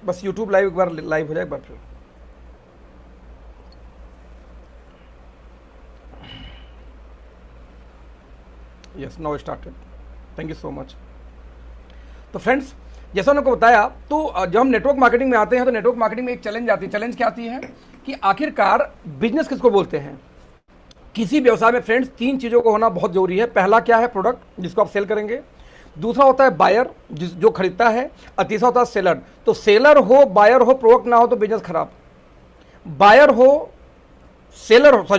बस YouTube live एक बार live हो जाए एक बार फिर। Yes, now started. Thank you so much. तो फ्रेंड्स, जैसा उन्होंने बताया, तो जब हम नेटवर्क मार्केटिंग में आते हैं तो नेटवर्क मार्केटिंग में एक चैलेंज आती है। चैलेंज क्या आती है कि आखिरकार बिजनेस किसको बोलते हैं। किसी व्यवसाय में फ्रेंड्स 3 चीज़ों को होना बहुत जरूरी है। पहला क्या है, प्रोडक्ट जिसको आप सेल करेंगे। दूसरा होता है बायर, जो खरीदता है। और तीसरा होता है सेलर। तो सेलर हो, बायर हो, प्रोडक्ट ना हो तो बिजनेस खराब। बायर हो,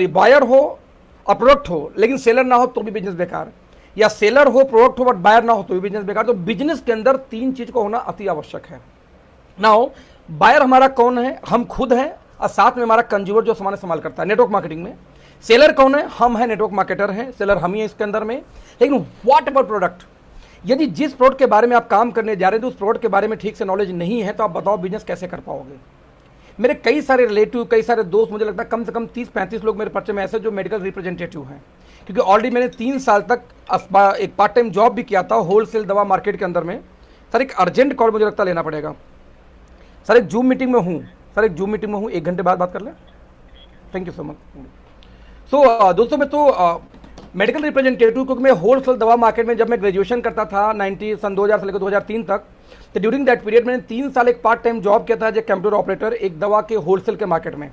बायर हो और प्रोडक्ट हो लेकिन सेलर ना हो तो भी बिजनेस बेकार, या सेलर हो, प्रोडक्ट हो बट बायर ना हो तो भी बिजनेस बेकार। तो बिजनेस के अंदर 3 चीज को होना अति आवश्यक है। नाउ बायर हमारा कौन है, हम खुद हैं, और साथ में हमारा कंज्यूमर जो सामान इस्तेमाल करता है नेटवर्क मार्केटिंग में। सेलर कौन है, हम है, नेटवर्क मार्केटर हैं, सेलर हम ही है इसके अंदर में। लेकिन व्हाट अबाउट प्रोडक्ट, यदि जिस प्रोडक्ट के बारे में आप काम करने जा रहे हैं तो उस प्रोडक्ट के बारे में ठीक से नॉलेज नहीं है तो आप बताओ बिजनेस कैसे कर पाओगे। मेरे कई सारे रिलेटिव, कई सारे दोस्त, मुझे लगता है कम से कम 30-35 लोग मेरे पर्चे में ऐसे जो मेडिकल रिप्रेजेंटेटिव हैं, क्योंकि ऑलरेडी मैंने 3 साल तक एक पार्ट टाइम जॉब भी किया था होलसेल दवा मार्केट के अंदर में। सर एक अर्जेंट कॉल मुझे लगता लेना पड़ेगा। सर एक जूम मीटिंग में हूँ, 1 घंटे बाद बात कर लें। Thank you so much. So दोस्तों, मैं तो मेडिकल रिप्रेजेंटेटिव, क्योंकि मैं होलसेल दवा मार्केट में जब मैं ग्रेजुएशन करता था सन 2000 से लेकर 2003 तक, तो ड्यूरिंग दैट पीरियड मैंने 3 साल एक पार्ट टाइम जॉब किया था एज ए कंप्यूटर ऑपरेटर एक दवा के होलसेल के मार्केट में।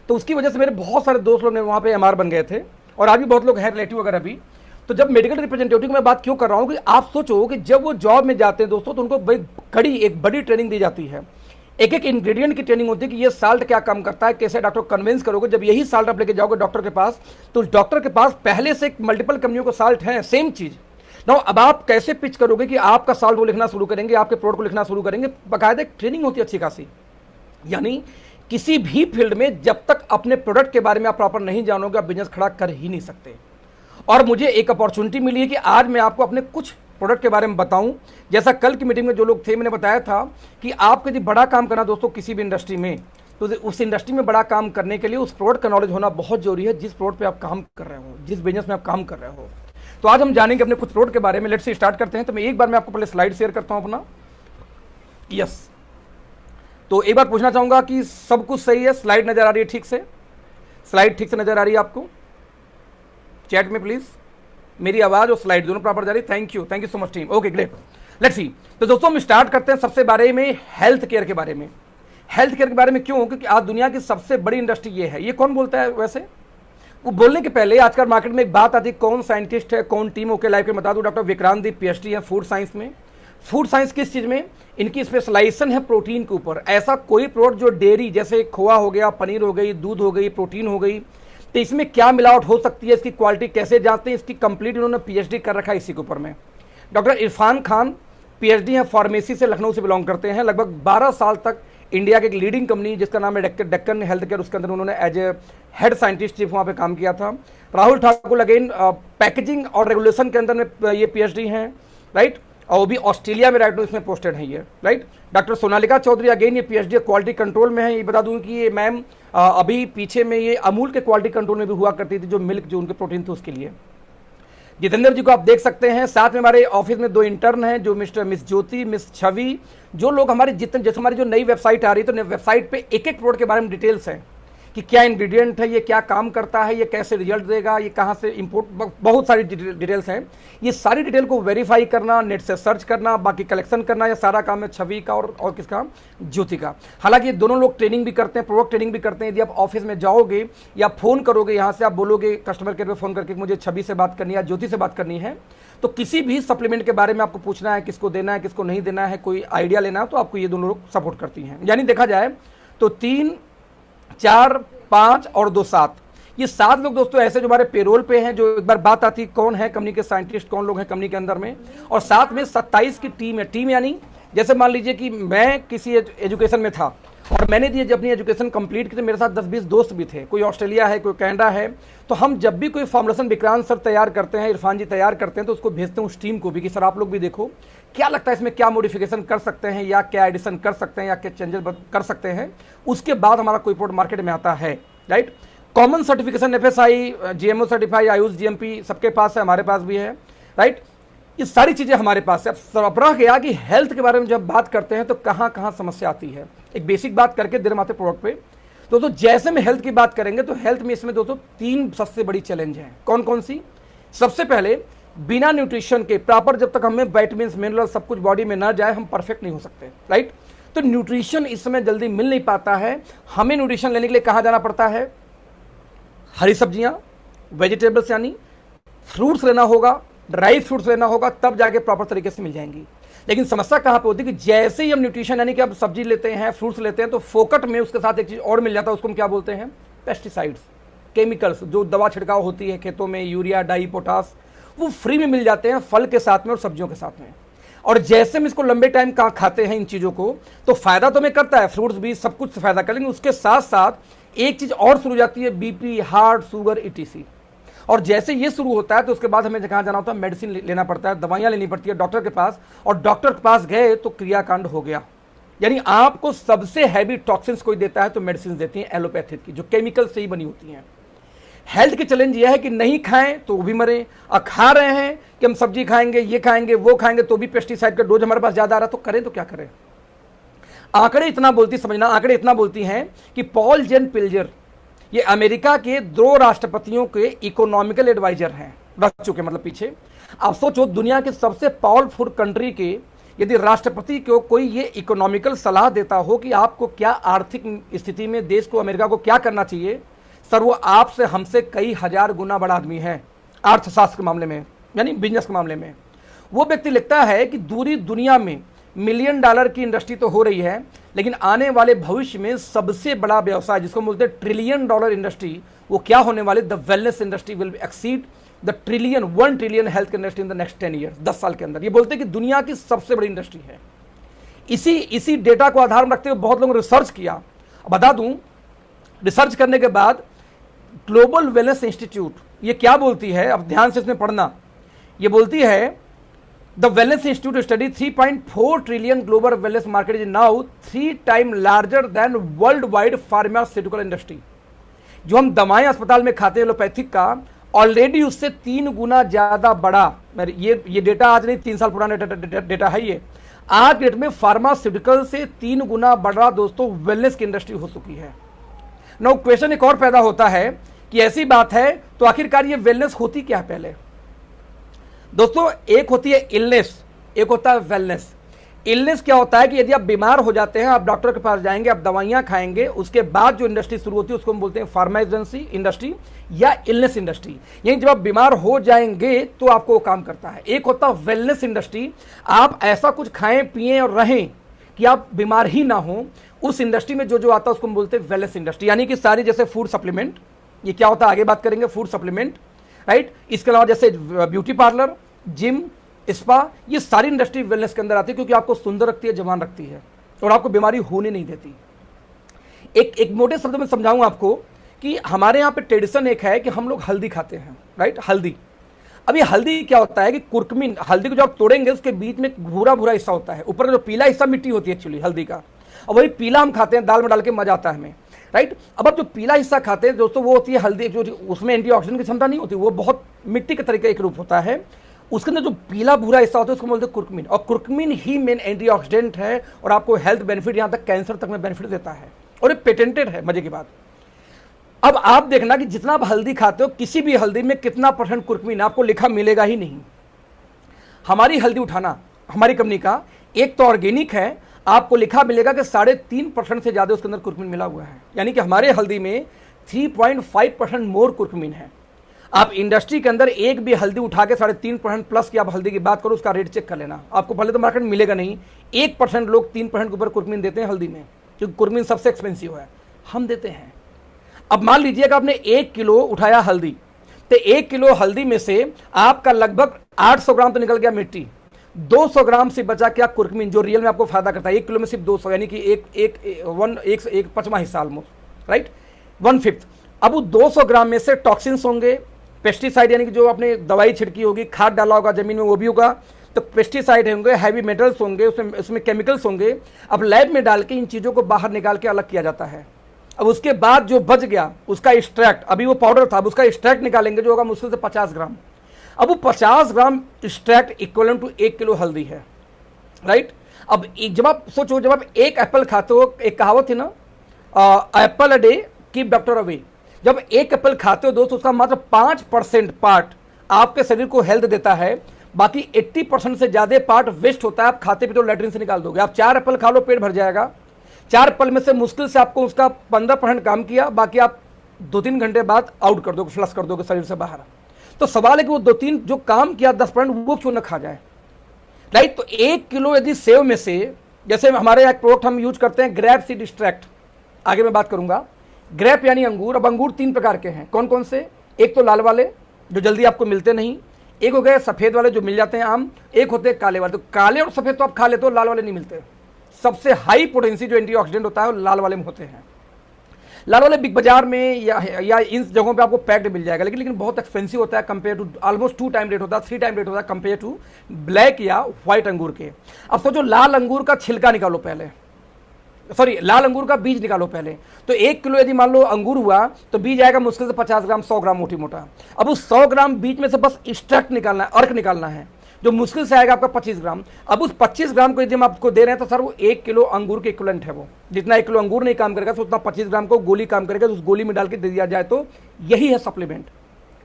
तो उसकी वजह से मेरे बहुत सारे दोस्त लोग वहाँ पे एमआर बन गए थे, और आज भी बहुत लोग हैं रिलेटिव वगैरह भी। तो जब मेडिकल रिप्रेजेंटेटिव की मैं बात क्यों कर रहा हूँ कि आप सोचो कि जब वो जॉब में जाते हैं दोस्तों तो उनको एक बड़ी ट्रेनिंग दी जाती है। एक एक इंग्रेडिएंट की ट्रेनिंग होती है कि ये साल्ट क्या काम करता है, कैसे डॉक्टर को कन्विंस करोगे। जब यही साल्ट आप लेके जाओगे डॉक्टर के पास तो उस डॉक्टर के पास पहले से मल्टीपल कंपनियों को साल्ट है, सेम चीज। नाउ अब आप कैसे पिच करोगे कि आपका साल्ट वो लिखना शुरू करेंगे, आपके प्रोडक्ट को लिखना शुरू करेंगे। बाकायदा एक ट्रेनिंग होती है अच्छी खासी। यानी किसी भी फील्ड में जब तक अपने प्रोडक्ट के बारे में आप प्रॉपर नहीं जानोगे आप बिजनेस खड़ा कर ही नहीं सकते। और मुझे एक अपॉर्चुनिटी मिली है कि आज मैं आपको अपने कुछ प्रोडक्ट के बारे में बताऊं। जैसा कल की मीटिंग में जो लोग थे, मैंने बताया था कि आपको यदि बड़ा काम करना दोस्तों किसी भी इंडस्ट्री में, तो उस इंडस्ट्री में बड़ा काम करने के लिए उस प्रोडक्ट का नॉलेज होना बहुत जरूरी है, जिस प्रोडक्ट पे आप काम कर रहे हो, जिस बिजनेस में आप काम कर रहे हो। तो आज हम जानेंगे अपने कुछ प्रोडक्ट के बारे में। लेट्स से स्टार्ट करते हैं। तो मैं एक बार मैं आपको पहले स्लाइड शेयर करता हूं अपना। यस, तो एक बार पूछना चाहूंगा कि सब कुछ सही है, स्लाइड नजर आ रही है ठीक से, स्लाइड ठीक से नजर आ रही है आपको? चैट में प्लीज मेरी आवाज और स्लाइड दोनों प्रॉपर जा रही है। Thank you so much team. Okay great, let's see. तो दोस्तों हम स्टार्ट करते हैं सबसे बारे में हेल्थ केयर के बारे में। हेल्थ केयर के बारे में क्यों? क्योंकि आज दुनिया की सबसे बड़ी इंडस्ट्री ये है। ये कौन बोलता है वैसे? वो बोलने के पहले आजकल मार्केट में एक बात आती है, कौन साइंटिस्ट है, कौन टीम। ओके लाइव के बता दूं, डॉक्टर विक्रांत दी पीएचडी है फूड साइंस में। फूड साइंस किस चीज में? इनकी स्पेशलाइजेशन है प्रोटीन के ऊपर। ऐसा कोई प्रोडक्ट जो डेयरी जैसे खोआ हो गया, पनीर हो गई, दूध हो गई, प्रोटीन हो गई, तो इसमें क्या मिलावट हो सकती है, इसकी क्वालिटी कैसे जाते हैं, इसकी कंप्लीट इन्होंने पीएचडी कर रखा है इसी के ऊपर में। डॉक्टर इरफान खान पीएचडी है फार्मेसी से, लखनऊ से बिलोंग करते हैं। लगभग 12 साल तक इंडिया की एक लीडिंग कंपनी जिसका नाम है डेक्कन हेल्थ केयर, उसके अंदर उन्होंने as a head scientist chief वहाँ पे काम किया था। राहुल ठाकुर अगेन पैकेजिंग और रेगुलेशन के अंदर में ये पीएचडी हैं, राइट, और वो भी ऑस्ट्रेलिया में राइट इसमें पोस्टेड है ये, right. Doctor Sonalika Chaudhary again ये पीएचडी क्वालिटी कंट्रोल में है। ये बता दूं कि ये मैम अभी पीछे में ये अमूल के क्वालिटी कंट्रोल में भी हुआ करती थी, जो मिल्क जो उनके प्रोटीन थे उसके लिए। जितेंद्र जी को आप देख सकते हैं। साथ में हमारे ऑफिस में 2 इंटर्न हैं, जो मिस ज्योति, मिस छवि। जो लोग हमारे जितने, जैसे हमारी जो नई वेबसाइट आ रही है तो वेबसाइट पे एक एक प्रोडक्ट के बारे में डिटेल्स हैं कि क्या इंग्रेडिएंट है, ये क्या काम करता है, ये कैसे रिजल्ट देगा, ये कहाँ से इंपोर्ट, बहुत सारी डिटेल्स हैं। ये सारी डिटेल को वेरीफाई करना, नेट से सर्च करना, बाकी कलेक्शन करना, ये सारा काम है छवि का और किसका, ज्योति का। हालांकि ये दोनों लोग ट्रेनिंग भी करते हैं, प्रोडक्ट ट्रेनिंग भी करते हैं। यदि आप ऑफिस में जाओगे या फोन करोगे, यहाँ से आप बोलोगे कस्टमर केयर पर फोन करके मुझे छवि से बात करनी है या ज्योति से बात करनी है, तो किसी भी सप्लीमेंट के बारे में आपको पूछना है, किसको देना है, किसको नहीं देना है, कोई आइडिया लेना है, तो आपको ये दोनों लोग सपोर्ट करती हैं। यानी देखा जाए तो 3, 4, 5 और 2, 7, ये 7 लोग दोस्तों ऐसे जो हमारे पेरोल पे हैं। जो एक बार बात आती कौन है कंपनी के साइंटिस्ट, कौन लोग हैं कंपनी के अंदर में, और साथ में 27 की टीम है। टीम यानी जैसे मान लीजिए कि मैं किसी एजुकेशन में था और मैंने जब अपनी एजुकेशन कंप्लीट की तो मेरे साथ 10-20 दोस्त भी थे, कोई ऑस्ट्रेलिया है, कोई कनाडा है। तो हम जब भी कोई फॉर्मुलेशन विक्रांत सर तैयार करते हैं, इरफान जी तैयार करते हैं, तो उसको भेजते हैं उस टीम को भी कि सर आप लोग भी देखो क्या लगता है इसमें क्या मॉडिफिकेशन कर सकते हैं, या क्या एडिशन कर सकते हैं, या क्या चेंजेस कर सकते हैं। उसके बाद हमारा कोई प्रोडक्ट मार्केट में आता है, right. Common certification FSI, GMO certify, Ayush GMP सबके पास है, हमारे पास भी है, राइट। ये सारी चीजें हमारे पास है। अब सरबराह गया कि हेल्थ के बारे में जब बात करते हैं तो कहां कहां समस्या आती है। एक बेसिक बात करके देर आते प्रोडक्ट पे। दोस्तों जैसे में हेल्थ की बात करेंगे तो हेल्थ में इसमें दोस्तों 3 सबसे बड़ी चैलेंज हैं। कौन कौन सी? सबसे पहले, बिना न्यूट्रिशन के प्रॉपर जब तक हमें विटामिन मिनरल सब कुछ बॉडी में ना जाए हम परफेक्ट नहीं हो सकते, राइट। तो न्यूट्रिशन इस समय जल्दी मिल नहीं पाता है। हमें न्यूट्रिशन लेने के लिए कहां जाना पड़ता है? हरी सब्जियां, वेजिटेबल्स यानी फ्रूट्स लेना होगा, ड्राई फ्रूट्स लेना होगा, तब जाके प्रॉपर तरीके से मिल जाएंगी। लेकिन समस्या कहां पे होती है कि जैसे ही हम न्यूट्रिशन यानी कि अब सब्जी लेते हैं, फ्रूट्स लेते हैं, तो फोकट में उसके साथ एक चीज और मिल जाता है, उसको हम क्या बोलते हैं? Pesticides, chemicals. जो दवा छिड़काव होती है खेतों में, यूरिया, डाई, पोटास, वो फ्री में मिल जाते हैं फल के साथ में और सब्जियों के साथ में। और जैसे हम इसको लंबे टाइम का खाते हैं इन चीजों को, तो फायदा तो हमें करता है, फ्रूट्स भी सब कुछ फायदा करेंगे। उसके साथ साथ एक चीज और शुरू हो जाती है, बीपी, हार्ट, शुगर, ईटीसी। और जैसे ये शुरू होता है तो उसके बाद हमें कहाँ जाना होता है? मेडिसिन लेना पड़ता है, दवाइयाँ लेनी पड़ती है डॉक्टर के पास। और डॉक्टर के पास गए तो क्रियाकांड हो गया। यानी आपको सबसे हैवी टॉक्सिन्स कोई देता है तो मेडिसिन देती हैं एलोपैथिक की, जो केमिकल से ही बनी होती हैं। हेल्थ की चैलेंज यह है कि नहीं खाएं तो भी मरे, और खा रहे हैं कि हम सब्जी खाएंगे, ये खाएंगे, वो खाएंगे, तो भी पेस्टिसाइड का डोज हमारे पास ज्यादा आ रहा है। तो करें तो क्या करें? आंकड़े इतना बोलती, समझना, आंकड़े इतना बोलती हैं कि पॉल जेन पिल्जर, ये अमेरिका के 2 राष्ट्रपतियों के इकोनॉमिकल एडवाइजर हैं, रह चुके मतलब पीछे। आप सोचो दुनिया के सबसे पावरफुल कंट्री के यदि राष्ट्रपति को कोई ये इकोनॉमिकल सलाह देता हो कि आपको क्या आर्थिक स्थिति में देश को, अमेरिका को क्या करना चाहिए, सर वो आपसे हमसे कई हजार गुना बड़ा आदमी है अर्थशास्त्र के मामले में, यानी बिजनेस के मामले में। वो व्यक्ति लिखता है कि दूरी दुनिया में $1 मिलियन की इंडस्ट्री तो हो रही है, लेकिन आने वाले भविष्य में सबसे बड़ा व्यवसाय जिसको बोलते हैं $1 ट्रिलियन इंडस्ट्री, वो क्या होने वाले? The wellness industry will exceed the $1 trillion health industry in the next 10 years, 10 साल के अंदर। ये बोलते हैं कि दुनिया की सबसे बड़ी इंडस्ट्री है। इसी डेटा को आधार में रखते हुए बहुत लोगों ने रिसर्च किया। बता दूं, रिसर्च करने के बाद ग्लोबल वेलनेस इंस्टीट्यूट ये क्या बोलती है, अब ध्यान से इसमें पढ़ना। ये बोलती है the wellness institute study 3.4 trillion global wellness market is now 3 time larger than world wide pharmaceutical industry. जो हम दवाएं अस्पताल में खाते हैं एलोपैथिक का, ऑलरेडी उससे 3 गुना ज्यादा बड़ा। ये डेटा आज नहीं, 3 साल पुराना डेटा है ये। आज डेट में फार्मास्यूटिकल से 3 गुना बड़ा दोस्तों वेलनेस की इंडस्ट्री हो चुकी है। नाउ क्वेश्चन एक और पैदा होता है कि ऐसी बात है तो आखिरकार ये वेलनेस होती क्या है? पहले दोस्तों एक होती है इलनेस, एक होता है वेलनेस। इलनेस क्या होता है कि यदि आप बीमार हो जाते हैं, आप डॉक्टर के पास जाएंगे, आप दवाइयां खाएंगे, उसके बाद जो इंडस्ट्री शुरू होती है उसको हम बोलते हैं फार्माइजेंसी इंडस्ट्री या इलनेस इंडस्ट्री। यानी जब आप बीमार हो जाएंगे तो आपको वो काम करता है। एक होता है वेलनेस इंडस्ट्री, आप ऐसा कुछ खाएं पिएं और रहें कि आप बीमार ही ना हो। उस इंडस्ट्री में जो आता है उसको हम बोलते हैं वेलनेस इंडस्ट्री। यानी कि सारी जैसे फूड सप्लीमेंट, ये क्या होता है आगे बात करेंगे, फूड सप्लीमेंट, राइट। इसके अलावा जैसे ब्यूटी पार्लर, जिम, स्पा, ये सारी इंडस्ट्री वेलनेस के अंदर आती है, क्योंकि आपको सुंदर रखती है, जवान रखती है और आपको बीमारी होने नहीं देती। एक मोटे शब्द में समझाऊं आपको कि हमारे यहाँ पे ट्रेडिशन एक है कि हम लोग हल्दी खाते हैं, राइट। हल्दी, अब ये हल्दी क्या होता है कि कुर्कुमिन, हल्दी को जब आप तोड़ेंगे उसके बीच में भूरा भूरा हिस्सा होता है, ऊपर का जो पीला हिस्सा मिट्टी होती है एक्चुअली हल्दी का, और वही पीला हम खाते हैं, दाल में डाल के मजा आता है हमें, राइट। अब आप जो पीला हिस्सा खाते हैं दोस्तों, वो होती है हल्दी, जो उसमें एंटीऑक्सीडेंट की क्षमता नहीं होती, वो बहुत मिट्टी के तरीके एक रूप होता है। उसके अंदर जो पीला भूरा हिस्सा होता है उसको बोलते हैं कुर्कुमिन, और कुर्कुमिन ही मेन एंटीऑक्सीडेंट है और आपको हेल्थ बेनिफिट, यहाँ तक कैंसर तक में बेनिफिट देता है, और ये पेटेंटेड है। मजे की बात, अब आप देखना कि जितना आप हल्दी खाते हो, किसी भी हल्दी में कितना % कुर्कुमिन आपको लिखा मिलेगा ही नहीं। हमारी हल्दी उठाना, हमारी कंपनी का, एक तो ऑर्गेनिक है, आपको लिखा मिलेगा कि 3.5% से ज्यादा उसके अंदर कुर्कुमिन मिला हुआ है। यानी कि हमारे हल्दी में 3.5% मोर कुर्कुमिन है। आप इंडस्ट्री के अंदर एक भी हल्दी उठा के 3.5% प्लस की आप हल्दी की बात करो, उसका रेट चेक कर लेना, आपको पहले तो मार्केट में मिलेगा नहीं। 1% लोग 3% के ऊपर कुर्कुमिन देते हैं हल्दी में, क्योंकि कुर्कुमिन सबसे एक्सपेंसिव है, हम देते हैं। अब मान लीजिए कि आपने 1 किलो उठाया हल्दी, तो 1 किलो हल्दी में से आपका लगभग 800 ग्राम तो निकल गया मिट्टी, 200 ग्राम से बचा क्या कुर्कुमिन, जो रियल में आपको फायदा करता है। 1 किलो में सिर्फ 200, यानी कि एक पचवां हिस्सा ऑलमोस्ट, राइट, 1/5। अब वो 200 ग्राम में से टॉक्सिन्स होंगे, पेस्टिसाइड यानी कि जो आपने दवाई छिड़की होगी, खाद डाला होगा जमीन में, वो भी होगा, तो पेस्टिसाइड होंगे, हैवी मेटल्स होंगे, उसमें केमिकल्स होंगे। अब लैब में डाल के इन चीज़ों को बाहर निकाल के अलग किया जाता है। अब उसके बाद जो बच गया उसका एक्सट्रैक्ट, अभी वो पाउडर था, अब उसका एक्सट्रैक्ट निकालेंगे जो होगा मुश्किल से 50 ग्राम। अब वो 50 ग्राम एक्सट्रैक्ट इक्वलेंट टू 1 किलो हल्दी है, राइट। अब जब आप सोचो, जब आप एक एप्पल खाते हो, एक कहावत थी ना, Apple a day keep doctor away. जब एक एप्पल खाते हो दोस्तों, उसका मात्र 5% पार्ट आपके शरीर को हेल्थ देता है, बाकी 80% से ज्यादा पार्ट वेस्ट होता है। आप खाते पीते हो लैट्रिन से निकाल दोगे। आप 4 एप्पल खा लो, पेट भर जाएगा। 4 एप्पल में से मुश्किल से आपको उसका 15% काम किया, बाकी आप 2-3 घंटे बाद आउट कर दोगे, फ्लश कर दोगे शरीर से बाहर। तो सवाल है कि वो 2-3 जो काम किया 10% वो क्यों ना खा जाए, राइट। तो 1 किलो यदि सेव में से, जैसे हमारे एक प्रोडक्ट हम यूज करते हैं ग्रेप सीड एक्सट्रैक्ट, आगे मैं बात करूंगा। ग्रेप यानी अंगूर। अब अंगूर 3 प्रकार के हैं, कौन कौन से? एक तो लाल वाले जो जल्दी आपको मिलते नहीं, एक हो गए सफेद वाले जो मिल जाते हैं आम, एक होते हैं काले वाले। तो काले और सफेद तो आप खा लेते हो, लाल वाले नहीं मिलते। सबसे हाई पोटेंसी जो एंटीऑक्सीडेंट होता है वो लाल वाले में होते हैं। लाल वाले बिग बाजार में या इन जगहों पे आपको पैक्ड मिल जाएगा, लेकिन बहुत एक्सपेंसिव होता है compare to, almost 2 time rate होता है, 3 टाइम रेट होता है कंपेयर टू ब्लैक या व्हाइट अंगूर के। अब सोचो, लाल अंगूर का छिलका निकालो पहले, सॉरी लाल अंगूर का बीज निकालो पहले। तो 1 किलो यदि मान लो अंगूर हुआ तो बीज आएगा मुश्किल से 50 ग्राम, 100 ग्राम मोटी मोटा। अब उस 100 ग्राम बीज में से बस एक्सट्रैक्ट निकालना है, अर्क निकालना है, जो मुश्किल से आएगा आपका 25 ग्राम। अब उस 25 ग्राम को यदि हम आपको दे रहे हैं तो सर वो 1 किलो अंगूर के इक्विवेलेंट है। वो जितना 1 किलो अंगूर नहीं काम करेगा तो उतना 25 ग्राम को गोली काम करेगा। तो उस गोली में डाल के दे दिया जाए तो यही है सप्लीमेंट,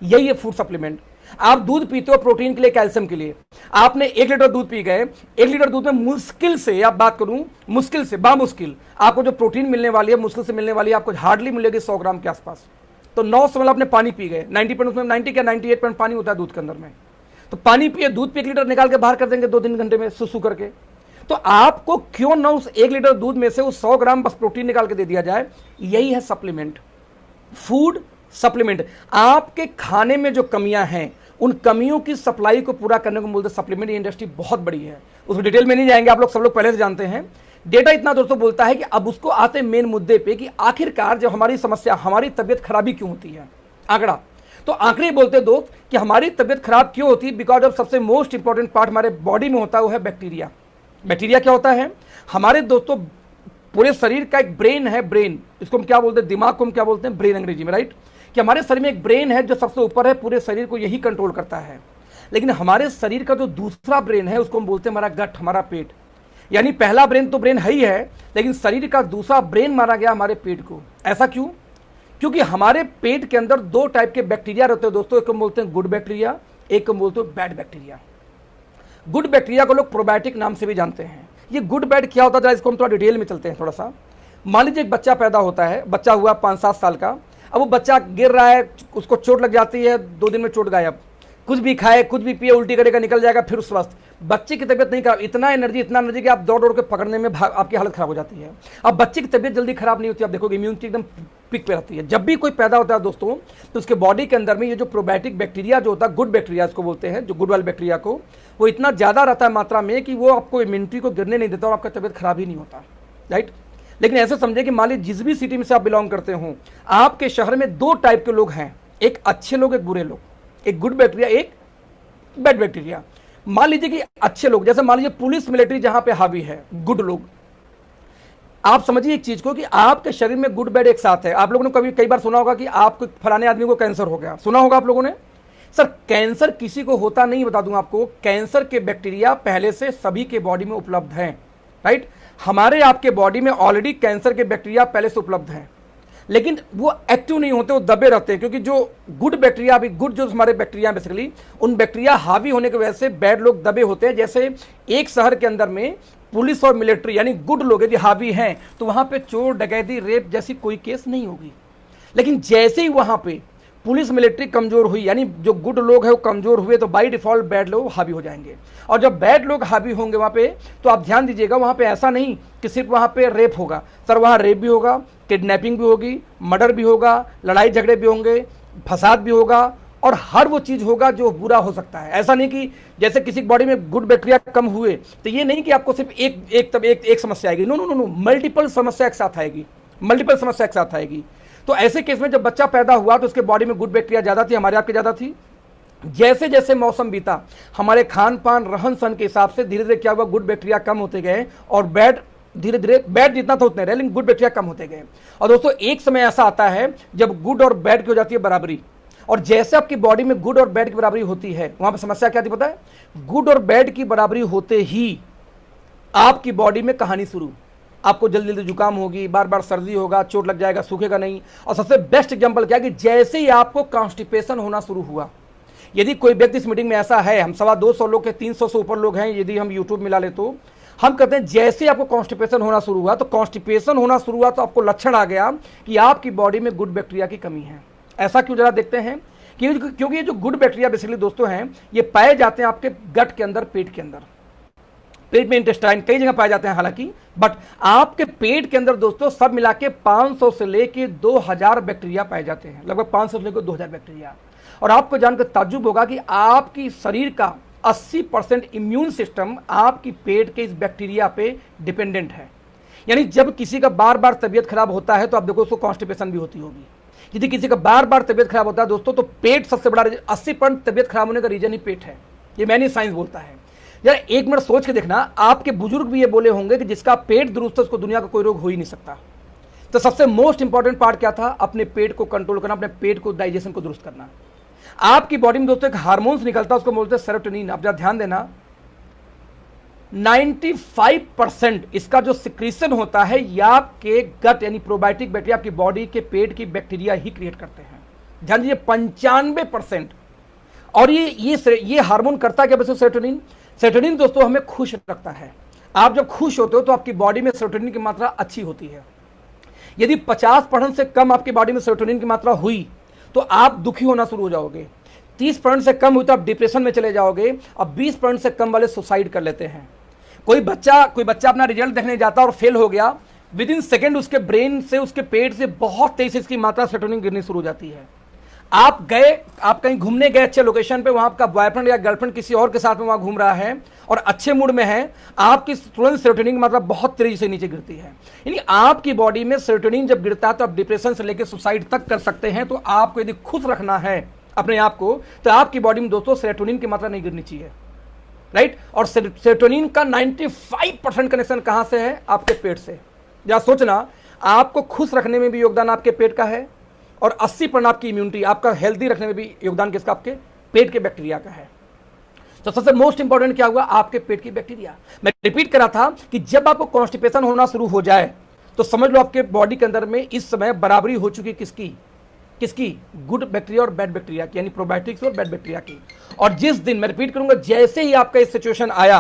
यही है फूड सप्लीमेंट। आप दूध पीते हो प्रोटीन के लिए, कैल्शियम के लिए। आपने 1 लीटर दूध पी गए, 1 लीटर दूध में मुश्किल से, आप बात करूं मुश्किल से, बामुश्किल आपको जो प्रोटीन मिलने वाली है, मुश्किल से मिलने वाली है, आपको हार्डली मिलेगी 100 ग्राम के आसपास। तो 9 ml आपने पानी पी गए, 90% उसमें 90 क्या 98% पानी होता है दूध के अंदर में। तो पानी पिए, दूध पे 1 लीटर निकाल के बाहर कर देंगे 2-3 घंटे में सुसु करके। तो आपको क्यों ना उस 1 लीटर दूध में से उस 100 ग्राम बस प्रोटीन निकाल के दे दिया जाए। यही है सप्लीमेंट, फूड सप्लीमेंट। आपके खाने में जो कमियां हैं उन कमियों की सप्लाई को पूरा करने को बोलते सप्लीमेंट इंडस्ट्री बहुत बड़ी है। उसको डिटेल में नहीं जाएंगे, आप लोग सब लोग पहले से जानते हैं। डेटा इतना दोस्तों बोलता है कि अब उसको आते मेन मुद्दे पे कि आखिरकार जब हमारी समस्या, हमारी तबियत खराबी क्यों होती है। आंकड़ा तो आंकड़े बोलते दोस्त कि हमारी तबियत खराब क्यों होती है, बिकॉज ऑफ सबसे मोस्ट इंपॉर्टेंट पार्ट हमारे बॉडी में होता है वो है बैक्टीरिया। बैक्टीरिया क्या होता है हमारे दोस्तों, पूरे शरीर का एक ब्रेन है, ब्रेन, इसको हम क्या बोलते हैं, दिमाग को हम क्या बोलते हैं, ब्रेन अंग्रेजी में, राइट। कि हमारे शरीर में एक ब्रेन है जो सबसे ऊपर है, पूरे शरीर को यही कंट्रोल करता है। लेकिन हमारे शरीर का जो दूसरा ब्रेन है उसको हम बोलते हैं हमारा गट, हमारा पेट। यानी पहला ब्रेन तो ब्रेन है ही है, लेकिन शरीर का दूसरा ब्रेन माना गया हमारे पेट को। ऐसा क्यों? क्योंकि हमारे पेट के अंदर 2 टाइप के बैक्टीरिया रहते हैं दोस्तों, एक को बोलते हैं गुड बैक्टीरिया, एक को बोलते हैं बैड बैक्टीरिया। गुड बैक्टीरिया को लोग प्रोबायोटिक नाम से भी जानते हैं। ये गुड बैड क्या होता है इसको हम थोड़ा डिटेल में चलते हैं थोड़ा सा। मान लीजिए एक बच्चा पैदा होता है, बच्चा हुआ 5-7 साल का। अब वो बच्चा गिर रहा है, उसको चोट लग जाती है, 2 दिन में चोट गायब। कुछ भी खाए, कुछ भी पिए, उल्टी करेगा, निकल जाएगा, फिर स्वस्थ। बच्चे की तबीयत नहीं खराब, इतना एनर्जी कि आप दौड़ दौड़ के पकड़ने में आपकी हालत खराब हो जाती है। अब बच्चे की तबीयत जल्दी खराब नहीं होती, आप देखोगे इम्यूनिटी एकदम पिक पे रहती है। जब भी कोई पैदा होता है दोस्तों तो उसके बॉडी के अंदर में ये जो प्रोबायोटिक बैक्टीरिया जो होता है, गुड बैक्टीरिया इसको बोलते हैं, जो गुड वाले बैक्टीरिया को, वो इतना ज्यादा रहता है मात्रा में कि वो आपको इम्यूनिटी को गिरने नहीं देता और आपका तबीयत खराब ही नहीं होता, राइट। लेकिन ऐसे समझे कि मान लीजिए जिस भी सिटी में से आप बिलोंग करते हो, आपके शहर में 2 टाइप के लोग हैं, एक अच्छे लोग, एक बुरे लोग, एक गुड बैक्टीरिया, एक बैड बैक्टीरिया। मान लीजिए कि अच्छे लोग, जैसे मान लीजिए पुलिस मिलिट्री जहां पे हावी है, गुड लोग। आप समझिए एक चीज को कि आपके शरीर में गुड बैड एक साथ है। आप लोगों ने कई बार सुना होगा कि आपको फलाने आदमी को कैंसर हो गया, सुना होगा आप लोगों ने। सर कैंसर किसी को होता नहीं, बता दूं आपको, कैंसर के बैक्टीरिया पहले से सभी के बॉडी में उपलब्ध हैं, राइट। हमारे आपके बॉडी में ऑलरेडी कैंसर के बैक्टीरिया पहले से उपलब्ध हैं, लेकिन वो एक्टिव नहीं होते, वो दबे रहते हैं। क्योंकि जो गुड बैक्टीरिया, अभी गुड जो हमारे बैक्टीरिया बेसिकली, उन बैक्टीरिया हावी होने की वजह से बैड लोग दबे होते हैं। जैसे एक शहर के अंदर में पुलिस और मिलिट्री यानी गुड लोग यदि हावी हैं तो वहां पे चोर, डकैती, रेप जैसी कोई केस नहीं होगी। लेकिन जैसे ही वहां पे पुलिस मिलिट्री कमजोर हुई, यानी जो गुड लोग हैं वो कमजोर हुए, तो बाय डिफॉल्ट बैड लोग हावी हो जाएंगे। और जब बैड लोग हावी होंगे वहां पे, तो आप ध्यान दीजिएगा, वहां पे ऐसा नहीं कि सिर्फ वहां पे रेप होगा। सर वहां रेप भी होगा, किडनैपिंग भी होगी, मर्डर भी होगा, लड़ाई झगड़े भी होंगे, फसाद भी होगा, और हर वो चीज होगा जो बुरा हो सकता है। ऐसा नहीं कि जैसे किसी बॉडी में गुड बैक्टीरिया कम हुए तो ये नहीं कि आपको सिर्फ एक समस्या आएगी। No no no no, multiple समस्या एक साथ आएगी, मल्टीपल समस्या एक साथ आएगी। तो ऐसे केस में जब बच्चा पैदा हुआ तो उसके बॉडी में गुड बैक्टीरिया ज्यादा थी, हमारे आपके ज्यादा थी। जैसे जैसे मौसम बीता, हमारे खान पान, रहन सहन के हिसाब से धीरे धीरे क्या हुआ, गुड बैक्टीरिया कम होते गए, और बैड धीरे धीरे, बैड जितना तो उतने रहे, लेकिन गुड बैक्टीरिया कम होते गए। और दोस्तों एक समय ऐसा आता है जब गुड और बैड की हो जाती है बराबरी, और जैसे आपकी बॉडी में गुड और बैड की बराबरी होती है, वहां पर समस्या क्या थी पता है? गुड और बैड की बराबरी होते ही आपकी बॉडी में कहानी शुरू, आपको जल्दी जल्दी जुकाम होगी, बार बार सर्दी होगा, चोट लग जाएगा, सूखेगा नहीं। और सबसे बेस्ट एग्जांपल क्या है कि जैसे ही आपको कॉन्स्टिपेशन होना शुरू हुआ, यदि कोई व्यक्ति इस मीटिंग में ऐसा है, हम 250 लोग के 300 से ऊपर लोग हैं, यदि हम यूट्यूब मिला ले तो हम कहते हैं जैसे आपको कॉन्स्टिपेशन होना शुरू हुआ, तो कॉन्स्टिपेशन होना शुरू हुआ तो आपको लक्षण आ गया कि आपकी बॉडी में गुड बैक्टीरिया की कमी है। ऐसा क्यों, जरा देखते हैं। क्योंकि ये जो गुड बैक्टीरिया बेसिकली दोस्तों हैं, ये पाए जाते हैं आपके गट के अंदर, पेट के अंदर, पेट में, इंटेस्टाइन, कई जगह पाए जाते हैं हालांकि, बट आपके पेट के अंदर दोस्तों सब मिला के 500 से लेके 2000 बैक्टीरिया पाए जाते हैं, लगभग 500 से लेकर 2000 बैक्टीरिया। और आपको जानकर ताज्जुब होगा कि आपकी शरीर का 80% इम्यून सिस्टम आपकी पेट के इस बैक्टीरिया पे डिपेंडेंट है। यानी जब किसी का बार बार तबीयत खराब होता है तो आप देखो उसको कॉन्स्टिपेशन भी होती होगी। यदि किसी का बार बार तबीयत खराब होता है दोस्तों, तो पेट सबसे बड़ा 80% तबीयत खराब होने का रीजन ही पेट है। ये मैंने साइंस बोलता है। यार एक मिनट सोच के देखना, आपके बुजुर्ग भी ये बोले होंगे कि जिसका पेट दुरुस्त है उसको दुनिया का कोई रोग हो ही नहीं सकता। तो सबसे मोस्ट इंपॉर्टेंट पार्ट क्या था? अपने पेट को कंट्रोल करना, अपने पेट को, डाइजेशन को दुरुस्त करना। आपकी बॉडी में दोस्तों एक हार्मोन्स निकलता है, उसको बोलते हैं सेरोटोनिन। आप जरा ध्यान देना, 95% इसका जो सिक्रीशन होता है या आपके गट यानी प्रोबायोटिक बैक्टीरिया आपकी बॉडी के पेट की बैक्टीरिया ही क्रिएट करते हैं। ध्यान दीजिए 95%। और ये हार्मोन करता क्या वैसे? सेरोटोनिन। सेरोटोनिन दोस्तों हमें खुश रखता है। आप जब खुश होते हो तो आपकी बॉडी में सेरोटोनिन की मात्रा अच्छी होती है। यदि 50% से कम आपकी बॉडी में सेरोटोनिन की मात्रा हुई तो आप दुखी होना शुरू हो जाओगे। 30% से कम हुई तो आप डिप्रेशन में चले जाओगे। अब 20% से कम वाले सुसाइड कर लेते हैं। कोई बच्चा अपना रिजल्ट देखने जाता और फेल हो गया, विद इन सेकेंड उसके ब्रेन से, उसके पेट से बहुत तेज से इसकी मात्रा सेरोटोनिन गिरनी शुरू हो जाती है। आप कहीं घूमने गए अच्छे लोकेशन पे, वहां आपका बॉयफ्रेंड या गर्लफ्रेंड किसी और के साथ में वहां घूम रहा है और अच्छे मूड में है, आपकी तुरंत सेरोटोनिन की मात्रा बहुत तेजी से नीचे गिरती है। यानी आपकी बॉडी में सेरोटोनिन जब गिरता है तो आप डिप्रेशन से लेकर सुसाइड तक कर सकते हैं। तो आपको यदि खुश रखना है अपने आप को, तो आपकी बॉडी में दोस्तों सेरोटोनिन की मात्रा नहीं गिरनी चाहिए, राइट। और सेरोटोनिन का 95% कनेक्शन कहां से है? आपके पेट से। या सोचना, आपको खुश रखने में भी योगदान आपके पेट का है और 80% आपकी इम्यूनिटी, आपका हेल्दी रखने में भी योगदान किसका? आपके पेट के बैक्टीरिया का है। तो सबसे मोस्ट इंपॉर्टेंट क्या हुआ? आपके पेट की बैक्टीरिया। मैं रिपीट करा था कि जब आपको कॉन्स्टिपेशन होना शुरू हो जाए तो समझ लो आपके बॉडी के अंदर में इस समय बराबरी हो चुकी किसकी? गुड बैक्टीरिया और बैड बैक्टीरिया की, यानी प्रोबायोटिक्स और बैड बैक्टीरिया की। और जिस दिन, मैं रिपीट करूंगा, जैसे ही आपका इस सिचुएशन आया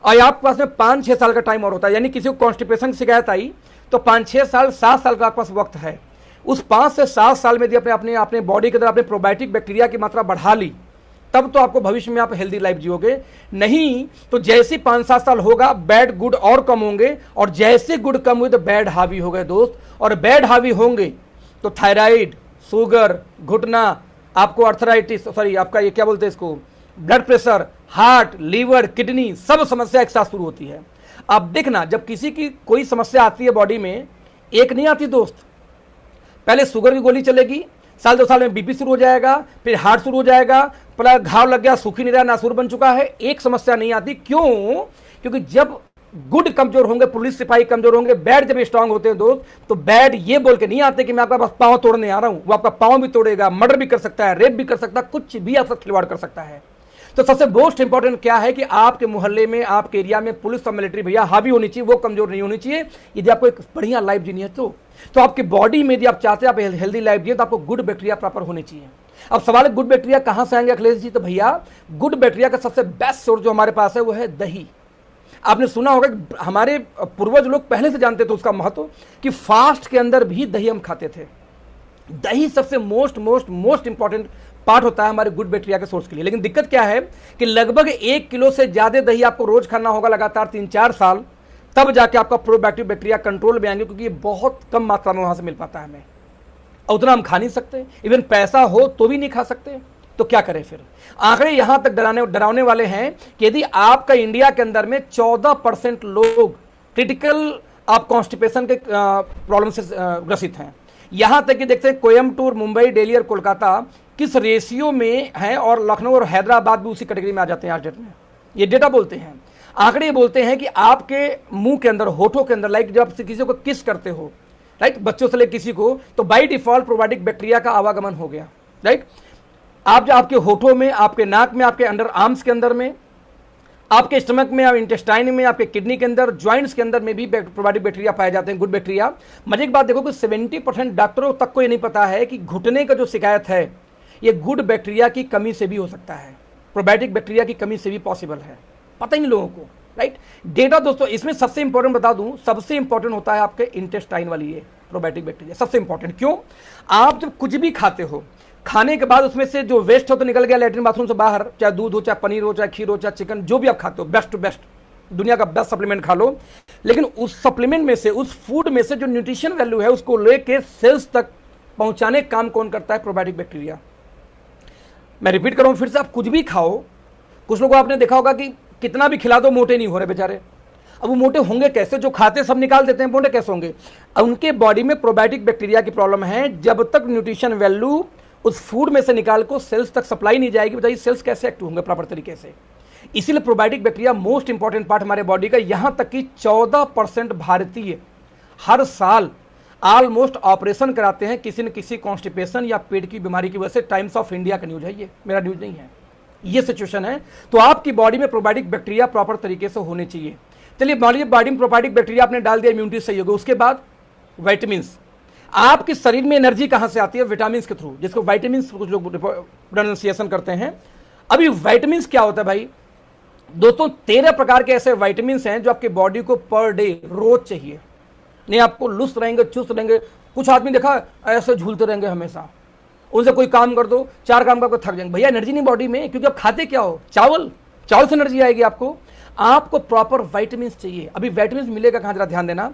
और आपके पास में 5-6 साल का टाइम और होता है, यानी किसी को कॉन्स्टिपेशन की शिकायत आई तो 5-6 साल, 7 साल का आपके पास वक्त है। उस 5 से 7 साल में यदि अपने बॉडी के अंदर अपने प्रोबायोटिक बैक्टीरिया की मात्रा बढ़ा ली, तब तो आपको भविष्य में आप हेल्दी लाइफ जियोगे। नहीं तो जैसे 5-7 साल होगा, बैड गुड और कम होंगे, और जैसे गुड कम हुए तो बैड हावी हो गए दोस्त। और बैड हावी होंगे तो थायराइड, शुगर, घुटना, आपको अर्थराइटिस, सॉरी आपका ये क्या बोलते हैं इसको, blood pressure, heart, liver, kidney, सब समस्या एक साथ शुरू होती है। अब देखना, जब किसी की कोई समस्या आती है बॉडी में, एक नहीं आती दोस्त। पहले शुगर की गोली चलेगी, साल 2 साल में बीपी शुरू हो जाएगा, फिर हार्ट शुरू हो जाएगा, पहले घाव लग गया, सूखी नहीं रहा, नासूर बन चुका है। एक समस्या नहीं आती। क्यों? क्योंकि जब गुड कमजोर होंगे, पुलिस सिपाही कमजोर होंगे, बैड जब स्ट्रांग होते हैं दोस्त, तो बैड ये बोल के नहीं आते कि मैं आपका बस पांव तोड़ने आ रहा हूं। वो आपका पांव भी तोड़ेगा, मर्डर भी कर सकता है, रेप भी कर सकता है, कुछ भी आपसे खिलवाड़ कर सकता है। तो सबसे मोस्ट इंपॉर्टेंट क्या है कि आपके मोहल्ले में, आपके एरिया में पुलिस और मिलिट्री भैया हावी होनी चाहिए, वो कमजोर नहीं होनी चाहिए। यदि आपको एक बढ़िया लाइफ जीनी है तो आपकी बॉडी में यदि आप चाहते हैं आप हेल्दी लाइफ जिए, तो आपको गुड बैक्टीरिया प्रॉपर होने चाहिए। अब सवाल है गुड बैक्टीरिया कहां से आएंगे अखिलेश जी? तो भैया गुड बैक्टीरिया का सबसे बेस्ट सोर्स जो हमारे पास है वो है दही। आपने सुना होगा कि हमारे पूर्वज लोग पहले से जानते थे उसका महत्व, कि फास्ट के अंदर भी दही हम खाते थे। दही सबसे मोस्ट इंपॉर्टेंट पार्ट होता है हमारे गुड बैक्टीरिया के सोर्स के लिए। लेकिन दिक्कत क्या है कि लगभग 1 किलो से ज्यादा दही आपको रोज खाना होगा लगातार 3-4 साल, तब जाके आपका प्रोबायोटिक बैक्टीरिया कंट्रोल में आएंगे, क्योंकि ये बहुत कम मात्रा में वहां से मिल पाता है हमें। उतना हम खा नहीं सकते, इवन पैसा हो तो भी नहीं खा सकते। तो क्या करें फिर? आंकड़े यहां तक डरावने वाले हैं कि यदि आपका इंडिया के अंदर में 14% लोग क्रिटिकल आप कॉन्स्टिपेशन के प्रॉब्लम से ग्रसित हैं। यहां तक कि देखते हैं कोयम्बटूर, मुंबई, दिल्ली और कोलकाता किस रेशियो में हैं, और लखनऊ और हैदराबाद भी उसी कैटेगरी में आ जाते हैं आज डेट में। ये डेटा बोलते हैं, आंकड़े बोलते हैं कि आपके मुंह के अंदर, होठों के अंदर, लाइक जब आप किसी को किस करते हो, राइट, बच्चों से लेकर किसी को, तो बाय डिफॉल्ट प्रोबायोटिक बैक्टीरिया का आवागमन हो गया, राइट। आप जो आपके होठों में, आपके नाक में, आपके अंडर आर्म्स के अंदर में, आपके स्टमक में, आप इंटेस्टाइन में, आपके किडनी के अंदर, ज्वाइंट्स के अंदर में भी प्रोबायोटिक बैक्टीरिया पाए जाते हैं, गुड बैक्टीरिया। मजे की बात देखो कि 70% डॉक्टरों तक को ये नहीं पता है कि घुटने का जो शिकायत है ये गुड बैक्टीरिया की कमी से भी हो सकता है, प्रोबायोटिक बैक्टीरिया की कमी से भी पॉसिबल है, पता ही नहीं लोगों को, राइट। डेटा दोस्तों इसमें सबसे इंपॉर्टेंट बता दूं, सबसे इंपॉर्टेंट होता है आपके इंटेस्टाइन वाली ये प्रोबायोटिक बैक्टीरिया, सबसे इंपॉर्टेंट। क्यों? आप जब कुछ भी खाते हो, खाने के बाद उसमें से जो वेस्ट हो तो निकल गया लैट्रिन बाथरूम से बाहर, चाहे दूध हो, चाहे पनीर हो, चाहे खीर हो, चाहे चिकन, जो भी आप खाते हो, बेस्ट टू बेस्ट, दुनिया का बेस्ट सप्लीमेंट खा लो, लेकिन उस सप्लीमेंट में से, उस फूड में से जो न्यूट्रिशन वैल्यू है उसको लेके सेल्स तक पहुंचाने का काम कौन करता है? Probiotic bacteria. मैं रिपीट करूं फिर से, आप कुछ भी खाओ, कुछ लोगों को आपने देखा होगा कि कितना भी खिला दो मोटे नहीं हो रहे बेचारे। अब वो मोटे होंगे कैसे? जो खाते सब निकाल देते हैं, मोटे कैसे होंगे? अब उनके बॉडी में प्रोबायोटिक बैक्टीरिया की प्रॉब्लम है। जब तक न्यूट्रिशन वैल्यू उस फूड में से निकाल को सेल्स तक सप्लाई नहीं जाएगी, बताइए सेल्स कैसे एक्टिव होंगे प्रॉपर तरीके से? इसीलिए probiotic bacteria most important part हमारे बॉडी का। यहां तक कि 14% भारतीय हर साल ऑलमोस्ट ऑपरेशन कराते हैं किसी न किसी कॉन्स्टिपेशन या पेट की बीमारी की वजह से। टाइम्स ऑफ इंडिया का न्यूज है, ये मेरा न्यूज नहीं है, ये सिचुएशन है। तो आपकी बॉडी में प्रोबायोटिक बैक्टीरिया प्रॉपर तरीके से होने चाहिए। चलिए बॉडी में प्रोबायोटिक बैक्टीरिया आपने डाल दिया, इम्यूनिटी सही होगी। उसके बाद विटामिन, आपके शरीर में एनर्जी कहां से आती है? विटामिन के थ्रू, जिसको विटामिन कुछ लोग प्रोनाउंसिएशन करते हैं। अभी विटामिन क्या होता है भाई? दोस्तों 13 प्रकार के ऐसे विटामिन हैं जो आपके बॉडी को पर डे रोज चाहिए। नहीं आपको लुस्त रहेंगे, चुस्त रहेंगे। कुछ आदमी देखा ऐसे झूलते रहेंगे हमेशा, उनसे कोई काम कर दो, 4 काम करके थक जाएंगे। भैया एनर्जी नहीं बॉडी में, क्योंकि आप खाते क्या हो? चावल, चावल से एनर्जी आएगी आपको। आपको प्रॉपर विटामिन चाहिए। अभी विटामिन मिलेगा कहां? जरा ध्यान देना।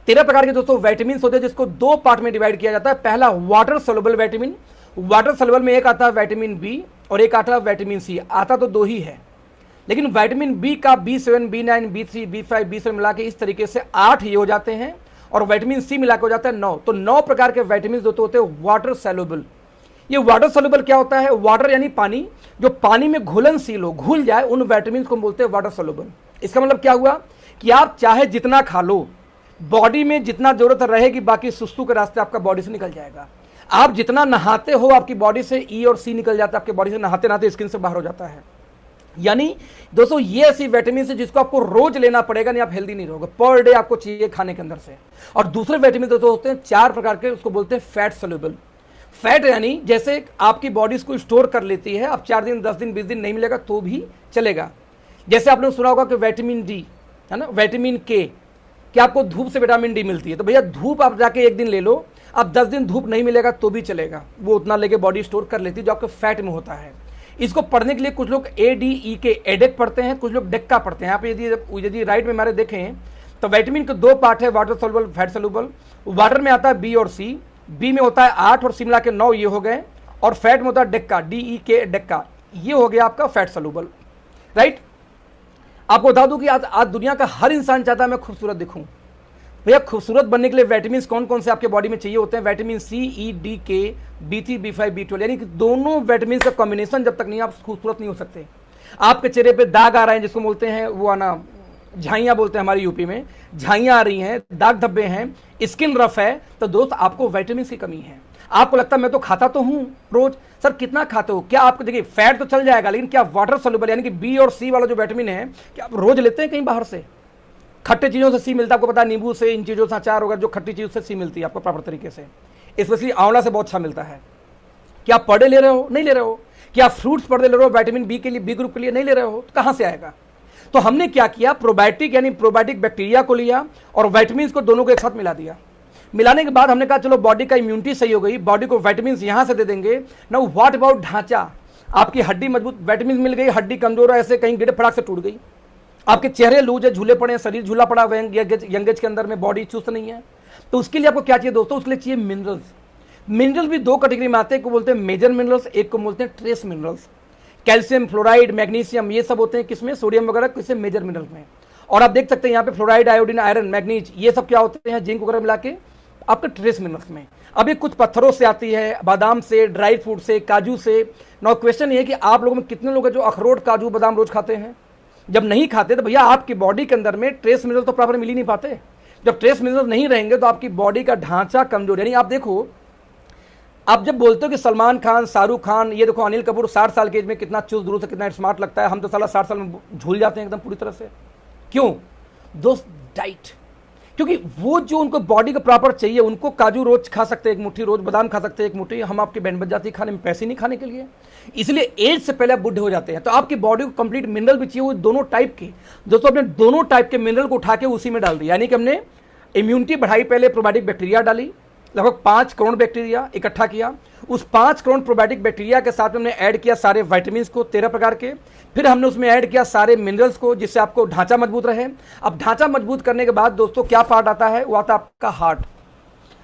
13 प्रकार के दोस्तों विटामिन होते हैं, जिसको 2 पार्ट में डिवाइड किया जाता है। पहला water soluble vitamin. Water soluble में एक आता है विटामिन बी और एक आता है विटामिन सी। आता तो 2 ही है, लेकिन विटामिन बी का B7, B9, B3, B5, B7 मिला के इस तरीके से 8 ये हो जाते हैं, और विटामिन सी मिला के हो जाता है 9। तो 9 प्रकार के विटामिन होते हैं वाटर सोल्युबल। ये वाटर सोल्युबल क्या होता है? वाटर यानी पानी, जो पानी में घुलनशील हो, घुल जाए, उन विटामिन को बोलते हैं वाटर सोल्युबल। इसका मतलब क्या हुआ कि आप चाहे जितना खा लो, बॉडी में जितना जरूरत रहेगी, बाकी सुस्तू के रास्ते आपका बॉडी से निकल जाएगा। आप जितना नहाते हो, आपकी बॉडी से ई और सी निकल जाता है, आपके बॉडी से नहाते नहाते स्किन से बाहर हो जाता है। यानी दोस्तों ये ऐसी विटामिन है जिसको आपको रोज लेना पड़ेगा, नहीं आप हेल्दी नहीं रहोगे। पर डे आपको चाहिए खाने के अंदर से। और दूसरे विटामिन दोस्तों होते हैं 4 प्रकार के, उसको बोलते हैं फैट सोल्युबल। फैट यानी जैसे आपकी बॉडी इसको स्टोर कर लेती है, अब 4 दिन, 10 दिन, 20 दिन नहीं मिलेगा तो भी चलेगा। जैसे आपने सुना होगा कि विटामिन डी है ना, विटामिन के, कि आपको धूप से विटामिन डी मिलती है। तो भैया धूप आप जाके 1 दिन ले लो, अब 10 दिन धूप नहीं मिलेगा तो भी चलेगा, वो उतना लेके बॉडी स्टोर कर लेती है जो आपके फैट में होता है। इसको पढ़ने के लिए कुछ लोग ADE के एडेक पढ़ते हैं, कुछ लोग डेक्का पढ़ते हैं। आप यदि राइट में हमारे देखें तो विटामिन के 2 पार्ट है, water soluble, fat soluble. Water में आता है बी और सी, बी में होता है 8 और सी मिला के 9 ये हो गए, और फैट में होता है डेक्का, DEK डेक्का, ये हो गया आपका फैट सोल्युबल, राइट। आपको बता दूं कि आज दुनिया का हर इंसान चाहता है मैं खूबसूरत दिखूं। भैया खूबसूरत बनने के लिए विटामिन कौन कौन से आपके बॉडी में चाहिए होते हैं? Vitamin C, E, D, K, B3, B5, B12, यानी कि दोनों विटामिन का कॉम्बिनेशन जब तक नहीं आप खूबसूरत नहीं हो सकते। आपके चेहरे पे दाग आ रहे हैं, जिसको बोलते हैं वो आना झाइयाँ बोलते हैं हमारे यूपी में, झाइयाँ आ रही हैं, दाग धब्बे हैं, स्किन रफ है, तो दोस्त आपको विटामिन की कमी है। आपको लगता है मैं तो खाता तो हूं रोज, सर कितना खाते हो? क्या आपको देखिए फैट तो चल जाएगा, लेकिन क्या वाटर सोल्युबल यानी कि बी और सी वाला जो विटामिन है, क्या आप रोज लेते हैं कहीं बाहर से? खट्टे चीजों से सी मिलता है, आपको पता है, नींबू से, इन चीजों से, अचार वगैरह जो खट्टी चीजों से सी मिलती है आपको प्रॉपर तरीके से, स्पेशली आंवला से बहुत अच्छा मिलता है। क्या आप पर डे ले रहे हो? नहीं ले रहे हो। क्या आप फ्रूट्स पर डे ले रहे हो विटामिन बी के लिए, बी ग्रुप के लिए? नहीं ले रहे हो। तो कहां से आएगा? तो हमने क्या किया, प्रोबायोटिक यानी प्रोबायोटिक बैक्टीरिया को लिया और विटामिन को दोनों को एक साथ मिला दिया। मिलाने के बाद हमने कहा चलो बॉडी का इम्यूनिटी सही हो गई, बॉडी को विटामिन यहां से दे देंगे। नाउ व्हाट अबाउट ढांचा? आपकी हड्डी मजबूत, विटामिन मिल गई, हड्डी कमजोर है, ऐसे कहीं गिरे फटाक से टूट गई। आपके चेहरे लूज है, झूले पड़े हैं, शरीर झूला पड़ा हुआ है, यंगेज के अंदर में बॉडी चुस्त नहीं है। तो उसके लिए आपको क्या चाहिए दोस्तों? उसके लिए चाहिए मिनरल्स। मिनरल भी 2 कैटेगरी में आते हैं, एक को बोलते हैं मेजर मिनरल्स, एक को बोलते हैं trace minerals. Calcium, fluoride, magnesium, ये सब होते हैं किसमें? सोडियम वगैरह, किससे? मेजर मिनरल में। और आप देख सकते हैं यहाँ पे फ्लोराइड, आयोडीन, आयरन, मैग्नीज, ये सब क्या होते हैं? जिंक वगैरह मिला के आपके ट्रेस मिनरल्स में। अब ये कुछ पत्थरों से आती है, बादाम से, ड्राई फ्रूट से, काजू से। नाउ क्वेश्चन ये है कि आप लोगों में कितने लोग हैं जो अखरोट, काजू, बादाम रोज खाते हैं? जब नहीं खाते तो भैया आपकी बॉडी के अंदर में ट्रेस मिनरल तो प्रॉपर मिल ही नहीं पाते। जब ट्रेस मिनरल नहीं रहेंगे तो आपकी बॉडी का ढांचा कमजोर, यानी आप देखो आप जब बोलते हो कि सलमान खान, शाहरुख खान, ये देखो अनिल कपूर 60 साल की एज में कितना चुस्त दुरुस्त है, कितना स्मार्ट लगता है, हम तो साला 60 साल में झूल जाते हैं एकदम पूरी तरह से। क्यों दोस्त? डाइट। क्योंकि वो जो उनको बॉडी को प्रॉपर चाहिए, उनको काजू रोज खा सकते हैं एक मुट्ठी, रोज बादाम खा सकते हैं एक मुट्ठी, हम आपकी बैंड बज जाती है खाने में, पैसे नहीं खाने के लिए, इसलिए एज से पहले आप बुढ़े हो जाते हैं। तो आपकी बॉडी को कंप्लीट मिनरल भी चाहिए, वो दोनों टाइप के। दोस्तों हमने दोनों टाइप के मिनरल को उठा के उसी में डाल दिया, यानी कि हमने इम्यूनिटी बढ़ाई, पहले प्रोबायोटिक बैक्टीरिया डाली, लगभग 5 करोड़ बैक्टीरिया इकट्ठा किया, उस 5 करोड़ प्रोबायोटिक बैक्टीरिया के साथ हमने ऐड किया सारे विटामिन्स को 13 प्रकार के, फिर हमने उसमें ऐड किया सारे मिनरल्स को, जिससे आपको ढांचा मजबूत रहे। अब ढांचा मजबूत करने के बाद दोस्तों क्या पार्ट आता है? वो आता है आपका हार्ट।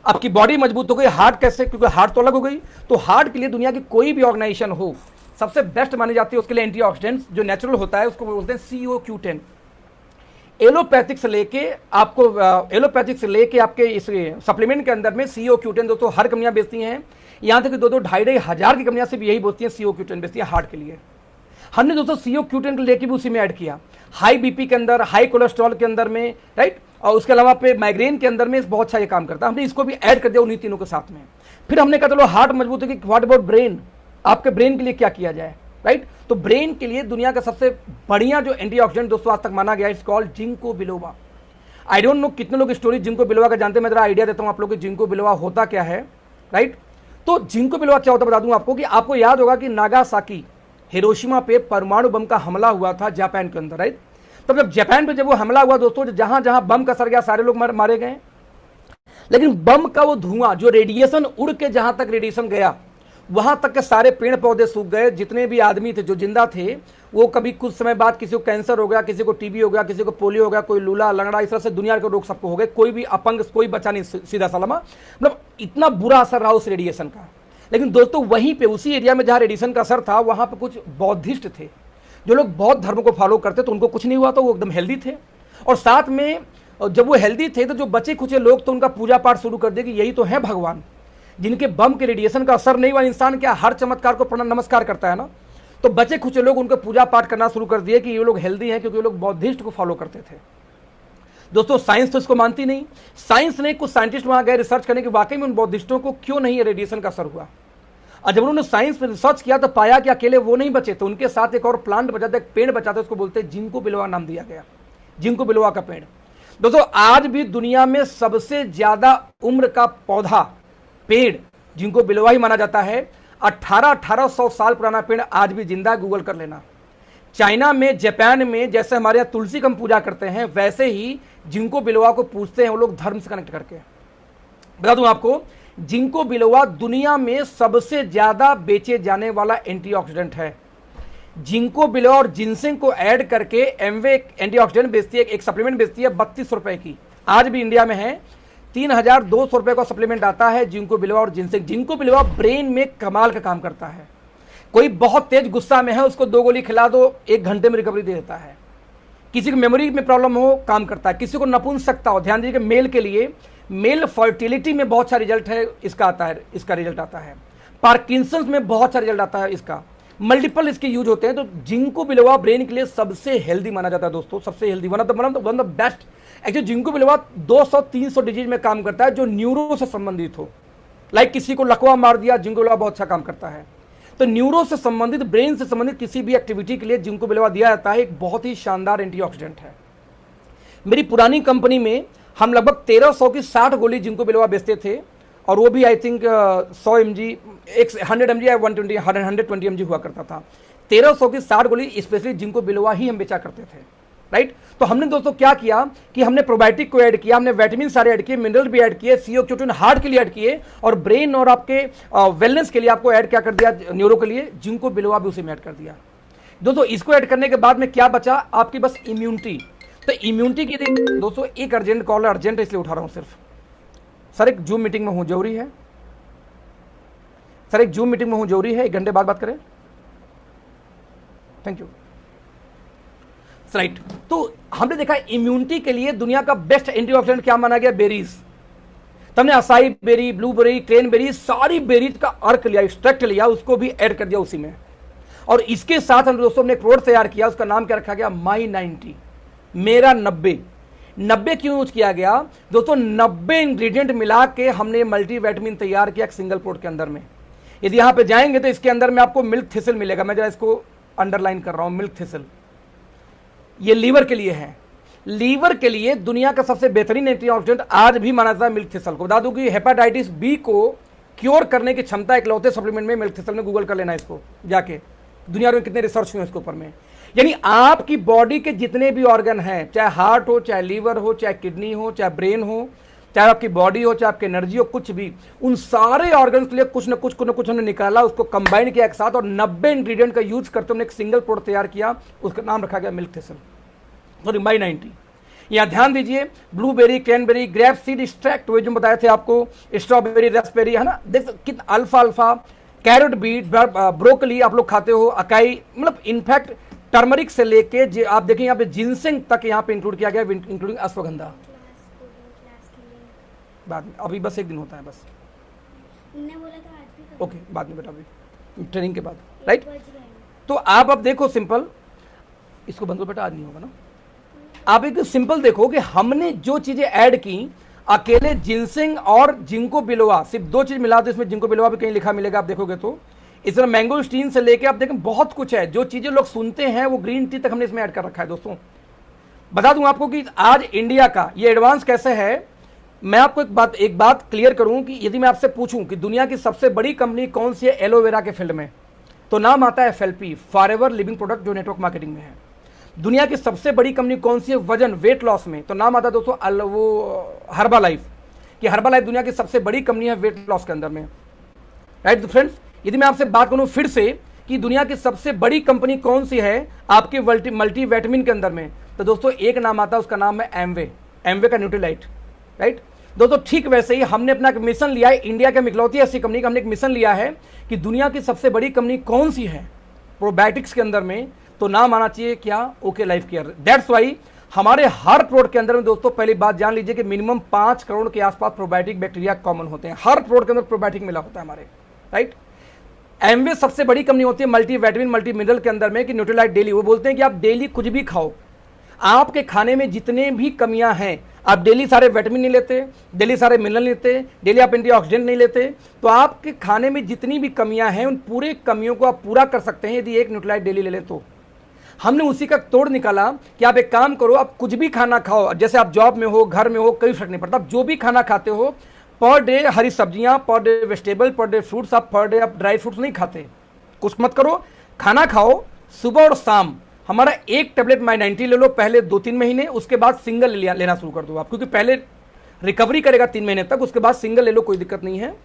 आपकी बॉडी मजबूत हो गई, हार्ट कैसे? क्योंकि हार्ट तो अलग हो गई। तो हार्ट के लिए दुनिया की कोई भी ऑर्गेनाइजेशन हो, सबसे बेस्ट मानी जाती है उसके लिए एंटीऑक्सीडेंट्स जो नेचुरल होता है, उसको बोलते हैं CO-Q10। एलोपैथिक से लेके आपके इस सप्लीमेंट के अंदर में CO-Q10 दोस्तों हर कंपनियां बेचती हैं, यहां तक कि 2-2 हजार की कंपनियां सिर्फ यही बोलती हैं CO-Q10 बेचती है हार्ट के लिए। हमने दोस्तों CO-Q10 लेके भी उसी में ऐड किया, हाई बीपी के अंदर, हाई कोलेस्ट्रॉल के अंदर में, राइट, और उसके अलावा पे माइग्रेन के अंदर में बहुत अच्छा ये काम करता है। हमने इसको भी ऐड कर दिया उन्हीं तीनों के साथ में। फिर हमने कहा चलो हार्ट मजबूत है कि व्हाट अबाउट ब्रेन, आपके ब्रेन के लिए क्या किया जाए, राइट। तो ब्रेन के लिए दुनिया का सबसे बढ़िया जो एंटीऑक्सीडेंट दोस्तों आज तक माना गया, it's called ginkgo biloba. I don't know कितने लोग स्टोरी जिंको बिलोबा का जानते हैं, मैं जरा आइडिया देता हूं आप लोग को जिंको बिलोबा होता क्या है, राइट। तो जिंको बिलोबा क्या होता है बता दूं आपको, कि आपको याद होगा कि नागासाकी, हिरोशिमा पे परमाणु बम का हमला हुआ था जापान के अंदर, राइट। तब जब जापान पे जब वो हमला हुआ दोस्तों, जहां जहां बम का असर गया सारे लोग मारे गए, लेकिन बम का वो धुआं जो रेडिएशन उड़ के जहां तक रेडिएशन गया वहां तक के सारे पेड़ पौधे सूख गए, जितने भी आदमी थे जो जिंदा थे वो कभी कुछ समय बाद किसी को कैंसर हो गया, किसी को टीबी हो गया, किसी को पोलियो हो गया, कोई लूला लंगड़ा, इस तरह से दुनिया के रोग सबको हो गए, कोई भी अपंग कोई बचा नहीं सीधा सलामा। मतलब इतना बुरा असर रहा उस रेडिएशन का। लेकिन दोस्तों वहीं पे उसी एरिया में जहां रेडिएशन का असर था, वहां पे कुछ बौद्धिस्ट थे, जो लोग बौद्ध धर्म को फॉलो करते, तो उनको कुछ नहीं हुआ, तो वो एकदम हेल्दी थे। और साथ में जब वो हेल्दी थे तो जो बचे खुचे लोग तो उनका पूजा पाठ शुरू कर दिया कि यही तो है भगवान, जिनके बम के रेडिएशन का असर नहीं हुआ। इंसान क्या हर चमत्कार को प्रणाम नमस्कार करता है ना, तो बचे खुचे लोग उनको पूजा पाठ करना शुरू कर दिए कि ये लोग हेल्दी हैं, क्योंकि ये लोग बौद्धिस्ट को फॉलो करते थे। दोस्तों साइंस तो इसको मानती नहीं। साइंस ने कुछ साइंटिस्ट वहां गए रिसर्च करने की वाकई में उन बौद्धिस्टों को क्यों नहीं रेडिएशन का असर हुआ। और जब उन्होंने साइंस में रिसर्च किया तो पाया कि अकेले वो नहीं बचे, तो उनके साथ एक और प्लांट बचा था, एक पेड़ बचा था, उसको बोलते हैं जिंको बिलोवा नाम दिया गया, जिंको बिलोवा का पेड़। दोस्तों आज भी दुनिया में सबसे ज्यादा उम्र का पौधा पेड़ जिंको बिलोवा ही माना जाता है। 1800 साल पुराना पेड़ आज भी जिंदा, गूगल कर लेना। चाइना में, जापान में जैसे हमारे यहाँ तुलसी का हम पूजा करते हैं, वैसे ही जिंको बिलोवा को पूजते हैं वो लोग धर्म से कनेक्ट करके। बता दूं आपको, जिंको बिलोवा दुनिया में सबसे ज्यादा बेचे जाने वाला एंटीऑक्सीडेंट है। जिंको बिलोवा और जिनसेंग को ऐड करके एमवे एंटीऑक्सीडेंट बेचती है, एक सप्लीमेंट बेचती है 32 रुपए की, आज भी इंडिया में है। 3200 रुपए का सप्लीमेंट आता है जिंको बिलोवा और जिनसेंग। जिंको बिलोवा ब्रेन में कमाल का काम करता है। कोई बहुत तेज गुस्सा में है, उसको 2 गोली खिला दो, 1 घंटे में रिकवरी दे देता है। किसी को मेमोरी में प्रॉब्लम हो, काम करता है। किसी को नपुंसकता हो, ध्यान दीजिए मेल के लिए, मेल फर्टिलिटी में बहुत अच्छा रिजल्ट है इसका आता है, इसका रिजल्ट आता है। पार्किंसंस में बहुत अच्छा रिजल्ट आता है इसका, मल्टीपल इसके यूज होते हैं। तो जिंको बिलोवा ब्रेन के लिए सबसे हेल्दी माना जाता है दोस्तों, सबसे healthy, one of the best. Actually ginkgo biloba 200-300 disease में काम करता है जो न्यूरो से संबंधित हो। लाइक किसी को लकवा मार दिया, जिंको बिलोवा बहुत अच्छा काम करता है। तो न्यूरो से संबंधित, ब्रेन से संबंधित किसी भी एक्टिविटी के लिए जिंको बिलोवा दिया जाता है। एक बहुत ही शानदार एंटीऑक्सीडेंट है। मेरी पुरानी कंपनी में हम लगभग 1300 की 60 गोली जिंको बिलोवा बेचते थे, और वो भी आई थिंक 100 mg, 100 mg या 120 mg हुआ करता था। 1300 की 60 गोली स्पेशली जिंको बिलोवा ही हम बेचा करते थे, राइट। तो हमने दोस्तों क्या किया कि हमने प्रोबायोटिक को ऐड किया, हमने विटामिन सारे ऐड किए, मिनरल भी ऐड किए, CO-Q10 हार्ट के लिए ऐड किए, और ब्रेन और आपके वेलनेस के लिए आपको ऐड क्या कर दिया, न्यूरो के लिए जिंको बिलोवा भी उसी में ऐड कर दिया। दोस्तों इसको ऐड करने के बाद में क्या बचा आपकी, बस इम्यूनिटी। तो इम्यूनिटी की दोस्तों एक अर्जेंट कॉल है, अर्जेंट इसलिए उठा रहा हूं सिर्फ। सर एक जूम मीटिंग में हूं, जरूरी है सर, एक जूम मीटिंग में हूं, जरूरी है, 1 घंटे बाद बात करें, थैंक यू। राइट, तो हमने देखा इम्यूनिटी के लिए दुनिया का बेस्ट एंटीऑक्सीडेंट क्या माना गया, बेरीज। तुमने असाई बेरी, ब्लूबेरी, क्रेनबेरी, सारी बेरीज का अर्क लिया, एक्सट्रैक्ट लिया, उसको भी ऐड कर दिया उसी में। और इसके साथ हम दोस्तों ने एक प्रोडक्ट तैयार किया, उसका नाम क्या रखा गया, माई 90, मेरा 90। 90 क्यों यूज किया गया दोस्तों? 90 इंग्रेडिएंट मिला के हमने मल्टीविटामिन तैयार किया एक सिंगल प्रोडक्ट के अंदर में। यदि यहां पे जाएंगे तो इसके अंदर में आपको मिल्क थिसल मिलेगा। मैं जरा इसको अंडरलाइन कर रहा हूं, मिल्क थिसल। ये लीवर के लिए है। लीवर के लिए दुनिया का सबसे बेहतरीन एंटीऑक्सीडेंट आज भी माना जाता है मिल्क थिसल को। बता दूं कि हेपेटाइटिस बी को क्योर करने की क्षमता इकलौते सप्लीमेंट में मिल्क थिसल में, गूगल कर लेना इसको जाके, दुनिया में कितने रिसर्च हुए इसके ऊपर में। यानी आपकी बॉडी के जितने भी ऑर्गन हैं, चाहे हार्ट हो, चाहे लीवर हो, चाहे किडनी हो, चाहे ब्रेन हो, चाहे आपकी बॉडी हो, चाहे आपकी एनर्जी हो, कुछ भी, उन सारे ऑर्गन के लिए कुछ ना कुछ हमने निकाला, उसको कंबाइन किया एक साथ और 90 इंग्रेडिएंट का यूज करते हमने एक सिंगल प्रोडक्ट तैयार किया। उसका नाम रखा गया मिल्क थिसल, सॉरी बाई 90। यहां ध्यान दीजिए, blueberry, cranberry, grep seed extract हुए जो बताए थे आपको, स्ट्रॉबेरी, रास्पबेरी, है ना। देख कितना अल्फा, कैरेट बीट, ब्रोकली आप लोग खाते हो, अकाई, मतलब इनफैक्ट टर्मरिक से लेके आप देखें यहाँ पे जिनसेंग तक यहाँ पे इंक्लूड किया गया, इंक्लूडिंग अश्वगंधा। बाद में, अभी बस एक दिन होता है बस, बोला था आज भी ओके, बाद में बेटा, अभी ट्रेनिंग के बाद, राइट। तो आप अब देखो सिंपल, इसको बंद करो बेटा, आज नहीं होगा ना। आप एक सिंपल देखो कि हमने जो चीजें ऐड की, अकेले जिनसेंग और जिंको बिलोवा, सिर्फ 2 चीज मिला दो, इसमें जिंको बिलोवा भी कहीं लिखा मिलेगा आप देखोगे तो। इस तरह मैंगो स्टीन से लेके आप देखें बहुत कुछ है, जो चीजें लोग सुनते हैं वो ग्रीन टी तक हमने इसमें ऐड कर रखा है दोस्तों। बता दूं आपको कि आज इंडिया का ये एडवांस कैसे है। मैं आपको एक बात क्लियर करूं कि यदि मैं आपसे पूछूं कि दुनिया की सबसे बड़ी कंपनी कौन सी है एलोवेरा के फील्ड में, तो नाम आता है FLP, फॉरएवर लिविंग प्रोडक्ट, जो नेटवर्क मार्केटिंग में है। दुनिया की सबसे बड़ी कंपनी कौन सी है वजन वेट लॉस में, तो नाम आता है दोस्तों वो हर्बालाइफ, कि हर्बालाइफ दुनिया की सबसे बड़ी कंपनी है वेट लॉस के अंदर में, राइट। तो फ्रेंड्स, यदि मैं आपसे बात करूं फिर से कि दुनिया की सबसे बड़ी कंपनी कौन सी है आपके मल्टीविटामिन के अंदर में, तो दोस्तों एक नाम आता है, उसका नाम है एमवे का न्यूट्रीलाइट, राइट। दोस्तों ठीक वैसे ही हमने अपना एक मिशन लिया है, इंडिया के इकलौती ऐसी कंपनी का हमने एक मिशन लिया है कि दुनिया की सबसे बड़ी कंपनी कौन सी है प्रोबायोटिक्स के अंदर में, तो नाम आना चाहिए क्या, okay life care. That's why हमारे हर प्रोडक्ट के अंदर में दोस्तों पहली बात जान लीजिए कि मिनिमम 5 करोड़ के आसपास प्रोबायोटिक बैक्टीरिया कॉमन होते हैं, हर प्रोडक्ट के अंदर प्रोबायोटिक मिला होता है हमारे, राइट। एमवे सबसे बड़ी कंपनी होती है मल्टीविटामिन मल्टी मिनरल के अंदर में कि न्यूट्रीलाइट डेली, वो बोलते हैं कि आप डेली कुछ भी खाओ, आपके खाने में जितने भी कमियां हैं, आप डेली सारे विटामिन नहीं लेते, डेली सारे मिनरल नहीं लेते, डेली आप एंटीऑक्सीडेंट नहीं लेते, तो आपके खाने में जितनी भी कमियां हैं उन पूरे कमियों को आप पूरा कर सकते हैं यदि एक न्यूट्रीलाइट डेली ले लें तो। हमने उसी का तोड़ निकाला कि आप एक काम करो, आप कुछ भी खाना खाओ, जैसे आप जॉब में हो, घर में हो, कोई फर्क नहीं पड़ता, आप जो भी खाना खाते हो पर डे हरी सब्जियां, per day vegetable, per day fruits, आप पर डे आप ड्राई फ्रूट्स नहीं खाते, कुछ मत करो, खाना खाओ सुबह और शाम। हमारा एक टेबलेट माई90 ले लो पहले 2-3 महीने, उसके बाद सिंगल लेना शुरू कर दो आप, क्योंकि पहले रिकवरी करेगा 3 महीने तक, उसके बाद सिंगल ले लो, कोई दिक्कत नहीं है।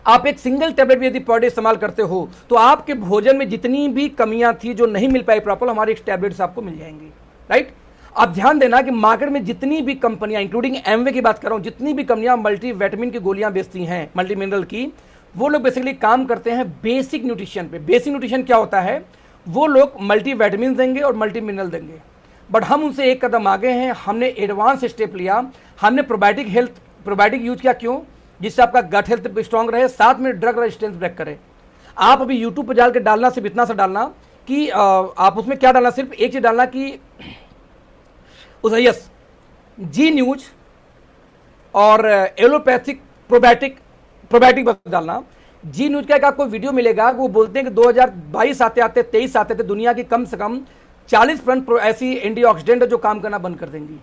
आप एक सिंगल टेबलेट भी यदि पर डे इस्तेमाल करते हो तो आपके भोजन में जितनी भी कमियां थी जो नहीं मिल पाई प्रॉपर, हमारी एक टेबलेट से आपको मिल जाएंगी, राइट। आप ध्यान देना कि मार्केट में जितनी भी कंपनियां, इंक्लूडिंग एमवे की बात कर रहा हूं, जितनी भी कंपनियां मल्टीविटामिन की गोलियां बेचती हैं, मल्टी मिनरल की, वो लोग बेसिकली काम करते हैं बेसिक न्यूट्रिशन पे। बेसिक न्यूट्रिशन क्या होता है, वो लोग मल्टीविटामिन देंगे और मल्टी मिनरल देंगे, बट हम उनसे एक कदम आगे हैं, हमने एडवांस स्टेप लिया, हमने प्रोबायोटिक यूज किया। क्यों? जिससे आपका गट हेल्थ स्ट्रांग रहे, साथ में ड्रग रेजिस्टेंस ब्रेक करे। आप अभी यूट्यूब पर डाल के डालना, सिर्फ इतना सा डालना कि आप उसमें क्या डालना, सिर्फ एक चीज डालना कि यस जी न्यूज और एलोपैथिक प्रोबायोटिक बस डालना। जी न्यूज का एक आपको वीडियो मिलेगा, वो बोलते हैं कि 2022 आते आते 23 आते थे दुनिया की कम से कम 40% ऐसी एंटीऑक्सीडेंट जो काम करना बंद कर देंगी।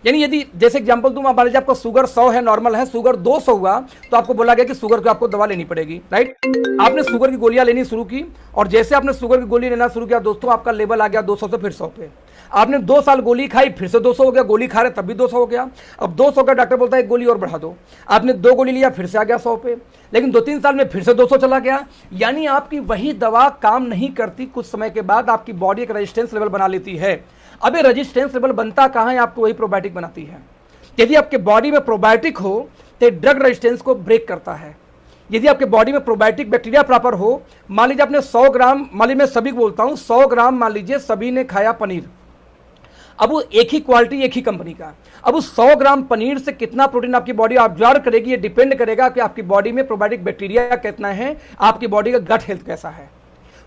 यानी यदि जैसे एग्जांपल दूं, मान लीजिए आपको शुगर 100 है, नॉर्मल है, शुगर 200 हुआ, तो आपको बोला गया कि शुगर की आपको दवा लेनी पड़ेगी, राइट। आपने शुगर की गोलियां लेनी शुरू की, और जैसे आपने शुगर की गोली लेना शुरू किया दोस्तों, आपका लेवल आ गया 200 से फिर 100 पे। आपने 2 साल गोली खाई, फिर से 200 हो गया, गोली खा रहे तब भी 200 हो गया, अब 200 का डॉक्टर बोलता है एक गोली और बढ़ा दो। आपने 2 गोली लिया, फिर से आ गया 100 पे, लेकिन 2-3 साल में फिर से 200 चला गया। यानी आपकी वही दवा काम नहीं करती, कुछ समय के बाद आपकी बॉडी एक रेजिस्टेंस लेवल बना लेती है। अब ये रेजिस्टेंस लेवल बनता कहाँ है, आपको वही प्रोबायोटिक बनाती है। यदि आपके बॉडी में प्रोबायोटिक हो तो ड्रग रेजिस्टेंस को ब्रेक करता है। यदि आपके बॉडी में प्रोबायोटिक बैक्टीरिया प्रॉपर हो, मान लीजिए आपने 100 ग्राम, मान लीजिए मैं सभी को बोलता हूं 100 ग्राम, मान लीजिए सभी ने खाया पनीर, अब वो एक ही क्वालिटी एक ही कंपनी का, अब उस 100 ग्राम पनीर से कितना प्रोटीन आपकी बॉडी ऑब्जर्व करेगी, ये डिपेंड करेगा कि आपकी बॉडी में प्रोबायोटिक बैक्टीरिया कितना है, आपकी बॉडी का गट हेल्थ कैसा है।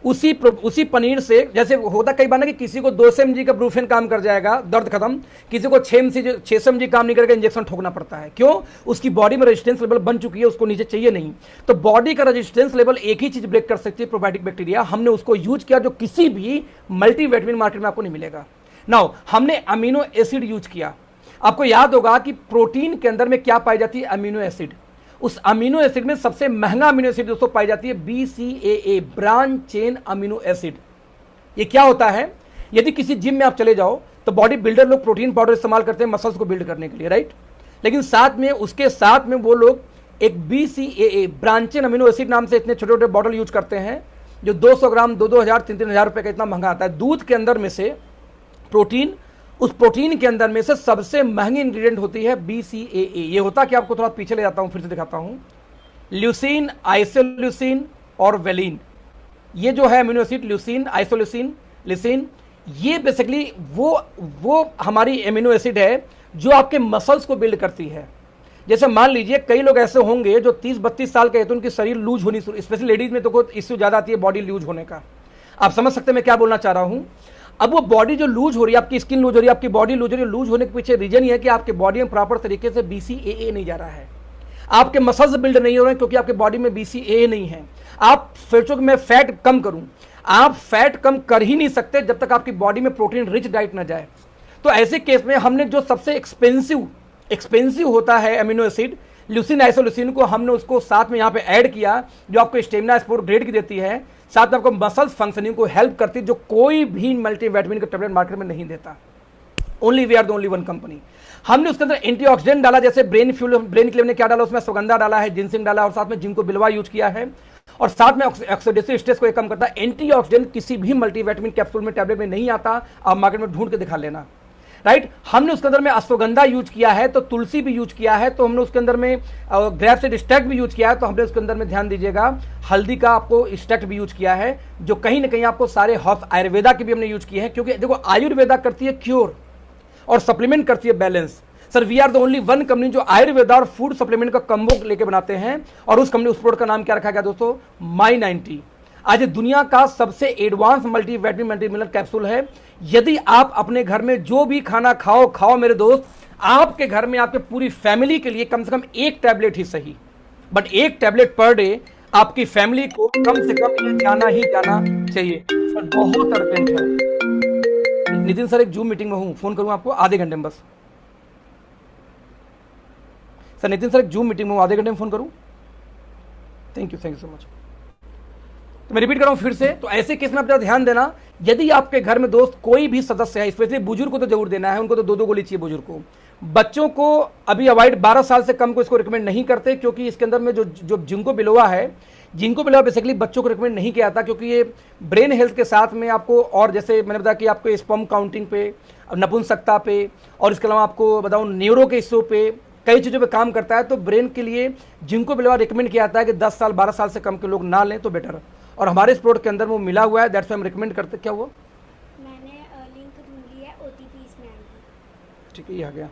उसी पनीर से, जैसे होता कई बार ना कि किसी को 200 mg का ब्रूफेन काम कर जाएगा, दर्द खत्म, किसी को 600 mg काम नहीं करेगा, इंजेक्शन ठोकना पड़ता है। क्यों? उसकी बॉडी में रेजिस्टेंस लेवल बन चुकी है, उसको नीचे चाहिए नहीं। तो बॉडी का रेजिस्टेंस लेवल एक ही चीज ब्रेक कर सकती है, प्रोबायोटिक बैक्टीरिया। हमने उसको यूज किया जो किसी भी मल्टीविटामिन मार्केट में आपको नहीं मिलेगा। नाउ हमने अमीनो एसिड यूज किया। आपको याद होगा कि प्रोटीन के अंदर में क्या पाई जाती है? Amino acid. उस अमीनो एसिड में सबसे महंगा अमीनो एसिड दोस्तों पाई जाती है BCAA, branch chain amino acid. ये क्या होता है? यदि किसी जिम में आप चले जाओ तो बॉडी बिल्डर लोग प्रोटीन पाउडर इस्तेमाल करते हैं मसल्स को बिल्ड करने के लिए, राइट? लेकिन साथ में उसके साथ में वो लोग एक BCAA, branch chain amino acid नाम से इतने छोटे छोटे बॉटल यूज करते हैं जो 200 ग्राम 2-2 3-3 हज़ार रुपए का इतना महंगा आता है। दूध के अंदर में से प्रोटीन, उस प्रोटीन के अंदर में से सबसे महंगी इंग्रेडिएंट होती है BCAA। ये होता कि आपको थोड़ा पीछे ले जाता हूं, फिर से दिखाता हूं। ल्यूसीन, आइसोल्यूसीन और वेलिन, ये जो है अमीनो एसिड, ल्यूसीन, आइसोल्यूसीन, लिसिन, ये बेसिकली वो हमारी अमीनो एसिड है जो आपके मसल्स को बिल्ड करती है। जैसे मान लीजिए कई लोग ऐसे होंगे जो 30-32 साल के हैं तो उनकी शरीर लूज होनी, स्पेशली लेडीज में तो इश्यू ज्यादा आती है बॉडी लूज होने का। आप समझ सकते हैं मैं क्या बोलना चाह रहा हूं। अब वो बॉडी जो लूज हो रही है, आपकी स्किन लूज हो रही है, आपकी बॉडी लूज हो रही है, लूज होने के पीछे रीजन ये है कि आपके बॉडी में प्रॉपर तरीके से BCAA नहीं जा रहा है। आपके मसल्स बिल्ड नहीं हो रहे हैं क्योंकि आपके बॉडी में BCAA नहीं है। आप सोचो कि मैं फैट कम करूं, आप फैट कम कर ही नहीं सकते जब तक आपकी बॉडी में प्रोटीन रिच डाइट ना जाए। तो ऐसे केस में हमने जो सबसे एक्सपेंसिव होता है अमीनो एसिड, ल्यूसीन, आइसोल्यूसीन को हमने उसको साथ में यहाँ पे ऐड किया, जो आपको स्टेमिना स्पोर्ट ग्रेड की देती है, साथ में आपको मसल्स फंक्शनिंग को हेल्प करती है, जो कोई भी मल्टीविटामिन का टैबलेट मार्केट में नहीं देता। Only we are the only one company. हमने उसके अंदर एंटीऑक्सीडेंट डाला, जैसे ब्रेन के लिए हमने क्या डाला, उसमें अश्वगंधा डाला है, जिंसिंग डाला और साथ में जिंको बिलवा यूज किया है, और साथ में ऑक्सीडेटिव स्ट्रेस को कम करता है। एंटीऑक्सीडेंट किसी भी मल्टीविटामिन कैप्सूल में, टैबलेट में नहीं आता, आप मार्केट में ढूंढ के दिखा लेना, राइट? हमने उसके अंदर में अश्वगंधा यूज किया है, तो तुलसी भी यूज किया है, तो हमने उसके अंदर में ग्रेप सीड एक्सट्रैक्ट भी यूज किया है, तो हमने उसके अंदर में ध्यान दीजिएगा हल्दी का आपको एक्सट्रैक्ट भी यूज किया है, जो कहीं ना कहीं आपको सारे हर्ब्स, आयुर्वेदा की भी हमने यूज किए हैं। क्योंकि देखो आयुर्वेदा करती है क्योर और सप्लीमेंट करती है balance. Sir we are the only one company जो आयुर्वेदा और फूड सप्लीमेंट का कम्बो लेके बनाते हैं, और उस कंपनी, उस प्रोडक्ट का नाम क्या रखा गया दोस्तों? My90। आज दुनिया का सबसे एडवांस मल्टीविटामिन मल्टीमिनरल कैप्सूल है। यदि आप अपने घर में जो भी खाना खाओ मेरे दोस्त, आपके घर में आपके पूरी फैमिली के लिए कम से कम एक टैबलेट ही सही, बट एक टैबलेट पर डे आपकी फैमिली को कम से कम ये जाना ही जाना चाहिए। सर बहुत अर्जेंट है। नितिन सर एक जूम मीटिंग में हूं, फोन करूं आपको आधे घंटे में बस। सर नितिन सर एक जूम मीटिंग में हूं, आधे घंटे में फोन करूं? Thank you so much. तो मैं रिपीट कर रहा हूं फिर से, तो ऐसे केस में आप ध्यान देना, यदि आपके घर में दोस्त कोई भी सदस्य है, स्पेशली बुजुर्ग को तो जरूर देना है, उनको तो 2-2 गोली चाहिए बुजुर्ग को। बच्चों को अभी अवॉइड, 12 साल से कम को इसको रिकमेंड नहीं करते, क्योंकि इसके अंदर में जो जिंको बिलोवा है, जिंको बिलोवा बेसिकली बच्चों को रिकमेंड नहीं किया जाता, क्योंकि ये ब्रेन हेल्थ के साथ में आपको, और जैसे मैंने बताया कि आपको स्पर्म काउंटिंग पे, नपुंसकता पे, और इसके अलावा आपको बताऊं न्यूरो के इश्यू पे, कई चीज़ों पे काम करता है। तो ब्रेन के लिए जिंको बिलोवा रिकमेंड किया जाता है कि 10 साल 12 साल से कम के लोग ना लें तो बेटर, और हमारे इस प्रोडक्ट के अंदर वो मिला हुआ है, दैट्स व्हाई हम रिकमेंड करते। क्या हुआ? मैंने लिंक ढूंढ लिया है, OTP इसमें आएगी। ठीक है, ये आ गया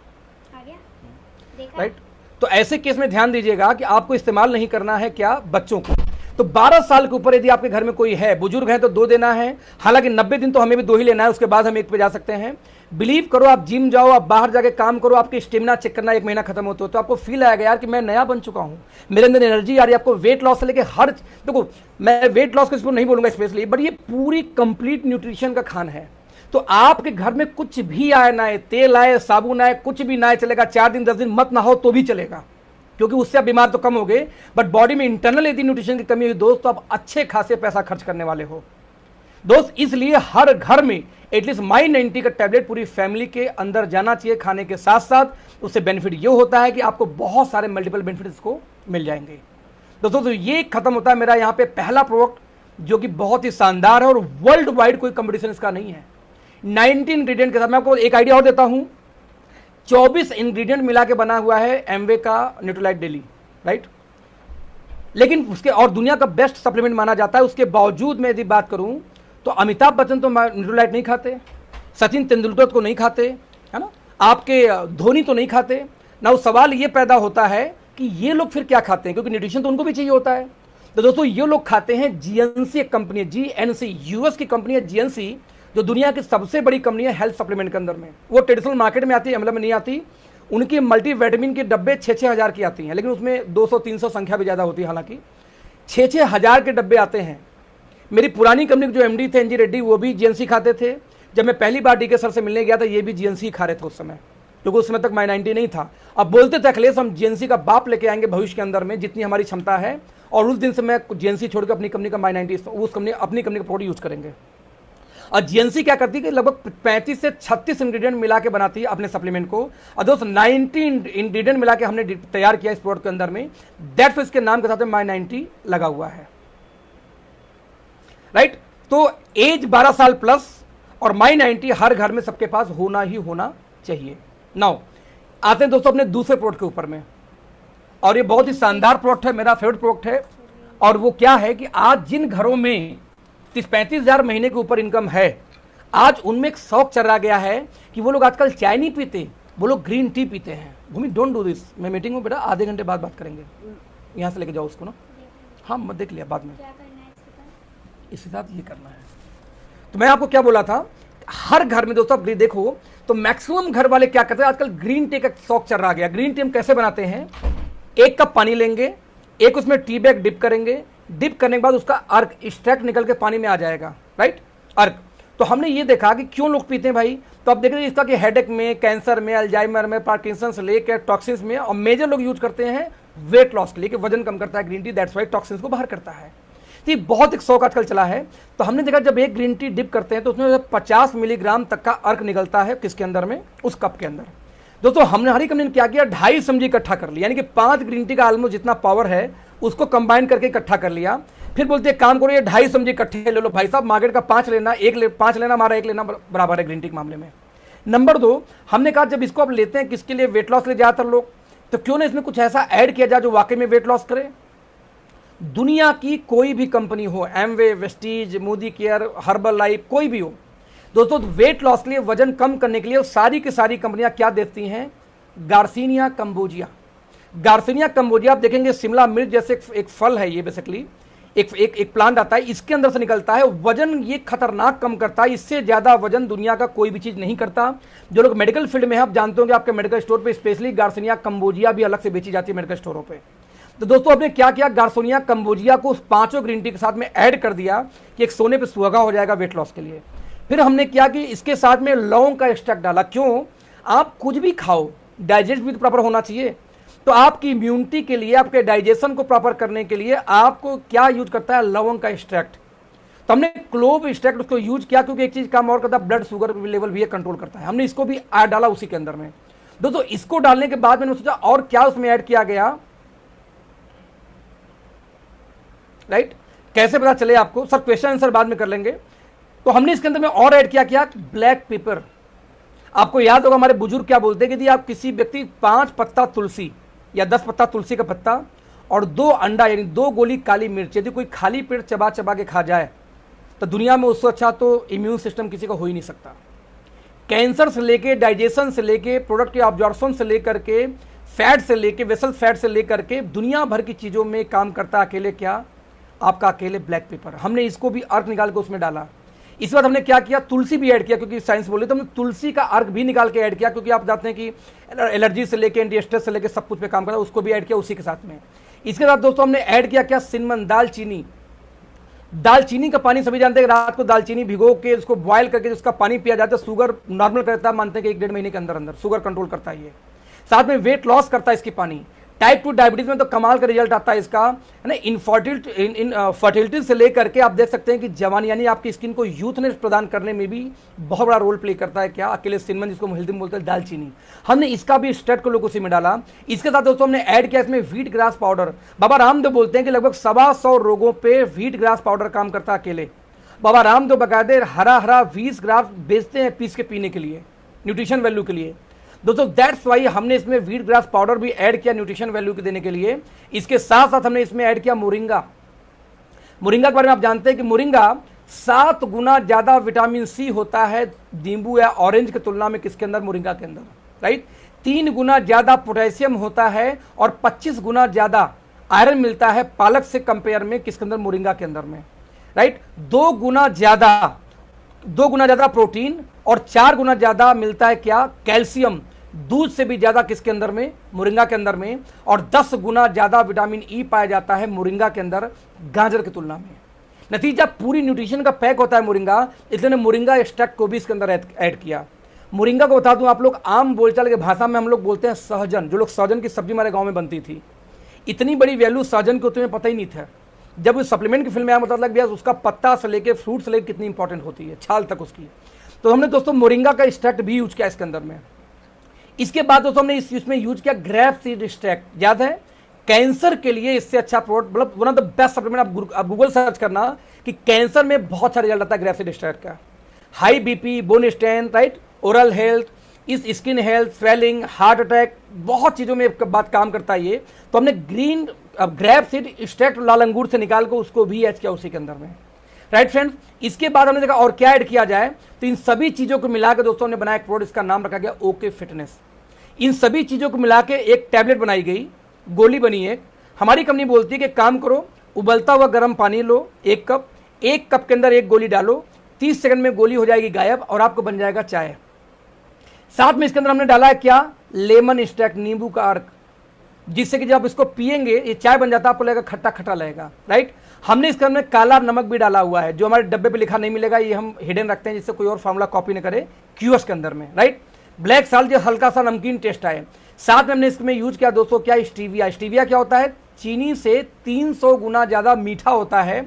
देखा, राइट? तो ऐसे केस में ध्यान दीजिएगा कि आपको इस्तेमाल नहीं करना है क्या, बच्चों को। तो 12 साल के ऊपर यदि आपके घर में कोई है, बुजुर्ग है, तो 2 देना है। हालांकि 90 दिन तो हमें भी 2 ही लेना है, उसके बाद हम 1 पे जा सकते हैं। बिलीव करो, आप जिम जाओ, आप बाहर जाके काम करो, आपकी स्टेमिना चेक करना 1 महीना खत्म होता है, तो आपको फील आएगा यार कि मैं नया बन चुका हूं, मेरे अंदर एनर्जी आ रही है। आपको वेट लॉस से लेके हर, देखो मैं वेट लॉस को नहीं बोलूंगा स्पेशली, बट ये पूरी कंप्लीट न्यूट्रिशन का खान है। तो आपके घर में कुछ भी आए ना आए, तेल आए, साबुन आए, कुछ भी ना आए, चलेगा। 4 दिन 10 दिन मत ना हो तो भी चलेगा, क्योंकि उससे आप बीमार तो कम हो गए, बट बॉडी में इंटरनल यदि न्यूट्रिशन की कमी हुई दोस्त, तो आप अच्छे खासे पैसा खर्च करने वाले हो दोस्त। इसलिए हर घर में एटलीस्ट My90 का टैबलेट पूरी फैमिली के अंदर जाना चाहिए। खाने के साथ साथ उससे बेनिफिट ये होता है कि आपको बहुत सारे मल्टीपल बेनिफिट्स को मिल जाएंगे दोस्तों। तो ये खत्म होता है मेरा यहाँ पे पहला प्रोडक्ट, जो कि बहुत ही शानदार है और वर्ल्ड वाइड कोई कंपटीशन इसका नहीं है। 19 इंग्रेडिएंट के साथ मैं आपको एक आइडिया और देता हूं, 24 इंग्रेडिएंट मिला के बना हुआ है एमवे का न्यूट्रोलाइट डेली, राइट? लेकिन उसके, और दुनिया का बेस्ट सप्लीमेंट माना जाता है। उसके बावजूद मैं यदि बात करूं तो अमिताभ बच्चन तो न्यूट्रोलाइट नहीं खाते, सचिन तेंदुलकर को नहीं खाते, है ना, आपके धोनी तो नहीं खाते ना। सवाल ये पैदा होता है कि ये लोग फिर क्या खाते हैं, क्योंकि न्यूट्रिशन तो उनको भी चाहिए होता है। तो दोस्तों ये लोग खाते हैं जीएनसी, एक कंपनी है जीएनसी, यूएस की कंपनी है जीएनसी, जो दुनिया की सबसे बड़ी कंपनी है हेल्थ सप्लीमेंट के अंदर में। वो ट्रेडिशनल मार्केट में आती है, एमएलएम में नहीं आती। उनकी मल्टीविटामिन के डब्बे 6-6 हज़ार की आती हैं, लेकिन उसमें 200-300 संख्या भी ज़्यादा होती है। हालांकि 6-6 हज़ार के डब्बे आते हैं। मेरी पुरानी कंपनी के जो एमडी थे एनजी रेड्डी, वो भी जीएनसी खाते थे। जब मैं पहली बार डीके सर से मिलने गया था, ये भी जीएनसी खा रहे थे उस समय, क्योंकि उस समय तक माई90 नहीं था। अब बोलते थे अखिलेश हम जीएनसी का बाप लेके आएंगे भविष्य के अंदर में, जितनी हमारी क्षमता है। और उस दिन से मैं जीएनसी छोड़कर अपनी कंपनी का माई90 उस कंपनी अपनी कंपनी का प्रोडक्ट यूज करेंगे। और जीएनसी क्या करती है कि लगभग 35 से 36 इंग्रेडिएंट मिला के बनाती है अपने सप्लीमेंट को। और दोस्त 90 इंग्रेडिएंट मिला के हमने तैयार किया इस प्रोडक्ट के अंदर में। दैट्स इसके नाम के साथ में माई90 लगा हुआ है, राइट। तो एज 12 साल प्लस और माई90 हर घर में सबके पास होना ही होना चाहिए। नाउ आते हैं दोस्तों अपने दूसरे प्रोडक्ट के ऊपर में, और ये बहुत ही शानदार प्रोडक्ट है, मेरा फेवरेट प्रोडक्ट है। और वो क्या है कि आज जिन घरों में 35 हज़ार महीने के ऊपर इनकम है, आज उनमें एक शौक चला गया है कि वो लोग आजकल चाय नहीं पीते, वो लोग ग्रीन टी पीते हैं। भूमि डोंट डू दिस, मैं मीटिंग में बेटा आधे घंटे बाद बात करेंगे, यहाँ से लेके जाओ उसको ना। हाँ मत देख लिया बाद में, क्या करना है इसके बाद? इसके साथ ये करना है। तो मैं आपको क्या बोला था, हर घर में दोस्तों आप देखो तो मैक्सिमम घर वाले क्या करते हैं आजकल, ग्रीन टी का शौक चल रहा गया। ग्रीन टी हम कैसे बनाते हैं, 1 कप पानी लेंगे, एक उसमें टी बैग डिप करेंगे, डिप करने के बाद उसका अर्क एक्सट्रैक्ट निकल के पानी में आ जाएगा, राइट, अर्क। तो हमने ये देखा कि क्यों लोग पीते हैं भाई, तो अब देख रहे हैं इसका कि हेडेक में, कैंसर में, अल्जाइमर में, पार्किंसन से लेकर टॉक्सिन्स में, और मेजर लोग यूज करते हैं वेट लॉस के लिए, कि वजन कम करता है green tea, that's why toxins को बाहर करता है। तो ये बहुत एक शौक आजकल चला है। तो हमने देखा जब एक ग्रीन टी डिप करते हैं तो उसमें 50 मिलीग्राम तक का अर्क निकलता है, किसके अंदर में, उस कप के अंदर। दोस्तों हमने हमारी कंपनी ने क्या किया, 2.5 चम्मच इकट्ठा कर लिया, यानी कि 5 ग्रीन टी का ऑलमोस्ट जितना पावर है उसको कंबाइन करके इकट्ठा कर लिया। फिर बोलते हैं काम करो ये 2.5 चम्मच इकट्ठे ले लो भाई साहब, मार्केट का 5 लेना, 5 लेना, हमारा 1 लेना बराबर है ग्रीन टी के मामले में। नंबर 2, हमने कहा जब इसको आप लेते हैं किसके लिए, वेट लॉस के लिए ज़्यादातर लोग, तो क्यों ना इसमें कुछ ऐसा ऐड किया जाए जो वाकई में वेट लॉस करे। दुनिया की कोई भी कंपनी हो, Amway, Vestige, Modi care, herbal life, कोई भी हो दोस्तों, वेट लॉस के लिए, वजन कम करने के लिए सारी की सारी कंपनियां क्या देती हैं, गार्सिनिया कंबोजिया। गार्सिनिया कंबोजिया आप देखेंगे शिमला मिर्च जैसे एक फल है, ये बेसिकली एक प्लांट आता है, इसके अंदर से निकलता है। वजन ये खतरनाक कम करता है, इससे ज्यादा वजन दुनिया का कोई भी चीज नहीं करता। जो लोग मेडिकल फील्ड में है आप जानते होंगे, आपके मेडिकल स्टोर पे स्पेशली गार्सिनिया कंबोजिया भी अलग से बेची जाती है मेडिकल स्टोरों पे। तो दोस्तों आपने क्या किया, गार्सिनिया कंबोजिया को उस 5 ग्रीन टी के साथ में ऐड कर दिया कि एक सोने पे सुहागा हो जाएगा वेट लॉस के लिए। फिर हमने क्या कि इसके साथ में लौंग का एक्सट्रैक्ट डाला। क्यों, आप कुछ भी खाओ डाइजेस्ट भी तो प्रॉपर होना चाहिए। तो आपकी इम्यूनिटी के लिए, आपके डाइजेशन को प्रॉपर करने के लिए आपको क्या यूज करता है, लवंग का एक्सट्रैक्ट। तो हमने क्लोव एक्सट्रैक्ट उसको यूज किया, क्योंकि एक चीज काम और करता है, ब्लड शुगर लेवल भी कंट्रोल करता है। हमने इसको भी ऐड डाला उसी के अंदर में। दोस्तों इसको डालने के बाद मैंने सोचा और क्या उसमें ऐड किया गया, राइट, कैसे पता चले आपको, सर क्वेश्चन आंसर बाद में कर लेंगे। तो हमने इसके अंदर में और ऐड किया ब्लैक पेपर। आपको याद होगा हमारे बुजुर्ग क्या बोलते हैं कि यदि आप किसी व्यक्ति 5 पत्ता तुलसी या 10 पत्ता तुलसी का पत्ता और 2 अंडा यानी 2 गोली काली मिर्च यदि कोई खाली पेट चबा चबा के खा जाए तो दुनिया में उससे अच्छा तो इम्यून सिस्टम किसी का हो ही नहीं सकता। कैंसर से लेके, डाइजेशन से लेके, प्रोडक्ट के ऑब्जॉर्प्शन से लेकर के, फैट से लेके, वेसल फैट से लेकर के दुनिया भर की चीज़ों में काम करता है अकेले क्या, आपका अकेले ब्लैक पेपर। हमने इसको भी अर्क निकाल के उसमें डाला। इस बार हमने क्या किया, तुलसी भी ऐड किया, क्योंकि साइंस बोले तो हमने तुलसी का अर्क भी निकाल के ऐड किया, क्योंकि आप जानते हैं कि एलर्जी से लेके, एंटी स्ट्रेस से लेके सब कुछ पे काम करता है, उसको भी ऐड किया उसी के साथ में। इसके साथ दोस्तों हमने ऐड किया क्या, सिनमन, दालचीनी। दालचीनी का पानी सभी जानते हैं, रात को दालचीनी भिगो के उसको बॉयल करके उसका पानी पिया जाता है, शुगर नॉर्मल करता है, मानते हैं कि 1-1.5 महीने के अंदर अंदर शुगर कंट्रोल करता है ये। साथ में वेट लॉस करता है इसकी पानी। टाइप 2 डायबिटीज में तो कमाल का रिजल्ट आता है इसका, है ना। फर्टिलिटी से लेकर के आप देख सकते हैं कि जवानी यानी आपकी स्किन को यूथनेस प्रदान करने में भी बहुत बड़ा रोल प्ले करता है क्या, अकेले सिनमन जिसको हेल्दी में बोलते हैं दालचीनी। हमने इसका भी स्टेट को लोग उसी में डाला। इसके साथ दोस्तों हमने ऐड किया इसमें wheat grass powder. Baba Ramdev बोलते हैं कि लगभग 125 रोगों पे व्हीट ग्रास पाउडर काम करता है अकेले। बाबा रामदेव बकायदे हरा 20 ग्रास बेचते हैं पीस के पीने के लिए, न्यूट्रिशन वैल्यू के लिए। दोस्तों दैट्स वाई हमने इसमें व्हीट ग्रास पाउडर भी ऐड किया न्यूट्रिशन वैल्यू के देने के लिए। इसके साथ साथ हमने इसमें ऐड किया मोरिंगा। मोरिंगा के बारे में आप जानते हैं कि मोरिंगा 7 गुना ज्यादा विटामिन सी होता है नींबू या ऑरेंज की तुलना में, किसके अंदर, मोरिंगा के अंदर, राइट। 3 गुना ज्यादा पोटेशियम होता है और 25 गुना ज्यादा आयरन मिलता है पालक से कंपेयर में किसके अंदर, मोरिंगा के अंदर में, राइट। 2 गुना ज्यादा प्रोटीन और 4 गुना ज्यादा मिलता है क्या, कैल्शियम, दूध से भी ज्यादा किसके अंदर में, मोरिंगा के अंदर में। और 10 गुना ज्यादा विटामिन ई पाया जाता है मोरिंगा के अंदर गाजर की तुलना में। नतीजा पूरी न्यूट्रिशन का पैक होता है मोरिंगा, इसलिए मोरिंगा एक्सट्रैक्ट को भी इसके अंदर ऐड किया। मोरिंगा को बता दूं आप लोग, आम बोलचाल की भाषा में हम लोग बोलते हैं सहजन। जो लोग सहजन की सब्जी हमारे गांव में बनती थी, इतनी बड़ी वैल्यू सहजन की तुम्हें पता ही नहीं था। जब उस सप्लीमेंट की फिल्म में आया मतलब लग गया उसका पत्ता से लेके फ्रूट से लेके कितनी इंपॉर्टेंट होती है, छाल तक उसकी। तो हमने दोस्तों मोरिंगा का एक्सट्रैक्ट भी यूज किया इसके अंदर में। इसके बाद दोस्तों हमने इसमें यूज किया ग्रेप सीड एक्सट्रैक्ट। याद है, कैंसर के लिए इससे अच्छा प्रोडक्ट, मतलब one of the best supplement. आप गूगल सर्च करना कि कैंसर में बहुत अच्छा रिजल्ट आता है ग्रेप सीड एक्सट्रैक्ट का। High BP, bone strength, right, oral health, इस skin health, swelling, heart attack, बहुत चीजों में बात काम करता है ये। तो हमने ग्रीन ग्रेप सीड एक्सट्रैक्ट लाल अंगूर से निकाल कर उसको भी ऐड किया उसी के अंदर में, राइट फ्रेंड्स। इसके बाद हमने देखा और क्या ऐड किया जाए, तो इन सभी चीजों को मिलाकर दोस्तों ने बनाया एक प्रोडक्ट, इसका नाम रखा गया ओके फिटनेस। इन सभी चीजों को मिला के एक टैबलेट बनाई गई, गोली बनी एक। हमारी कंपनी बोलती है कि काम करो, उबलता हुआ गर्म पानी लो 1 कप, 1 कप के अंदर 1 गोली डालो, 30 सेकंड में गोली हो जाएगी गायब और आपको बन जाएगा चाय। साथ में इसके अंदर हमने डाला है क्या, लेमन एक्सट्रैक्ट, नींबू का अर्क, जिससे कि जब आप इसको पिएंगे ये चाय बन जाता है, आपको लगेगा खट्टा खट्टा लगेगा, राइट। हमने इसके अंदर काला नमक भी डाला हुआ है, जो हमारे डब्बे पे लिखा नहीं मिलेगा, ये हम हिडन रखते हैं जिससे कोई और फार्मूला कॉपी न करे क्यूएस के अंदर में, राइट। ब्लैक साल्ट, जो हल्का सा नमकीन टेस्ट आए। साथ में हमने इसमें यूज किया दोस्तों क्या, स्टीविया। स्टीविया क्या होता है, चीनी से 300 गुना ज्यादा मीठा होता है,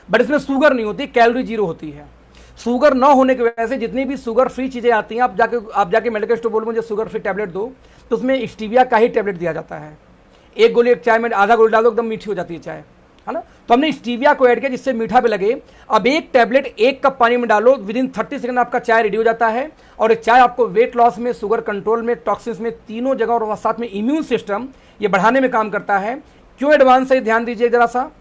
बट इसमें शुगर नहीं होती, कैलोरी 0 होती है। शुगर न होने की वजह से जितनी भी शुगर फ्री चीजें आती हैं, आप जाके मेडिकल स्टोर बोलो मुझे शुगर फ्री टैबलेट दो, तो उसमें स्टीविया का ही टैबलेट दिया जाता है। 1 गोली एक चाय में, आधा गोली डाल दो, एकदम मीठी हो जाती है चाय, है ना। तो हमने स्टीविया को ऐड किया जिससे मीठा भी लगे। अब 1 टैबलेट 1 कप पानी में डालो, विदिन 30 सेकंड आपका चाय रेडी हो जाता है। और एक चाय आपको वेट लॉस में, शुगर कंट्रोल में, टॉक्सिन्स में, तीनों जगह, और साथ में इम्यून सिस्टम ये बढ़ाने में काम करता है। क्यों एडवांस है, ध्यान दीजिए जरा सा।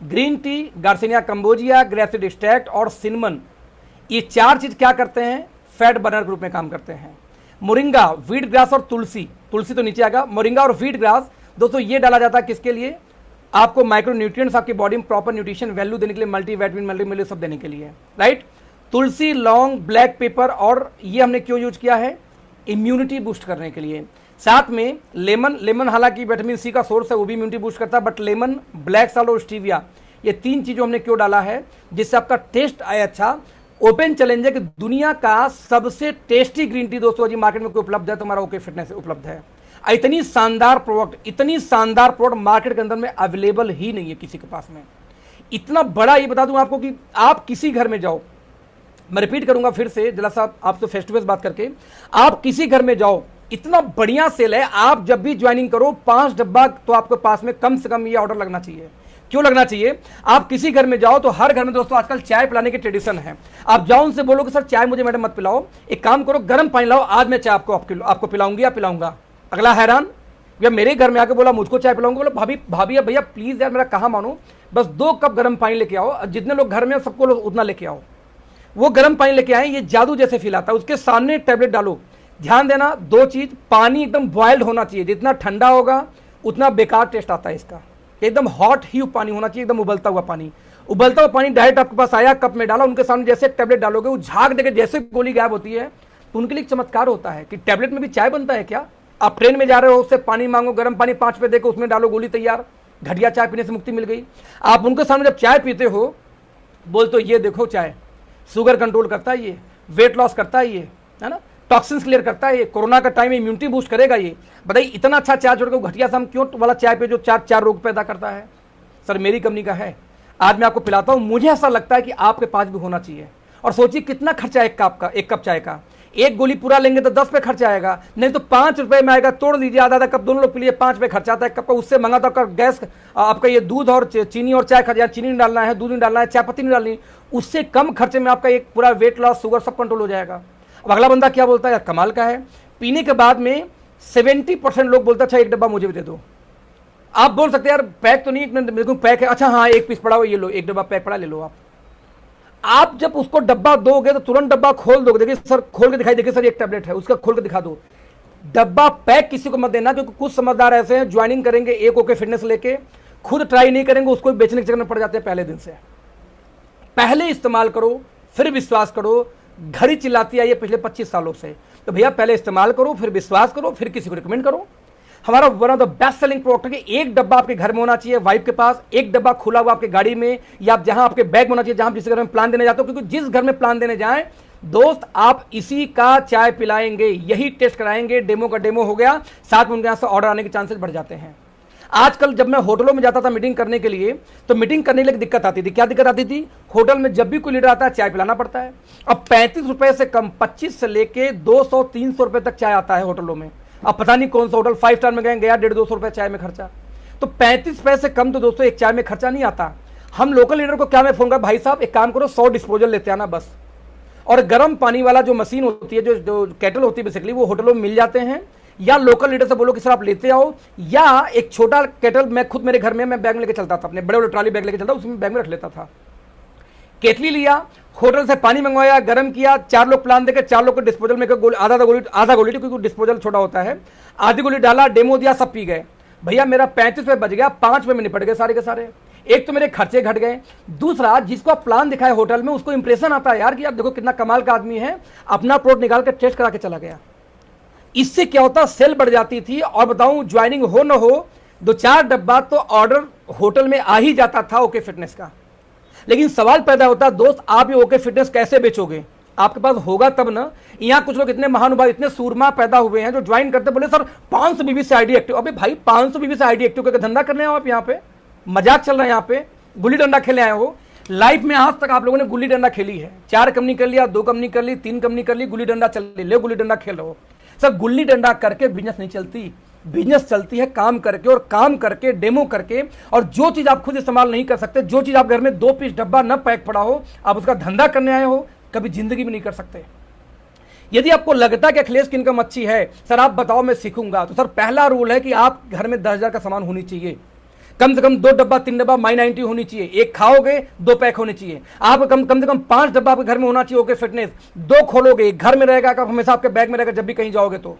Green tea, garcinia cambogia, grep seed extract और सिनेमन, ये 4 चीज क्या करते हैं, फैट बर्नर के रूप में काम करते हैं। मोरिंगा, व्हीट ग्रास और तुलसी, तुलसी तो नीचे आएगा, मोरिंगा और व्हीट ग्रास दोस्तों ये डाला जाता है किसके लिए, आपको माइक्रो न्यूट्रिएंट्स आपकी बॉडी में प्रॉपर न्यूट्रिशन वैल्यू देने के लिए, मल्टी विटामिन, मल्टी मिनरल सब देने के लिए, राइट। तुलसी, लौंग, ब्लैक पेपर, और ये हमने क्यों यूज किया है, इम्यूनिटी बूस्ट करने के लिए। साथ में लेमन, लेमन हालांकि विटामिन सी का सोर्स है, वो भी इम्यूनिटी बूस्ट करता है, बट लेमन, ब्लैक साल्ट और स्टीविया, ये 3 चीजों हमने क्यों डाला है, जिससे आपका टेस्ट आए अच्छा। ओपन चैलेंज है कि दुनिया का सबसे टेस्टी ग्रीन टी दोस्तों जी मार्केट में कोई उपलब्ध है तो हमारा ओके फिटनेस उपलब्ध है। इतनी शानदार प्रोडक्ट मार्केट के अंदर में अवेलेबल ही नहीं है किसी के पास में। इतना बड़ा, ये बता दूं आपको कि आप किसी घर में जाओ, मैं रिपीट करूंगा फिर से जरा सा आपसे फेस टू फेस बात करके, आप किसी घर में जाओ, इतना बढ़िया सेल है, आप जब भी ज्वाइनिंग करो 5 डब्बा तो आपके पास में कम से कम ये ऑर्डर लगना चाहिए। क्यों लगना चाहिए, आप किसी घर में जाओ तो हर घर में दोस्तों आजकल चाय पिलाने की ट्रेडिशन है। आप जाओ उनसे बोलो कि सर चाय मुझे मैडम मत पिलाओ, एक काम करो गर्म पानी लाओ, आज मैं चाय आपको पिलाऊंगी या पिलाऊंगा। अगला हैरान, या मेरे घर में आके बोला मुझको चाय पिलाऊंगा, बोला भाभी या भैया प्लीज यार मेरा कहाँ मानो, बस 2 कप गर्म पानी लेके आओ, जितने लोग घर में सबको उतना लेके आओ। वो गर्म पानी लेके आए, ये जादू जैसे फील आता है, उसके सामने टैबलेट डालो। ध्यान देना 2 चीज, पानी एकदम बॉइल्ड होना चाहिए, जितना ठंडा होगा उतना बेकार टेस्ट आता है इसका। एकदम हॉट ही पानी होना चाहिए, एकदम उबलता हुआ पानी। उबलता हुआ पानी डायरेक्ट आपके पास आया, कप में डाला, उनके सामने जैसे टैबलेट डालोगे वो झाग देके जैसे गोली गायब होती है। तो उनके लिए एक चमत्कार होता है कि टैबलेट में भी चाय बनता है क्या। आप ट्रेन में जा रहे हो, उससे पानी मांगो, गर्म पानी 5 रुपए देकर उसमें डालो, गोली तैयार, घटिया चाय पीने से मुक्ति मिल गई। आप उनके सामने जब चाय पीते हो बोलते हो ये देखो चाय शुगर कंट्रोल करता है, ये वेट लॉस करता है, ये है ना, टॉक्सिन्स क्लियर करता है, ये कोरोना का टाइम इम्यूनिटी बूस्ट करेगा। ये बताइए इतना अच्छा चाय छोड़ के घटिया सा हम क्यों वाला चाय पे जो 4 रोग पैदा करता है। सर मेरी कंपनी का है, आज मैं आपको पिलाता हूं, मुझे ऐसा लगता है कि आपके पास भी होना चाहिए। और सोचिए कितना खर्चा है एक कप चाय का, 1 गोली पूरा लेंगे तो 10 रुपये खर्चा आएगा, नहीं तो 5 रुपये में आएगा। तोड़ दीजिए, आधा कप दोनों लोग के लिए 5 रुपये खर्चा आता है कप का। उससे मंगा तो आपका गैस, आपका ये दूध और चीनी और चाय खर्चा, चीनी नहीं डालना है, दूध नहीं डालना है, चाय पत्ती नहीं डालनी, उससे कम खर्चे में आपका एक पूरा वेट लॉस, शुगर सब कंट्रोल हो जाएगा। अब अगला बंदा क्या बोलता है, यार कमाल का है, पीने के बाद में 70% लोग बोलते अच्छा 1 डब्बा मुझे भी दे दो। आप बोल सकते हैं यार पैक तो नहीं, मेरे को पैक है, अच्छा हाँ 1 पीस पड़ा हो, ये लो 1 डब्बा पैक पड़ा, ले लो आप जब उसको डब्बा दोगे तो तुरंत डब्बा खोल दोगे, देखिए सर खोल के दिखाई, देखिए सर 1 टैबलेट है, उसका खोल के दिखा दो। डब्बा पैक किसी को मत देना, क्योंकि कुछ समझदार ऐसे हैं ज्वाइनिंग करेंगे एक ओके फिटनेस लेके, खुद ट्राई नहीं करेंगे, उसको बेचने के चक्कर में पड़ जाते हैं पहले दिन से। पहले इस्तेमाल करो फिर विश्वास करो। घड़ी चिल्लाती आई है पिछले 25 सालों से, तो भैया पहले इस्तेमाल करो, फिर विश्वास करो, फिर किसी को रिकमेंड करो। हमारा one of the best selling product है कि एक डब्बा आपके घर में होना चाहिए, वाइफ के पास, एक डब्बा खुला हुआ आपके गाड़ी में, या आप जहां आपके बैग में होना चाहिए जहां जिस घर में प्लान देने जाते हो, क्योंकि जिस घर में प्लान देने जाएं दोस्त आप इसी का चाय पिलाएंगे, यही टेस्ट कराएंगे, डेमो का डेमो हो गया, साथ में उनके यहाँ से ऑर्डर आने के चांसेस बढ़ जाते हैं। आजकल जब मैं होटलों में जाता था मीटिंग करने के लिए, तो मीटिंग करने के लिए दिक्कत आती थी। क्या दिक्कत आती थी? होटल में जब भी कोई लीडर आता है चाय पिलाना पड़ता है। अब 35 रुपए से कम, 25 से लेके 200-300 रुपए तक चाय आता है होटलों में। अब पता नहीं कौन सा होटल 5 स्टार में गया 150-200 रुपए चाय में खर्चा। तो 35 रुपए से कम तो दोस्तों एक चाय में खर्चा नहीं आता। हम लोकल लीडर को क्या मैं फोन कर, भाई साहब एक काम करो 100 डिस्पोजल लेते आना बस, और गर्म पानी वाला जो मशीन होती है, जो केटल होती है बेसिकली, वो होटलों में मिल जाते हैं। या लोकल लीडर से बोलो कि सर आप लेते आओ, या एक छोटा केटल मैं खुद मेरे घर में मैं बैग में लेके चलता था, अपने बड़े बड़े ट्रॉली बैग लेके चलता, उसमें बैग में रख लेता था। केतली लिया, होटल से पानी मंगवाया, गर्म किया, 4 लोग प्लान देकर 4 लोग को डिस्पोजल में आधा गोली क्योंकि डिस्पोजल छोटा होता है, आधी गोली डाला, डेमो दिया, सब पी गए। भैया मेरा 35 रुपये बच गया, 5 रुपये में निपट गए सारे के सारे। एक तो मेरे खर्चे घट गए, दूसरा जिसको आप प्लान दिखाए होटल में उसको इंप्रेशन आता है यार कि आप देखो कितना कमाल का आदमी है, अपना प्रोडक्ट निकाल के टेस्ट करा के चला गया। इससे क्या होता, सेल बढ़ जाती थी। और बताऊं ज्वाइनिंग हो न हो, 2-4 डब्बा तो ऑर्डर होटल में आ ही जाता था ओके फिटनेस का। लेकिन सवाल पैदा होता दोस्त, आप ये ओके फिटनेस कैसे बेचोगे? आपके पास होगा तब ना। यहाँ कुछ लोग इतने महानुभाव, इतने सूरमा पैदा हुए हैं जो ज्वाइन करते, बोले सर 500 बीबी से आईडी एक्टिव। अबे भाई 500 बीबी से आईडी एक्टिव करके धंधा करने हो आप? यहाँ पे मजाक चल रहा है, यहाँ पे गुल्ली डंडा खेले आए हो। लाइफ में आज तक आप लोगों ने गुल्ली डंडा खेली है? 4 कंपनी कर लिया, 2 कंपनी कर ली, 3 कंपनी कर ली, गुल्ली डंडा चल ले, गुल्ली डंडा खेल रहे हो। सर गुल्ली डंडा करके बिजनेस नहीं चलती, बिजनेस चलती है काम करके, और काम करके, डेमो करके। और जो चीज आप खुद इस्तेमाल नहीं कर सकते, जो चीज आप घर में 2 पीस डब्बा न पैक पड़ा हो, आप उसका धंधा करने आए हो, कभी जिंदगी में नहीं कर सकते। यदि आपको लगता है कि अखिलेश की इनकम अच्छी है, सर आप बताओ मैं सीखूंगा, तो सर पहला रूल है कि आप घर में 10,000 का सामान होनी चाहिए, कम से कम 2 डब्बा 3 डब्बा My90 होनी चाहिए, एक खाओगे 2 पैक होने चाहिए। आप कम से कम 5 डब्बा आपके घर में होना चाहिए ओके फिटनेस, 2 खोलोगे, एक घर में रहेगा, हमेशा आपके बैग में रहेगा जब भी कहीं जाओगे तो,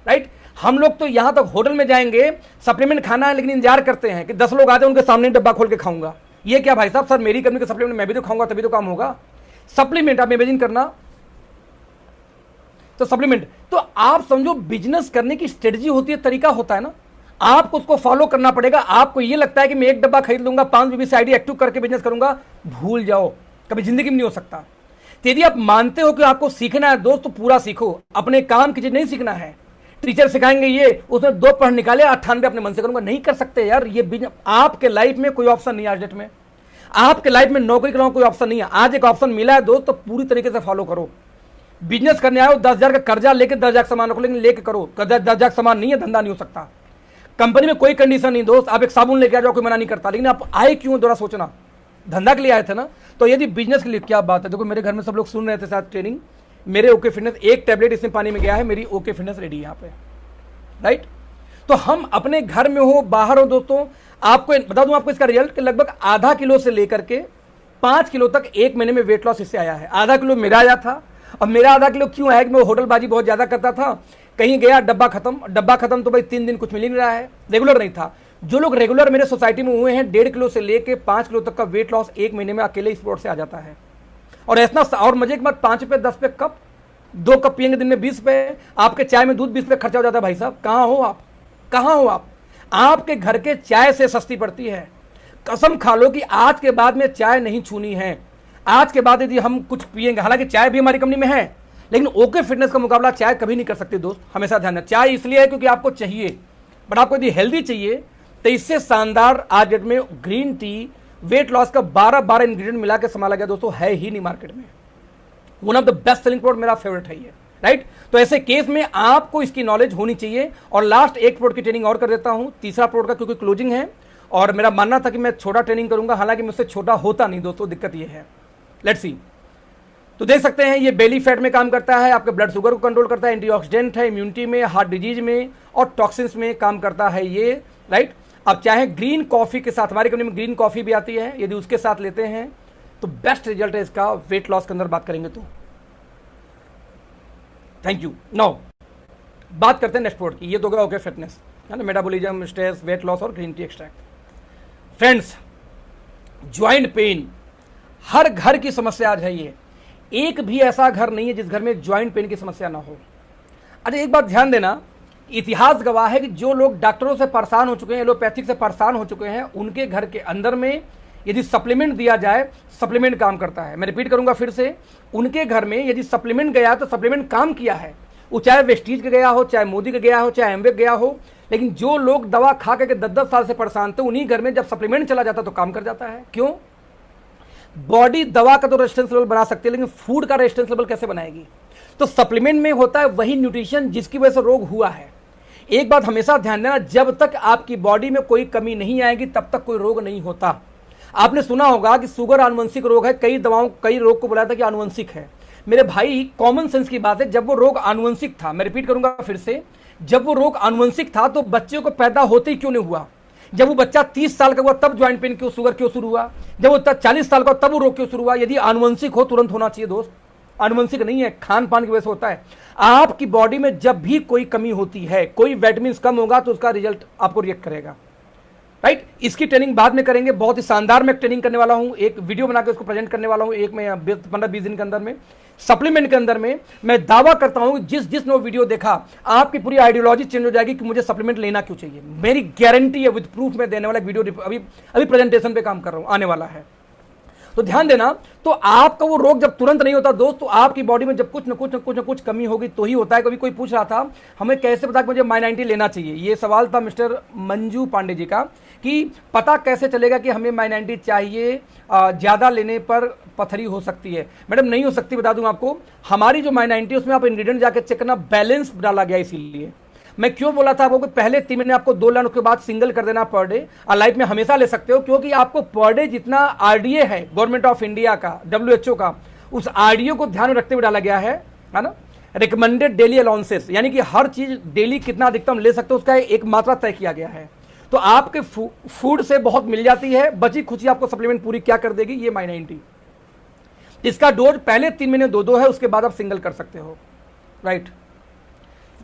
राइट। हम लोग तो यहां तक होटल में जाएंगे, सप्लीमेंट खाना है, लेकिन इंतजार करते हैं कि 10 लोग आ जाए, उनके सामने डब्बा खोल के खाऊंगा। ये क्या भाई साहब, सर मेरी कंपनी का सप्लीमेंट मैं भी तो खाऊंगा तभी तो काम होगा। सप्लीमेंट आप इमेजिन करना, तो सप्लीमेंट तो आप समझो बिजनेस करने की स्ट्रेटजी होती है, तरीका होता है ना, आपको उसको फॉलो करना पड़ेगा। आपको ये लगता है कि मैं एक डब्बा खरीद लूंगा, 5 बीबी से आईडी एक्टिव करके बिजनेस करूंगा, भूल जाओ, कभी जिंदगी में नहीं हो सकता। तो यदि आप मानते हो कि आपको सीखना है दोस्त, तो पूरा सीखो। अपने काम की चीज नहीं सीखना है, टीचर सिखाएंगे ये, उसमें 2 पढ़ निकाले, 98 अपने मन से करूंगा, नहीं कर सकते यार। ये बिजनेस आपके लाइफ में कोई ऑप्शन नहीं है आज डेट में, आपके लाइफ में नौकरी के अलावा कोई ऑप्शन नहीं है। आज एक ऑप्शन मिला है दोस्त, तो पूरी तरीके से फॉलो करो। बिजनेस करने आए हो, 10,000 का कर्जा लेके 10,000 का सामान रखो, लेकिन लेके करो। 10,000 का सामान नहीं है, धंधा नहीं हो सकता। कंपनी में कोई कंडीशन नहीं दोस्त, आप एक साबुन लेके आ जाओ, कोई मना नहीं करता, लेकिन आप आए क्यों दोबारा सोचना, धंधा के लिए आए थे ना। तो यदि बिजनेस के लिए क्या बात है, देखो मेरे घर में सब लोग सुन रहे थे शायद ट्रेनिंग, मेरे ओके फिटनेस एक टैबलेट इसमें पानी में गया है, मेरी ओके फिटनेस रेडी है यहाँ पे, राइट। तो हम अपने घर में हो बाहर हो दोस्तों, आपको बता दूं आपको इसका रिजल्ट कि लगभग आधा किलो से लेकर के 5 किलो तक 1 महीने में वेट लॉस इससे आया है। आधा किलो मेरा आया था। अब मेरा आधा किलो क्यों आया कि मैं होटलबाजी बहुत ज्यादा करता था, कहीं गया डब्बा खत्म तो भाई 3 दिन कुछ मिल ही नहीं रहा है, रेगुलर नहीं था। जो लोग रेगुलर मेरे सोसाइटी में हुए हैं, 1.5 किलो से लेके 5 किलो तक का वेट लॉस 1 महीने में अकेले इस प्रोडक्ट से आ जाता है। और ऐसा और मजे की बात, 5 रुपये 10 रुपये कप, 2 कप पियेंगे दिन में 20 रुपये, आपके चाय में दूध 20 रुपये खर्चा हो जाता है। भाई साहब कहाँ हो आप, कहाँ हो आप? आपके घर के चाय से सस्ती पड़ती है। कसम खा लो कि आज के बाद में चाय नहीं छूनी है। आज के बाद यदि हम कुछ पिएंगे, हालांकि चाय भी हमारी कंपनी में है, लेकिन ओके फिटनेस का मुकाबला चाय कभी नहीं कर सकती दोस्त, हमेशा ध्यान रखना। चाय इसलिए है क्योंकि आपको चाहिए, बट आपको यदि हेल्दी चाहिए तो इससे शानदार आज डेट में ग्रीन टी वेट लॉस का 12 इंग्रेडिएंट मिला के संभाला गया दोस्तों, है ही नहीं मार्केट में। One of the best selling product, मेरा फेवरेट है ये, राइट। तो ऐसे केस में आपको इसकी नॉलेज होनी चाहिए। और लास्ट एक प्रोडक्ट की ट्रेनिंग और कर देता हूं, तीसरा प्रोडक्ट का, क्योंकि क्लोजिंग है और मेरा मानना था कि मैं छोटा ट्रेनिंग करूंगा, हालांकि मुझसे छोटा होता नहीं दोस्तों, दिक्कत ये है। Let's see. तो देख सकते हैं ये बेली फैट में काम करता है, आपके ब्लड शुगर को कंट्रोल करता है, एंटीऑक्सीडेंट है, इम्यूनिटी में, हार्ट डिजीज में और टॉक्सिन्स में काम करता है ये, राइट। अब चाहे ग्रीन कॉफी के साथ, हमारी कंपनी में ग्रीन कॉफी भी आती है, यदि उसके साथ लेते हैं तो बेस्ट रिजल्ट है इसका वेट लॉस के अंदर बात करेंगे तो। Thank you. नाउ बात करते हैं नेक्स्ट प्रोडक्ट की। ये तो गया ओके फिटनेस, है ना, मेटाबॉलिज्म, स्ट्रेस, वेट लॉस और green tea extract. Friends, joint pain हर घर की समस्या आज है। ये एक भी ऐसा घर नहीं है जिस घर में ज्वाइंट पेन की समस्या ना हो। अरे एक बात ध्यान देना, इतिहास गवाह है कि जो लोग डॉक्टरों से परेशान हो चुके हैं, एलोपैथिक से परेशान हो चुके हैं, उनके घर के अंदर में यदि सप्लीमेंट दिया जाए, सप्लीमेंट काम करता है। मैं रिपीट करूंगा फिर से, उनके घर में यदि सप्लीमेंट गया तो सप्लीमेंट काम किया है। वो चाहे वेस्टीज का गया हो, चाहे मोदी का गया हो, चाहे एमवे गया हो, लेकिन जो लोग दवा खा करके 10-10 साल से परेशान थे, उन्हीं घर में जब सप्लीमेंट चला जाता तो काम कर जाता है। क्यों? बॉडी दवा का तो रेजिस्टेंस लेवल बना सकती है, लेकिन फूड का रेजिस्टेंस लेवल कैसे बनाएगी? तो सप्लीमेंट में होता है वही न्यूट्रिशन जिसकी वजह से रोग हुआ है। एक बात हमेशा ध्यान देना, जब तक आपकी बॉडी में कोई कमी नहीं आएगी तब तक कोई रोग नहीं होता। आपने सुना होगा कि शुगर आनुवंशिक रोग है, कई दवाओं कई रोग को बुलाया था कि आनुवंशिक है। मेरे भाई, कॉमन सेंस की बात है, जब वो रोग आनुवंशिक था, मैं रिपीट करूंगा फिर से, जब वो रोग आनुवंशिक था तो बच्चे को पैदा होते ही क्यों नहीं हुआ? जब वो बच्चा 30 साल का हुआ तब ज्वाइंट पेन क्यों, शुगर क्यों शुरू हुआ? जब वो 40 साल का तब वो रोग क्यों शुरू हुआ? यदि आनुवंशिक हो तुरंत होना चाहिए दोस्त, आनुवंशिक नहीं है, खान पान की वजह से होता है। आपकी बॉडी में जब भी कोई कमी होती है, कोई विटामिन कम होगा तो उसका रिजल्ट आपको रिएक्ट करेगा, राइट। इसकी ट्रेनिंग बाद में करेंगे, बहुत ही शानदार मैं ट्रेनिंग करने वाला हूं, एक वीडियो बना के उसको प्रेजेंट करने वाला हूं, एक में 15-20 दिन के अंदर में। सप्लीमेंट के अंदर में मैं दावा करता हूं जिस जिसने वो वीडियो देखा, आपकी पूरी आइडियोलॉजी चेंज हो जाएगी कि मुझे सप्लीमेंट लेना क्यों चाहिए। मेरी गारंटी है, विद प्रूफ में देने वाला वीडियो अभी प्रेजेंटेशन पे काम कर रहा हूं, आने वाला है। तो ध्यान देना, तो आपका वो रोग जब तुरंत नहीं होता दोस्त, तो आपकी बॉडी में जब कुछ न कुछ कमी होगी तो ही होता है। कभी कोई पूछ रहा था हमें कैसे पता कि मुझे माई-90 लेना चाहिए, ये सवाल था मिस्टर मंजू पांडे जी का, कि पता कैसे चलेगा कि हमें माई-90 चाहिए, ज़्यादा लेने पर पथरी हो सकती है। मैडम नहीं हो सकती, बता दूं आपको, हमारी जो माई-90 उसमें आप इंग्रेडिएंट जाके चेक करना, बैलेंस डाला गया। इसीलिए मैं क्यों बोला था आपको कि पहले 3 महीने आपको 2 लाख, उसके बाद सिंगल कर देना पर डे, और लाइफ में हमेशा ले सकते हो, क्योंकि आपको पर डे जितना आरडीए है गवर्नमेंट ऑफ इंडिया का, WHO का, उस आरडीए को ध्यान में रखते हुए डाला गया है ना, रिकमेंडेड डेली अलाउंसेस, यानी कि हर चीज डेली कितना अधिकतम ले सकते हो उसका एक मात्रा तय किया गया है। तो आपके फूड से बहुत मिल जाती है, बची खुची आपको सप्लीमेंट पूरी क्या कर देगी, ये माई-90। इसका डोज पहले 3 महीने 2-2 है, उसके बाद आप सिंगल कर सकते हो, राइट।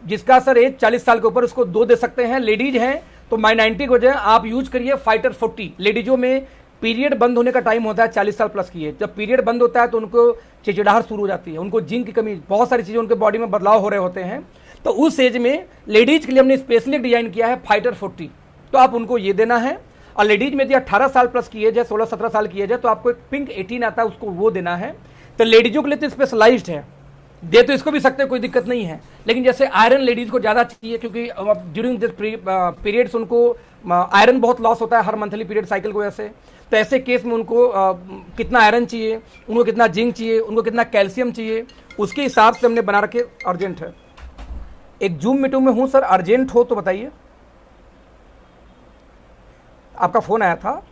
जिसका सर एज 40 साल के ऊपर, उसको 2 दे सकते हैं। लेडीज हैं तो माई-90 की वजह आप यूज करिए फाइटर 40। लेडीजों में पीरियड बंद होने का टाइम होता है 40 साल प्लस की है। जब पीरियड बंद होता है तो उनको चिड़चिड़ाहट शुरू हो जाती है, उनको जिंक की कमी, बहुत सारी चीजें उनके बॉडी में बदलाव हो रहे होते हैं। तो उस एज में लेडीज के लिए हमने स्पेशली डिजाइन किया है फाइटर 40, तो आप उनको ये देना है। और लेडीज में यदि 18 साल प्लस की एज है, 16-17 साल की एज है, तो आपको एक पिंक 18 आता है, उसको वो देना है। तो लेडीजों के लिए तो स्पेशलाइज्ड है, दे तो इसको भी सकते हैं, कोई दिक्कत नहीं है। लेकिन जैसे आयरन लेडीज को ज़्यादा चाहिए, क्योंकि ड्यूरिंग दिस पीरियड्स उनको आयरन बहुत लॉस होता है हर मंथली पीरियड साइकिल की वजह से। तो ऐसे केस में उनको कितना आयरन चाहिए, उनको कितना जिंक चाहिए, उनको कितना कैल्शियम चाहिए, उसके हिसाब से हमने बना रखे। अर्जेंट है, एक जूम मीटिंग में हूँ सर, अर्जेंट हो तो बताइए। आपका फ़ोन आया था,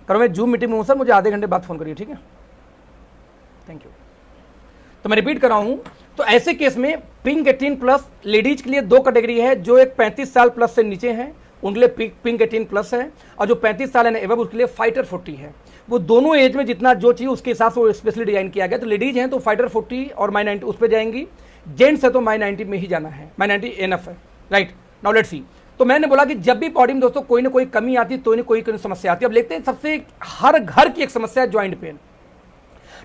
करो मैं जूम मीटिंग में हूँ सर, मुझे आधे घंटे बाद फ़ोन करिए, ठीक है, थैंक यू। तो मैं रिपीट कर रहा हूं, तो ऐसे केस में पिंक 18 प्लस लेडीज के लिए 2 कैटेगरी है, जो एक 35 साल प्लस से नीचे हैं उनके लिए पिंक 18 प्लस है, और जो 35 साल है एवं उसके लिए फाइटर 40 है। वो दोनों एज में जितना जो चाहिए उसके हिसाब से वो स्पेशली डिजाइन किया गया। तो लेडीज हैं तो फाइटर 40 और माई-90 उस पर जाएंगी, जेंट्स है तो माई-90 में ही जाना है, माई-90 एनफ है, राइट। Now let's see. तो मैंने बोला कि जब भी बॉडी में दोस्तों कोई ना कोई कमी आती है, तो ना कोई समस्या आती है। अब देखते हैं, सबसे हर घर की एक समस्या है ज्वाइंट पेन।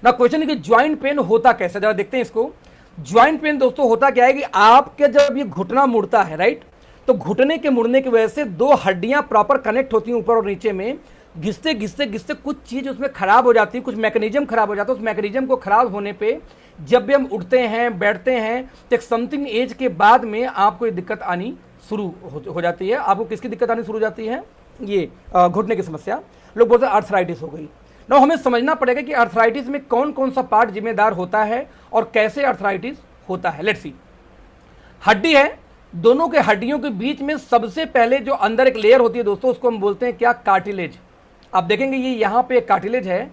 ना क्वेश्चन है कि ज्वाइंट पेन होता कैसे, जरा देखते हैं इसको। ज्वाइंट पेन दोस्तों होता क्या है कि आपके जब ये घुटना मुड़ता है, राइट, तो घुटने के मुड़ने की वजह से 2 हड्डियां प्रॉपर कनेक्ट होती हैं ऊपर और नीचे में, घिसते घिसते घिसते कुछ चीज उसमें खराब हो जाती है, कुछ मैकेनिज्म खराब हो जाता है। उस मैकेनिज्म को खराब होने पे जब भी हम उठते हैं, बैठते हैं, तो एक समथिंग एज के बाद में आपको ये दिक्कत आनी शुरू हो जाती है। आपको किसकी दिक्कत आनी शुरू हो जाती है, ये घुटने की समस्या। लोग बोलते हैं अर्थराइटिस हो गई। ना हमें समझना पड़ेगा कि अर्थराइटिस में कौन कौन सा पार्ट जिम्मेदार होता है और कैसे अर्थराइटिस होता है। Let's see. हड्डी है, दोनों के हड्डियों के बीच में सबसे पहले जो अंदर एक लेयर होती है दोस्तों, उसको हम बोलते हैं क्या, कार्टिलेज। आप देखेंगे ये यहाँ पे एक कार्टिलेज है।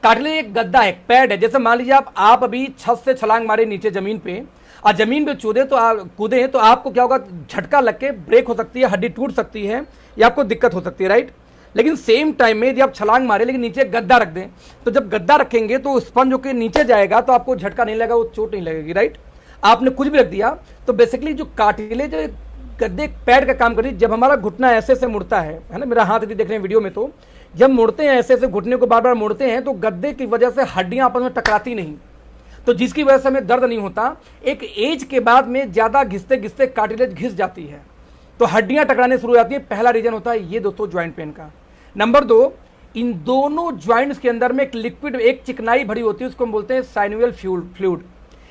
कार्टिलेज एक गद्दा है, एक पैड है। जैसे मान लीजिए आप अभी छत से छलांग मारे नीचे जमीन पे, और जमीन पे कूदे तो आपको क्या होगा, झटका लग के ब्रेक हो सकती है, हड्डी टूट सकती है, या आपको दिक्कत हो सकती है, राइट। लेकिन सेम टाइम में यदि आप छलांग मारे लेकिन नीचे गद्दा रख दें, तो जब गद्दा रखेंगे तो स्पंज होकर नीचे जाएगा तो आपको झटका नहीं लगेगा, वो चोट नहीं लगेगी, राइट। आपने कुछ भी रख दिया तो बेसिकली जो कार्टिलेज गद्दे पैड का काम करी। जब हमारा घुटना ऐसे से मुड़ता है ना, मेरा हाथ यदि देख रहे हैं वीडियो में, तो जब मुड़ते हैं ऐसे ऐसे घुटने को बार बार मुड़ते हैं तो गद्दे की वजह से हड्डियां आपस में टकराती नहीं, तो जिसकी वजह से हमें दर्द नहीं होता। एक एज के बाद में ज़्यादा घिसते घिसते कार्टिलेज घिस जाती है तो हड्डियां टकराने शुरू हो जाती है। पहला रीजन होता है ये दोस्तों ज्वाइंट पेन का। नंबर 2, इन दोनों ज्वाइंट्स के अंदर में एक लिक्विड, एक चिकनाई भरी होती है, उसको हम बोलते हैं साइनोवियल फ्लूइड।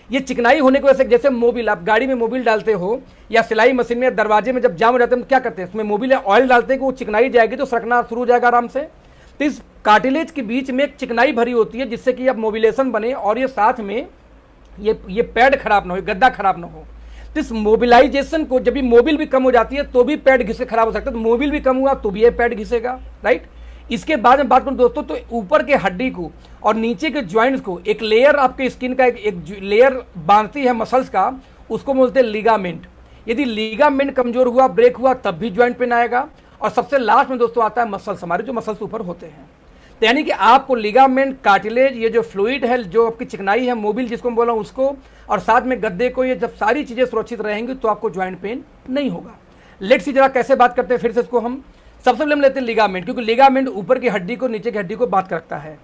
ये चिकनाई होने की वजह से, जैसे मोबिल, आप गाड़ी में मोबिल डालते हो या सिलाई मशीन में दरवाजे में जब जाम हो जाते हैं तो क्या करते हैं, उसमें मोबिल या ऑयल डालते हैं कि वो चिकनाई जाएगी तो सरकना शुरू हो जाएगा आराम से। तो इस कार्टिलेज के बीच में एक चिकनाई भरी होती है जिससे कि अब मोबिलेशन बने और ये साथ में ये पैड खराब ना हो, गद्दा खराब ना हो। तो इस मोबिलाइजेशन को, जब भी मोबिल भी कम हो जाती है तो भी पैड घिसे खराब हो सकता है, तो मोबिल भी कम हुआ तो भी ये पैड घिसेगा, राइट। इसके बाद में बात करूं दोस्तों, तो ऊपर के हड्डी को और नीचे के ज्वाइंट्स को एक लेयर, आपके स्किन का एक लेयर बांधती है मसल्स का, उसको बोलते हैं लिगामेंट। यदि लिगामेंट कमजोर हुआ, ब्रेक हुआ, तब भी ज्वाइंट पेन आएगा। और सबसे लास्ट में दोस्तों आता है मसल्स, हमारे जो मसल्स ऊपर होते हैं। तो यानी कि आपको लिगामेंट, कार्टिलेज, ये जो फ्लूइड है, जो आपकी चिकनाई है, मोबिल जिसको मैं बोल रहा हूं उसको, और साथ में गद्दे को, ये जब सारी चीजें सुरक्षित रहेंगी तो आपको ज्वाइंट पेन नहीं होगा। लेट्स सी जरा कैसे बात करते हैं फिर से इसको हम। सबसे पहले हम लेते हैं लिगामेंट, क्योंकि लिगामेंट ऊपर की हड्डी को नीचे की हड्डी को बात रखता है।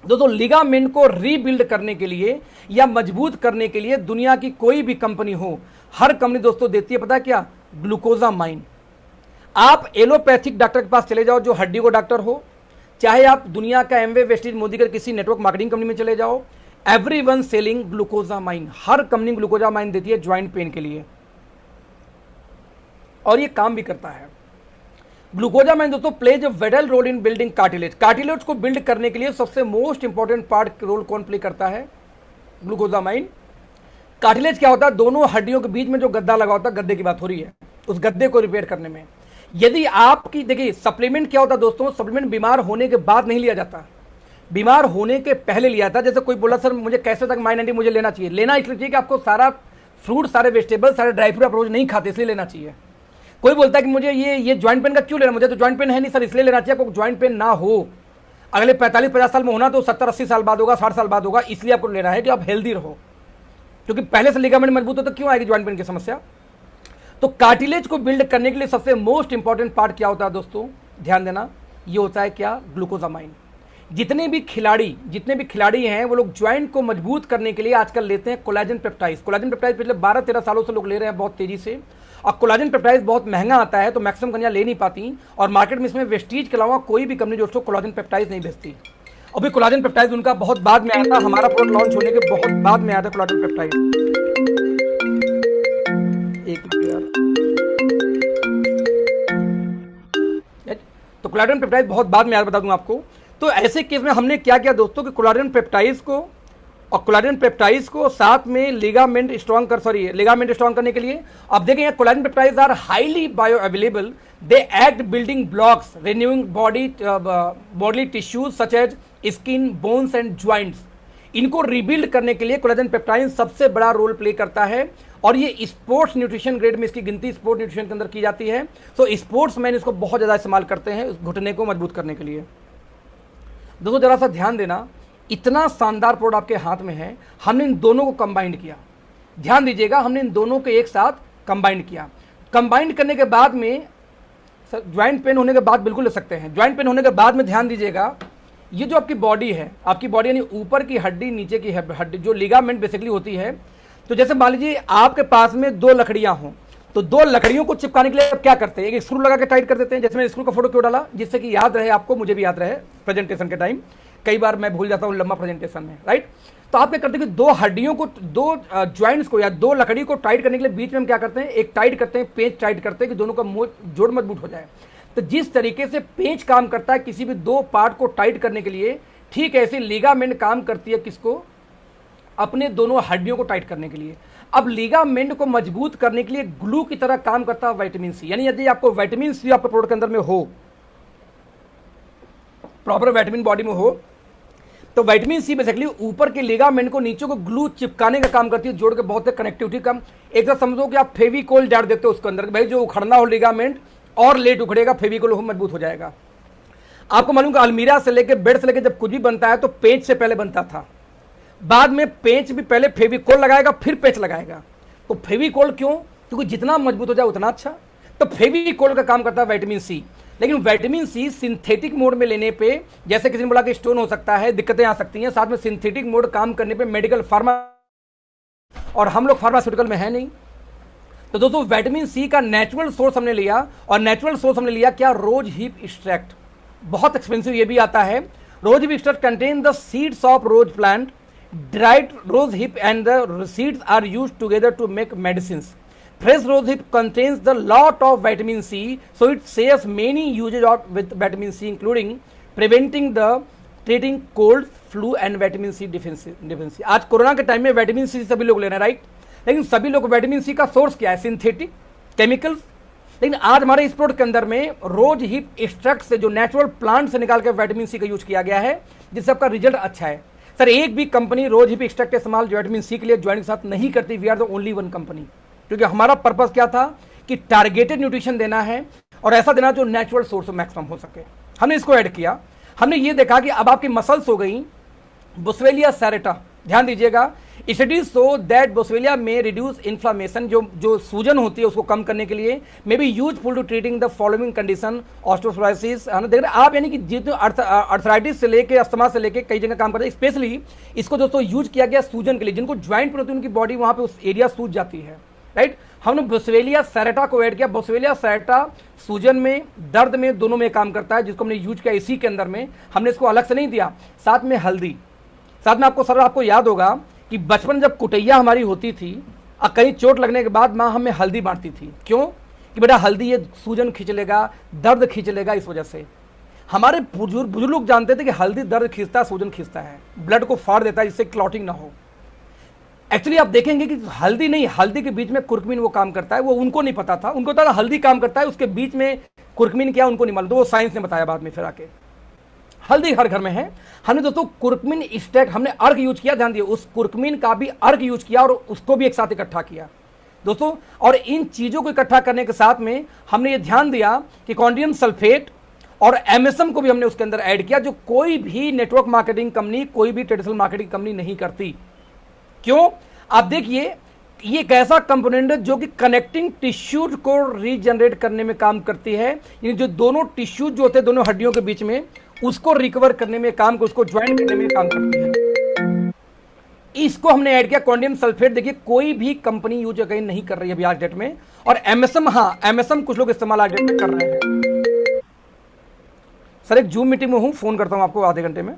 दोस्तों लिगामेंट को रीबिल्ड करने के लिए या मजबूत करने के लिए दुनिया की कोई भी कंपनी हो, हर कंपनी दोस्तों देती है, पता है क्या, ग्लूकोजामाइन। आप एलोपैथिक डॉक्टर के पास चले जाओ जो हड्डी को डॉक्टर हो, चाहे आप दुनिया का एमवे, वेस्टीज, मोदी का किसी नेटवर्क मार्केटिंग कंपनी में चले जाओ, एवरीवन सेलिंग ग्लूकोजामाइन। हर कंपनी ग्लूकोजामाइन देती है ज्वाइंट पेन के लिए और ये काम भी करता है। ग्लूकोजामाइन दोस्तों plays a vital role in building cartilage. Cartilage को बिल्ड करने के लिए सबसे मोस्ट इंपॉर्टेंट पार्ट रोल कौन प्ले करता है, ग्लूकोजामाइन। कार्टिलेज क्या होता है, दोनों हड्डियों के बीच में जो गद्दा लगा होता है, गद्दे की बात हो रही है, उस गद्दे को रिपेयर करने में। यदि आपकी, देखिए सप्लीमेंट क्या होता है दोस्तों, सप्लीमेंट बीमार होने के बाद नहीं लिया जाता, बीमार होने के पहले लिया था। जैसे कोई बोला सर मुझे कैसे तक माइनॉरिटी मुझे लेना चाहिए, लेना इसलिए चाहिए कि आपको सारा फ्रूट, सारे वेजिटेबल, सारे ड्राई फ्रूट आप रोज नहीं खाते, इसलिए लेना चाहिए। कोई बोलता है कि मुझे ये ज्वाइंट पेन का क्यों लेना, मुझे तो ज्वाइंट पेन है नहीं सर, इसलिए लेना चाहिए। आपको ज्वाइंट पेन ना हो, अगले 45-50 साल में होना तो 70-80 साल बाद होगा, 60 साल बाद होगा, इसलिए आपको लेना है कि आप हेल्दी रहो, क्योंकि पहले से लिगामेंट मजबूत हो तो क्यों आएगी ज्वाइंट पेन की समस्या। तो कार्टिलेज को बिल्ड करने के लिए सबसे मोस्ट इंपॉर्टेंट पार्ट क्या होता है दोस्तों, ध्यान देना, ये होता है क्या, ग्लूकोजामाइन। जितने भी खिलाड़ी हैं वो लोग ज्वाइंट को मजबूत करने के लिए आजकल लेते हैं कोलाजन पेप्टाइड्स। कोलाजन पेप्टाइड्स पिछले 12-13 सालों से लोग ले रहे हैं बहुत तेजी से, और कोलाजन पेप्टाइड्स बहुत महंगा आता है तो मैक्सिमम कंपनियां ले नहीं पाती, और मार्केट में इसमें वेस्टीज के अलावा कोई भी कंपनी दोस्तों कोलाजन पेप्टाइड्स नहीं बेचती। अभी कोलाजन पेप्टाइड्स उनका बहुत बाद में आया था, हमारा प्रोडक्ट लॉन्च होने के बहुत बाद में आया था कोलाजन पेप्टाइड। तो कोलाजन पेप्टाइड बहुत बाद में आया, बता दूं आपको। तो ऐसे केस में हमने क्या किया दोस्तों कि कोलाजन पेप्टाइड्स को साथ में लिगामेंट स्ट्रॉन्ग करने के लिए, अब देखें collagen peptides are highly bio available, they act building blocks, renewing body tissues such as skin, bones and joints. इनको रिबिल्ड करने के लिए कोलाजन पेप्टाइड सबसे बड़ा रोल प्ले करता है, और ये स्पोर्ट्स न्यूट्रिशन ग्रेड में इसकी गिनती स्पोर्ट्स न्यूट्रिशन के अंदर की जाती है। तो स्पोर्ट्स मैन इसको बहुत ज़्यादा इस्तेमाल करते हैं घुटने को मजबूत करने के लिए। दोस्तों जरा सा ध्यान देना, इतना शानदार प्रोडक्ट आपके हाथ में है, हमने इन दोनों को कंबाइंड किया, ध्यान दीजिएगा, हमने इन दोनों को एक साथ कंबाइंड किया। कंबाइंड करने के बाद में ज्वाइंट पेन होने के बाद बिल्कुल ले सकते हैं। ज्वाइंट पेन होने के बाद में ध्यान दीजिएगा, ये जो आपकी बॉडी है, आपकी बॉडी यानी ऊपर की हड्डी, नीचे की हड्डी, जो लिगामेंट बेसिकली होती है। तो जैसे मान लीजिए आपके पास में 2 लकड़ियां हों, तो 2 लकड़ियों को चिपकाने के लिए आप क्या करते हैं, एक स्क्रू लगा के टाइट कर देते हैं। जैसे मैंने स्क्रू का फोटो क्यों डाला, जिससे कि याद रहे आपको, मुझे भी याद रहे प्रेजेंटेशन के टाइम, कई बार मैं भूल जाता हूँ लंबा प्रेजेंटेशन में, राइट। तो आप क्या करते हैं कि 2 हड्डियों को, 2 ज्वाइंट्स को या 2 लकड़ी को टाइट करने के लिए बीच में हम क्या करते हैं, एक टाइट करते हैं, पेंच टाइट करते हैं कि दोनों का जोड़ मजबूत हो जाए। तो जिस तरीके से पेंच काम करता है किसी भी 2 पार्ट को टाइट करने के लिए, ठीक ऐसे लिगामेंट काम करती है किसको, अपने दोनों हड्डियों को टाइट करने के लिए। अब लिगामेंट को मजबूत करने के लिए ग्लू की तरह काम करता है विटामिन सी। यानी यदि आपको विटामिन सी आपके प्रोडक्ट के अंदर में हो, प्रॉपर विटामिन बॉडी में हो, तो विटामिन सी बेसिकली ऊपर के लिगामेंट को नीचे को ग्लू चिपकाने का काम करती है, जोड़ के बहुत कनेक्टिविटी कम। एक तरह समझो कि आप फेविकोल डाल देते हो उसके अंदर, भाई जो उखड़ना हो लिगामेंट और लेट उखड़ेगा, फेविकोल हो मजबूत हो जाएगा। आपको मालूम कि अलमीरा से लेकर बेड से लेकर जब कुछ भी बनता है तो पेंच से पहले बनता था, बाद में पेंच भी पहले फेविकोल लगाएगा फिर पेंच लगाएगा। तो फेविकोल क्यों? क्योंकि जितना मजबूत हो जाए उतना अच्छा। तो फेविकोल का काम करता है विटामिन सी। लेकिन विटामिन सी सिंथेटिक मोड में लेने पे, जैसे किसी ने बोला कि स्टोन हो सकता है, दिक्कतें आ सकती हैं, साथ में सिंथेटिक मोड काम करने पे मेडिकल फार्मा, और हम लोग फार्मास्यूटिकल में है नहीं। तो दोस्तों विटामिन सी का नेचुरल सोर्स हमने लिया, और नेचुरल सोर्स हमने लिया क्या? Rose hip extract. बहुत एक्सपेंसिव ये भी आता है। Rose hip extract contain the seeds of rose plant, dried rose hip and the seeds are used together to make medicines. Fresh rose hip contains the lot of vitamin C, so it shares many uses of with vitamin C, including preventing the treating cold, flu and vitamin C deficiency. आज corona के time में vitamin C सभी लोग ले रहे हैं, right? लेकिन सभी लोग विटामिन सी का सोर्स क्या है? Synthetic chemicals. लेकिन आज हमारे इस प्रोडक्ट के अंदर में रोज हिप एक्सट्रैक्ट से जो नेचुरल प्लांट से निकाल के विटामिन सी का यूज किया गया है, जिससे आपका रिजल्ट अच्छा है। सर एक भी कंपनी रोज हिप एक्सट्रैक्ट इस्तेमाल विटामिन सी के लिए ज्वाइंट के साथ नहीं करती। We are the only one company, क्योंकि हमारा पर्पस क्या था कि टारगेटेड न्यूट्रिशन देना है और ऐसा देना जो नेचुरल सोर्स मैक्सिमम हो सके। हमने इसको ऐड किया। हमने ये देखा कि अब आपकी मसल्स हो गई बोस्वेलिया सेरेटा। ध्यान दीजिएगा, स्टडीज सो दैट बोस्वेलिया में रिड्यूस इन्फ्लामेशन, जो सूजन होती है उसको कम करने के लिए, may be useful to treating the following condition osteoporosis. देख रहे आप, यानी कि जितने अर्थराइटिस से लेके अस्थमा से लेके कई जगह काम करते हैं। स्पेशली इसको दोस्तों यूज किया गया सूजन के लिए, जिनको ज्वाइंट पर होती है उनकी बॉडी वहां पे उस एरिया सूज जाती है, राइट? हमने बोस्वेलिया सेरेटा को ऐड किया। बोस्वेलिया सेरेटा सूजन में, दर्द में, दोनों में काम करता है, जिसको हमने यूज किया इसी के अंदर में। हमने इसको अलग से नहीं दिया। साथ में हल्दी, साथ में आपको सर आपको याद होगा कि बचपन जब कुटैया हमारी होती थी और कहीं चोट लगने के बाद माँ हमें हल्दी बांटती थी। क्यों? कि बेटा हल्दी ये सूजन खींच लेगा, दर्द खींच लेगा। इस वजह से हमारे बुजुर्ग लोग जानते थे कि हल्दी दर्द खींचता है, सूजन खींचता है, ब्लड को फाड़ देता है जिससे क्लॉटिंग ना हो। एक्चुअली आप देखेंगे कि हल्दी नहीं, हल्दी के बीच में कुर्कुमिन वो काम करता है। वो उनको नहीं पता था, उनको पता हल्दी काम करता है, उसके बीच में कुर्कुमिन क्या उनको नहीं मालूम, तो वो साइंस ने बताया बाद में फिर आके। हल्दी हर घर में है। हमने दोस्तों कुर्कुमिन एक्सट्रैक्ट, हमने अर्क यूज किया, ध्यान दिए, उस कुर्कुमिन का भी अर्क यूज किया और उसको भी एक साथ इकट्ठा किया दोस्तों। और इन चीजों को इकट्ठा करने के साथ में हमने ये ध्यान दिया कि कॉन्डियम सल्फेट और एमएसएम को भी हमने उसके अंदर ऐड किया, जो कोई भी नेटवर्क मार्केटिंग कंपनी, कोई भी ट्रेडिशनल मार्केटिंग कंपनी नहीं करती। क्यों? आप देखिए, ये एक ऐसा कंपोनेंट है जो कि कनेक्टिंग टिश्यूज को रीजनरेट करने में काम करती है। यानी जो दोनों टिश्यूज जो होते हैं दोनों हड्डियों के बीच में, उसको रिकवर करने में काम, उसको ज्वाइंट करने में काम करती है। इसको हमने ऐड किया। कॉन्डियम सल्फेट देखिए कोई भी कंपनी यूज अगेन नहीं कर रही है अभी आज डेट में। और एमएसएम, हाँ एमएसएम कुछ लोग इस्तेमाल आज डेट में कर रहे हैं। सर एक जूम मीटिंग में हूं, फोन करता हूं आपको आधे घंटे में।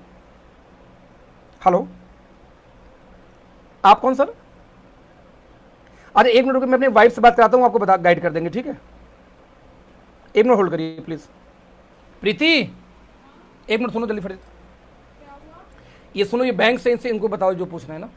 हेलो, आप कौन सर? अरे एक मिनट रुकिए, मैं अपने वाइफ से बात कराता हूं, आपको बता गाइड कर देंगे, ठीक है? एक मिनट होल्ड करिए प्लीज। प्रीति एक मिनट सुनो जल्दी फटे। ये सुनो, ये बैंक से इनको बताओ जो पूछना है ना।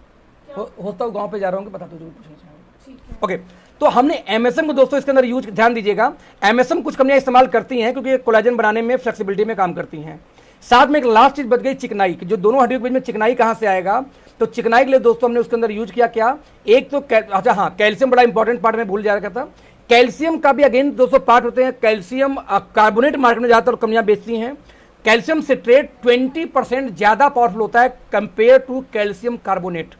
होता हूँ गांव पे जा रहा हूँ, बता दो जो पूछना चाहिए। ओके, तो हमने एमएसएम को दोस्तों इसके अंदर यूज, ध्यान दीजिएगा, एमएसएम कुछ कंपनियां इस्तेमाल करती हैं क्योंकि कोलेजन बनाने में, फ्लेक्सिबिलिटी में काम करती हैं। साथ में एक लास्ट चीज बच गई चिकनाई, जो दोनों हड्डियों के बीच में चिकनाई कहां से आएगा? तो चिकनाई के लिए दोस्तों हमने उसके अंदर यूज किया क्या? एक तो अच्छा हाँ, कैल्शियम बड़ा इंपॉर्टेंट पार्ट में भूल जा रहा था। कैल्शियम का भी अगेन दोस्तों पार्ट होते हैं। कैल्शियम कार्बोनेट मार्केट में ज्यादातर कंपनियां बेचती हैं। कैल्शियम सिट्रेट 20% ज्यादा पावरफुल होता है कंपेयर टू कैल्शियम कार्बोनेट।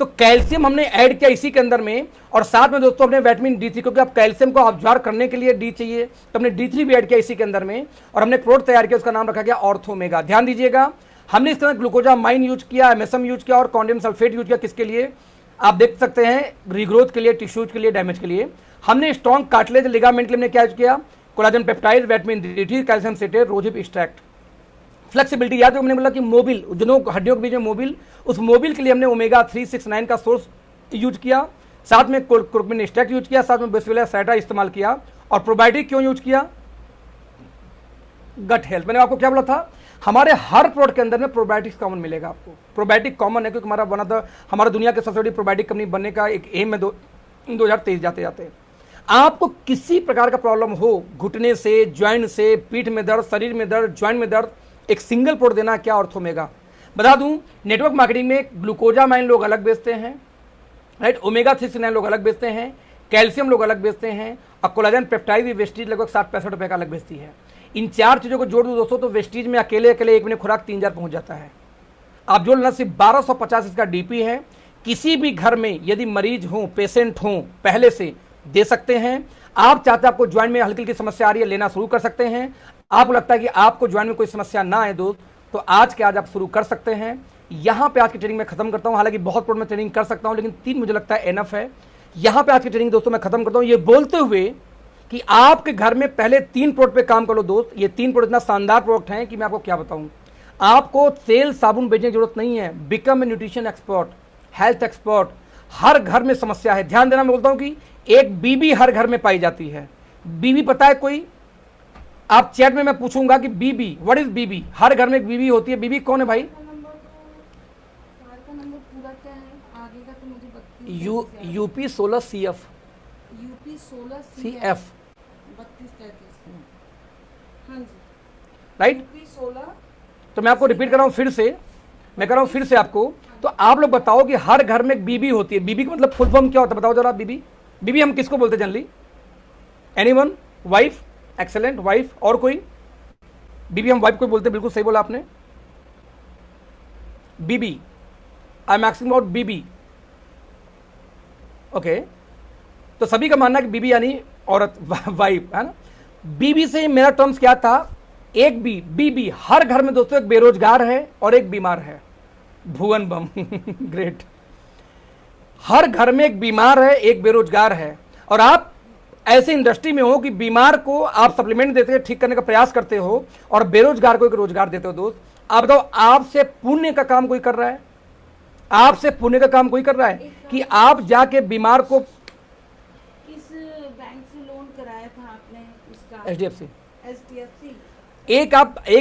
तो कैल्शियम हमने ऐड किया इसी के अंदर में, और साथ में दोस्तों हमने विटामिन D3, क्योंकि आप कैल्शियम को ऑब्जॉर्व करने के लिए डी चाहिए, तो हमने D3 भी ऐड किया इसी के अंदर में। और हमने प्रोडक्ट तैयार किया, उसका नाम रखा गया ऑर्थोमेगा। ध्यान दीजिएगा, हमने इसके अंदर ग्लूकोजामाइन यूज किया, एमएसएम यूज किया और कॉन्डियम सल्फेट यूज किया। किसके लिए? आप देख सकते हैं, रीग्रोथ के लिए, टिश्यूज के लिए, डैमेज के लिए। हमने स्ट्रॉन्ग कार्टिलेज लिगामेंट के लिए हमने क्या यूज किया? Collagen peptide, vitamin D3, calcium citrate, rose hip extract. Flexibility, याद है हमने बोला कि मोबिल, दोनों हड्डियों के बीच में मोबिल, उस मोबिल के लिए हमने ओमेगा 369 का सोर्स यूज किया। साथ में कुर्कुमिन एक्सट्रैक्ट यूज किया, साथ में बोस्वेलिया सेरेटा इस्तेमाल किया। और प्रोबायोटिक क्यों यूज किया? Gut health. मैंने आपको क्या बोला था? हमारे हर प्रोडक्ट के अंदर में प्रोबायोटिक्स कॉमन मिलेगा आपको। प्रोबायोटिक कॉमन है क्योंकि हमारा बना था, हमारा दुनिया के सबसे बड़ी प्रोबायोटिक कंपनी बनने का एक एम है 2023 जाते जाते। आपको किसी प्रकार का प्रॉब्लम हो, घुटने से, ज्वाइंट से, पीठ में दर्द, शरीर में दर्द, ज्वाइंट में दर्द, एक सिंगल प्रोडक्ट देना क्या? ऑर्थोमेगा। बता दूं, नेटवर्क मार्केटिंग में ग्लूकोजामाइन लोग अलग बेचते हैं, राइट? ओमेगा 369 लोग अलग बेचते हैं, कैल्शियम लोग अलग बेचते हैं, और कोलाजन पेप्टाइड भी वेस्टीज लगभग 60-65 रुपए का अलग बेचती है। इन चार चीजों को जोड़ दो दोस्तों तो वेस्टीज में अकेले एक महीने खुराक 3000 पहुंच जाता है। आप जो लेना सिर्फ 1250 इसका डीपी है। किसी भी घर में यदि मरीज हो, पेशेंट हो, पहले से दे सकते हैं। आप चाहते हैं आपको ज्वाइंट में हल्की हल्की समस्या आ रही है, लेना शुरू कर सकते हैं। आपको लगता है कि आपको ज्वाइंट में कोई समस्या ना आए दोस्त, तो आज के आज आप शुरू कर सकते हैं। यहां पे आज की ट्रेनिंग मैं खत्म करता हूं। हालांकि बहुत प्रोडक्ट में ट्रेनिंग कर सकता हूं, लेकिन 3 मुझे लगता है एनफ है। यहां पे आज की ट्रेनिंग दोस्तों मैं खत्म करता हूं, ये बोलते हुए कि आपके घर में पहले 3 प्रोडक्ट पे काम कर लो दोस्त। ये 3 प्रोडक्ट इतना शानदार प्रोडक्ट हैं कि मैं आपको क्या बताऊं। आपको तेल साबुन बेचने की जरूरत नहीं है। Become a nutrition expert, health expert. हर घर में समस्या है। ध्यान देना, मैं बोलता हूं कि एक बीबी हर घर में पाई जाती है। बीबी पता है कोई? आप चैट में मैं पूछूंगा कि बीबी, व्हाट इज बीबी? हर घर में एक बीबी होती है। बीबी कौन है भाई? UP 16 CF। UP 16 CF, 32-33। हाँ जी, राइट। यूपी 16। तो मैं आपको रिपीट कर रहा हूं फिर से, मैं कर रहा हूं फिर से आपको। तो आप लोग बताओ कि हर घर में एक बीबी होती है। बीबी का मतलब फुल फॉर्म क्या होता है बताओ जरा। बीबी, बीबी हम किसको बोलते हैं generally? Anyone? Wife? Excellent, wife. और कोई? बीबी हम वाइफ को बोलते हैं, बिल्कुल सही बोला आपने। B B, I am asking about B B. Okay, तो सभी का मानना है कि बीबी यानी औरत, वाइफ, है ना। बीबी से मेरा टर्म्स क्या था? एक बीबी। हर घर में दोस्तों एक बेरोजगार है और एक बीमार है। भुवन बम ग्रेट। हर घर में एक बीमार है, एक बेरोजगार है। और आप ऐसे इंडस्ट्री में हो कि बीमार को आप सप्लीमेंट देते हो, ठीक करने का प्रयास करते हो, और बेरोजगार को एक रोजगार देते हो दोस्त। आप बताओ, आपसे पुण्य का काम कोई कर रहा है? आपसे पुण्य का काम कोई कर रहा है कि आप जाके बीमार को? किस बैंक से लोन कराया था आपने इसका? HDFC। HDFC। एक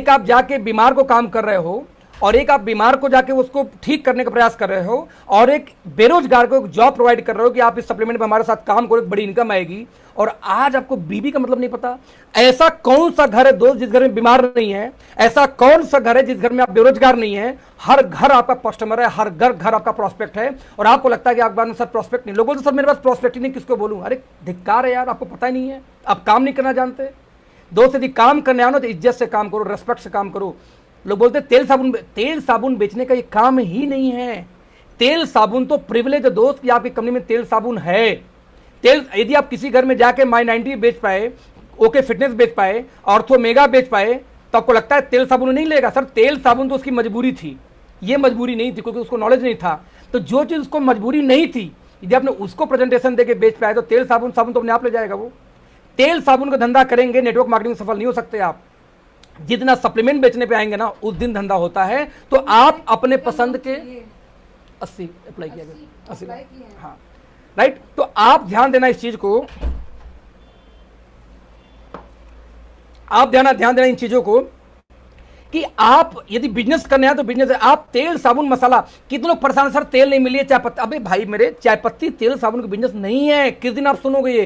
आप जाके बीमार को काम कर रहे हो, और एक आप बीमार को जाके उसको ठीक करने का प्रयास कर रहे हो, और एक बेरोजगार को एक जॉब प्रोवाइड कर रहे हो कि आप इस सप्लीमेंट में हमारे साथ काम करो, एक बड़ी इनकम आएगी। और आज आपको बीबी का मतलब नहीं पता। ऐसा कौन सा घर है दोस्त जिस घर में बीमार नहीं है? ऐसा कौन सा घर है जिस घर में आप बेरोजगार नहीं है? हर घर आपका कस्टमर है, हर घर आपका प्रोस्पेक्ट है। और आपको लगता है कि आपके पास सर प्रोस्पेक्ट नहीं। लोग बोलते सर मेरे पास प्रोस्पेक्ट ही नहीं, किसको बोलूं? अरे धिक्कार है यार, आपको पता ही नहीं है, आप काम नहीं करना जानते। दोस्त यदि काम करने आओ ना तो इज्जत से काम करो, रेस्पेक्ट से काम करो। लोग बोलते तेल साबुन बेचने का ये काम ही नहीं है। तेल साबुन तो प्रिविलेज है दोस्त कि आपकी कंपनी में तेल साबुन है। तेल यदि आप किसी घर में जाके माई 90 बेच पाए, ओके फिटनेस बेच पाए, ऑर्थो मेगा बेच पाए, तो आपको लगता है तेल साबुन नहीं लेगा? सर तेल साबुन तो उसकी मजबूरी थी, ये मजबूरी नहीं थी, क्योंकि उसको नॉलेज नहीं था। तो जो चीज उसको मजबूरी नहीं थी, यदि आपने उसको प्रेजेंटेशन देके बेच पाए, तो तेल साबुन तो अपने आप ले जाएगा वो। तेल साबुन का धंधा करेंगे, नेटवर्क मार्केटिंग सफल नहीं हो सकते आप। जितना सप्लीमेंट बेचने पे आएंगे ना, उस दिन धंधा होता है। तो आप अपने पसंद के 80 अप्लाई किया गया, 80, हाँ राइट। तो आप ध्यान देना इस चीज को, आप ध्यान देना इन चीजों को कि आप यदि बिजनेस करने हैं तो बिजनेस है। आप तेल साबुन मसाला, कितने लोग परेशान, सर तेल नहीं मिली है, चाय पत्ती। अबे भाई मेरे, चाय पत्ती तेल साबुन का बिजनेस नहीं है। किस दिन आप सुनोगे ये?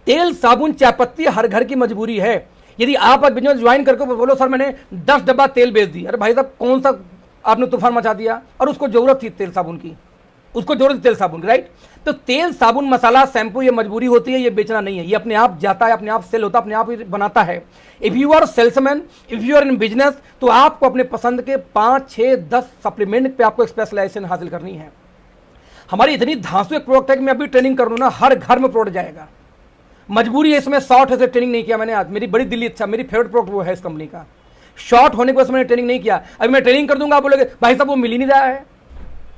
तेल साबुन चाय पत्ती हर घर की मजबूरी है। यदि आप आज बिजनेस ज्वाइन करके बोलो सर मैंने 10 डब्बा तेल बेच दी, अरे भाई साहब कौन सा आपने तूफान मचा दिया? और उसको जरूरत थी तेल साबुन की, उसको जरूरत थी तेल साबुन की, राइट। तो तेल साबुन मसाला शैम्पू ये मजबूरी होती है, ये बेचना नहीं है। ये अपने आप जाता है, अपने आप सेल होता है, अपने आप ही बनाता है। If you are salesman, if you are in business, तो आपको अपने पसंद के 5, 6, 10 सप्लीमेंट पे आपको स्पेशलाइजेशन हासिल करनी है। हमारी इतनी धांसू एक प्रोडक्ट है कि मैं अभी ट्रेनिंग कर लूँ ना, हर घर में प्रोडक्ट जाएगा। मजबूरी है इसमें, शॉर्ट है, ट्रेनिंग नहीं किया मैंने। आज मेरी बड़ी दिल्ली इच्छा, मेरी फेवरेट प्रोडक्ट वो है इस कंपनी का। शॉर्ट होने की वजह से मैंने ट्रेनिंग नहीं किया। अभी मैं ट्रेनिंग कर दूंगा, आप बोलोगे भाई साहब वो मिल ही नहीं रहा है।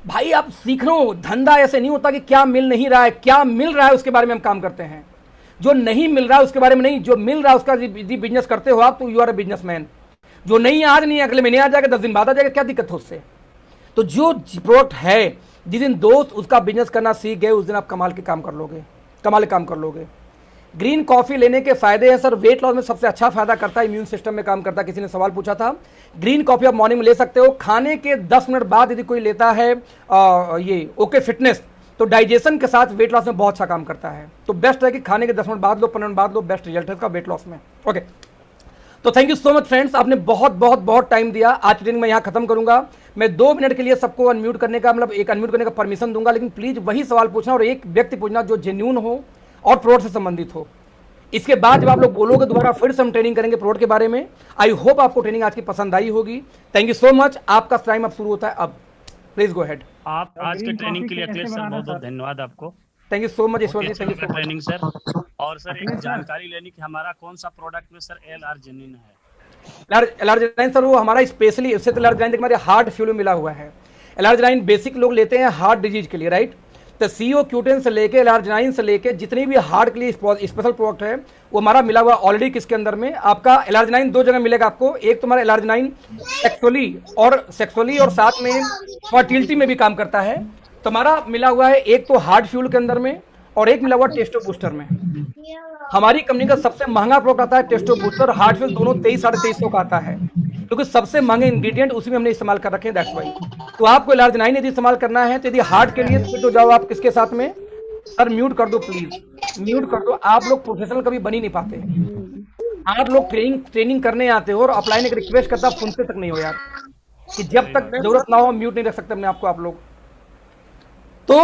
भाई आप सीख लो, धंधा ऐसे नहीं होता कि क्या मिल नहीं रहा है, क्या मिल रहा है उसके बारे में हम काम करते हैं। जो नहीं मिल रहा है उसके बारे में नहीं, जो मिल रहा है उसका यदि बिजनेस करते हो आप, तो यू आर अ बिजनेसमैन। जो नहीं आज नहीं अगले महीने आ जाएगा, 10 दिन बाद आ जाएगा, क्या दिक्कत हो उससे? तो जो प्रोडक्ट है, जिस दिन दोस्त उसका बिजनेस करना सीख गए, उस दिन आप कमाल के काम कर लोगे, कमाल के काम कर लोगे। ग्रीन कॉफी लेने के फायदे हैं सर। वेट लॉस में सबसे अच्छा फायदा करता है, इम्यून सिस्टम में काम करता है। किसी ने सवाल पूछा था। ग्रीन कॉफी आप मॉर्निंग में ले सकते हो। खाने के 10 मिनट बाद यदि कोई लेता है ये ओके फिटनेस, तो डाइजेशन के साथ वेट लॉस में बहुत अच्छा काम करता है। तो बेस्ट है कि खाने के 10 मिनट बाद लो, 15 मिनट बाद लो, बेस्ट रिजल्ट है इसका वेट लॉस में। ओके, तो thank you so much friends, आपने बहुत बहुत बहुत टाइम दिया। आज की ट्रेनिंग मैं यहाँ खत्म करूंगा। मैं 2 मिनट के लिए सबको अनम्यूट करने का, मतलब एक अनम्यूट करने का परमिशन दूंगा, लेकिन प्लीज वही सवाल पूछना और एक व्यक्ति पूछना जो जेन्यून हो और प्रोडक्ट से संबंधित हो। इसके बाद जब आप लोग बोलोगे दोबारा फिर से हम ट्रेनिंग करेंगे प्रोडक्ट के बारे में। आई होप आपको ट्रेनिंग आज की पसंद आई होगी। Thank you so much. आपका टाइम अब शुरू होता है, अब प्लीज गो हेड। आप आज के ट्रेनिंग के लिए अखिलेश सर बहुत बहुत धन्यवाद आपको। थैंक यू सो मच ईश्वर जी, अच्छा थैंक यू लगा सो मच। Training sir. और सर एक जानकारी लेनी कि हमारा कौन सा प्रोडक्ट में सर LR जेन्युइन है। एलआरजिनाइन सर वो हमारा स्पेशली, इससे तो एलआरजिनाइन हमारे हार्ट फ्यूल में मिला हुआ है। एलआरजिनाइन बेसिक लोग लेते हैं हार्ट डिजीज के लिए, राइट। तो सीओ क्यूटेन से लेके एलआरजिनाइन से लेके जितनी भी हार्ट के लिए स्पेशल प्रोडक्ट है वो हमारा मिला हुआ ऑलरेडी। किसके अंदर में आपका एलआरजिनाइन दो जगह मिलेगा आपको, एक तुम्हारा एलआरजिनाइन सेक्सुअली और साथ में फर्टिलिटी में भी काम करता है। तुम्हारा मिला हुआ है एक तो हार्ट फ्यूल के अंदर में और एक मिला हुआ टेस्टो बूस्टर में। हमारी कंपनी का सबसे महंगा प्रोडक्ट आता है टेस्टो बूस्टर, हार्ट फ्यूल दोनों 2300-2350 का आता है, क्योंकि सबसे महंगे इंग्रेडिएंट उसी में हमने इस्तेमाल कर रखे हैं, दैट्स वाई। तो आपको एलआरजिनाइन यदि इस्तेमाल करना है तो यदि हार्ट के लिए तो जाओ आप किसके साथ में, सर म्यूट कर दो प्लीज, म्यूट कर दो। आप लोग प्रोफेशनल कभी बन ही नहीं पाते। आप लोग ट्रेनिंग करने आते हो और अपलाइन एक रिक्वेस्ट करता सुनते तक नहीं हो यार, कि जब तक जरूरत ना हो म्यूट नहीं रख सकते अपने आपको आप लोग। तो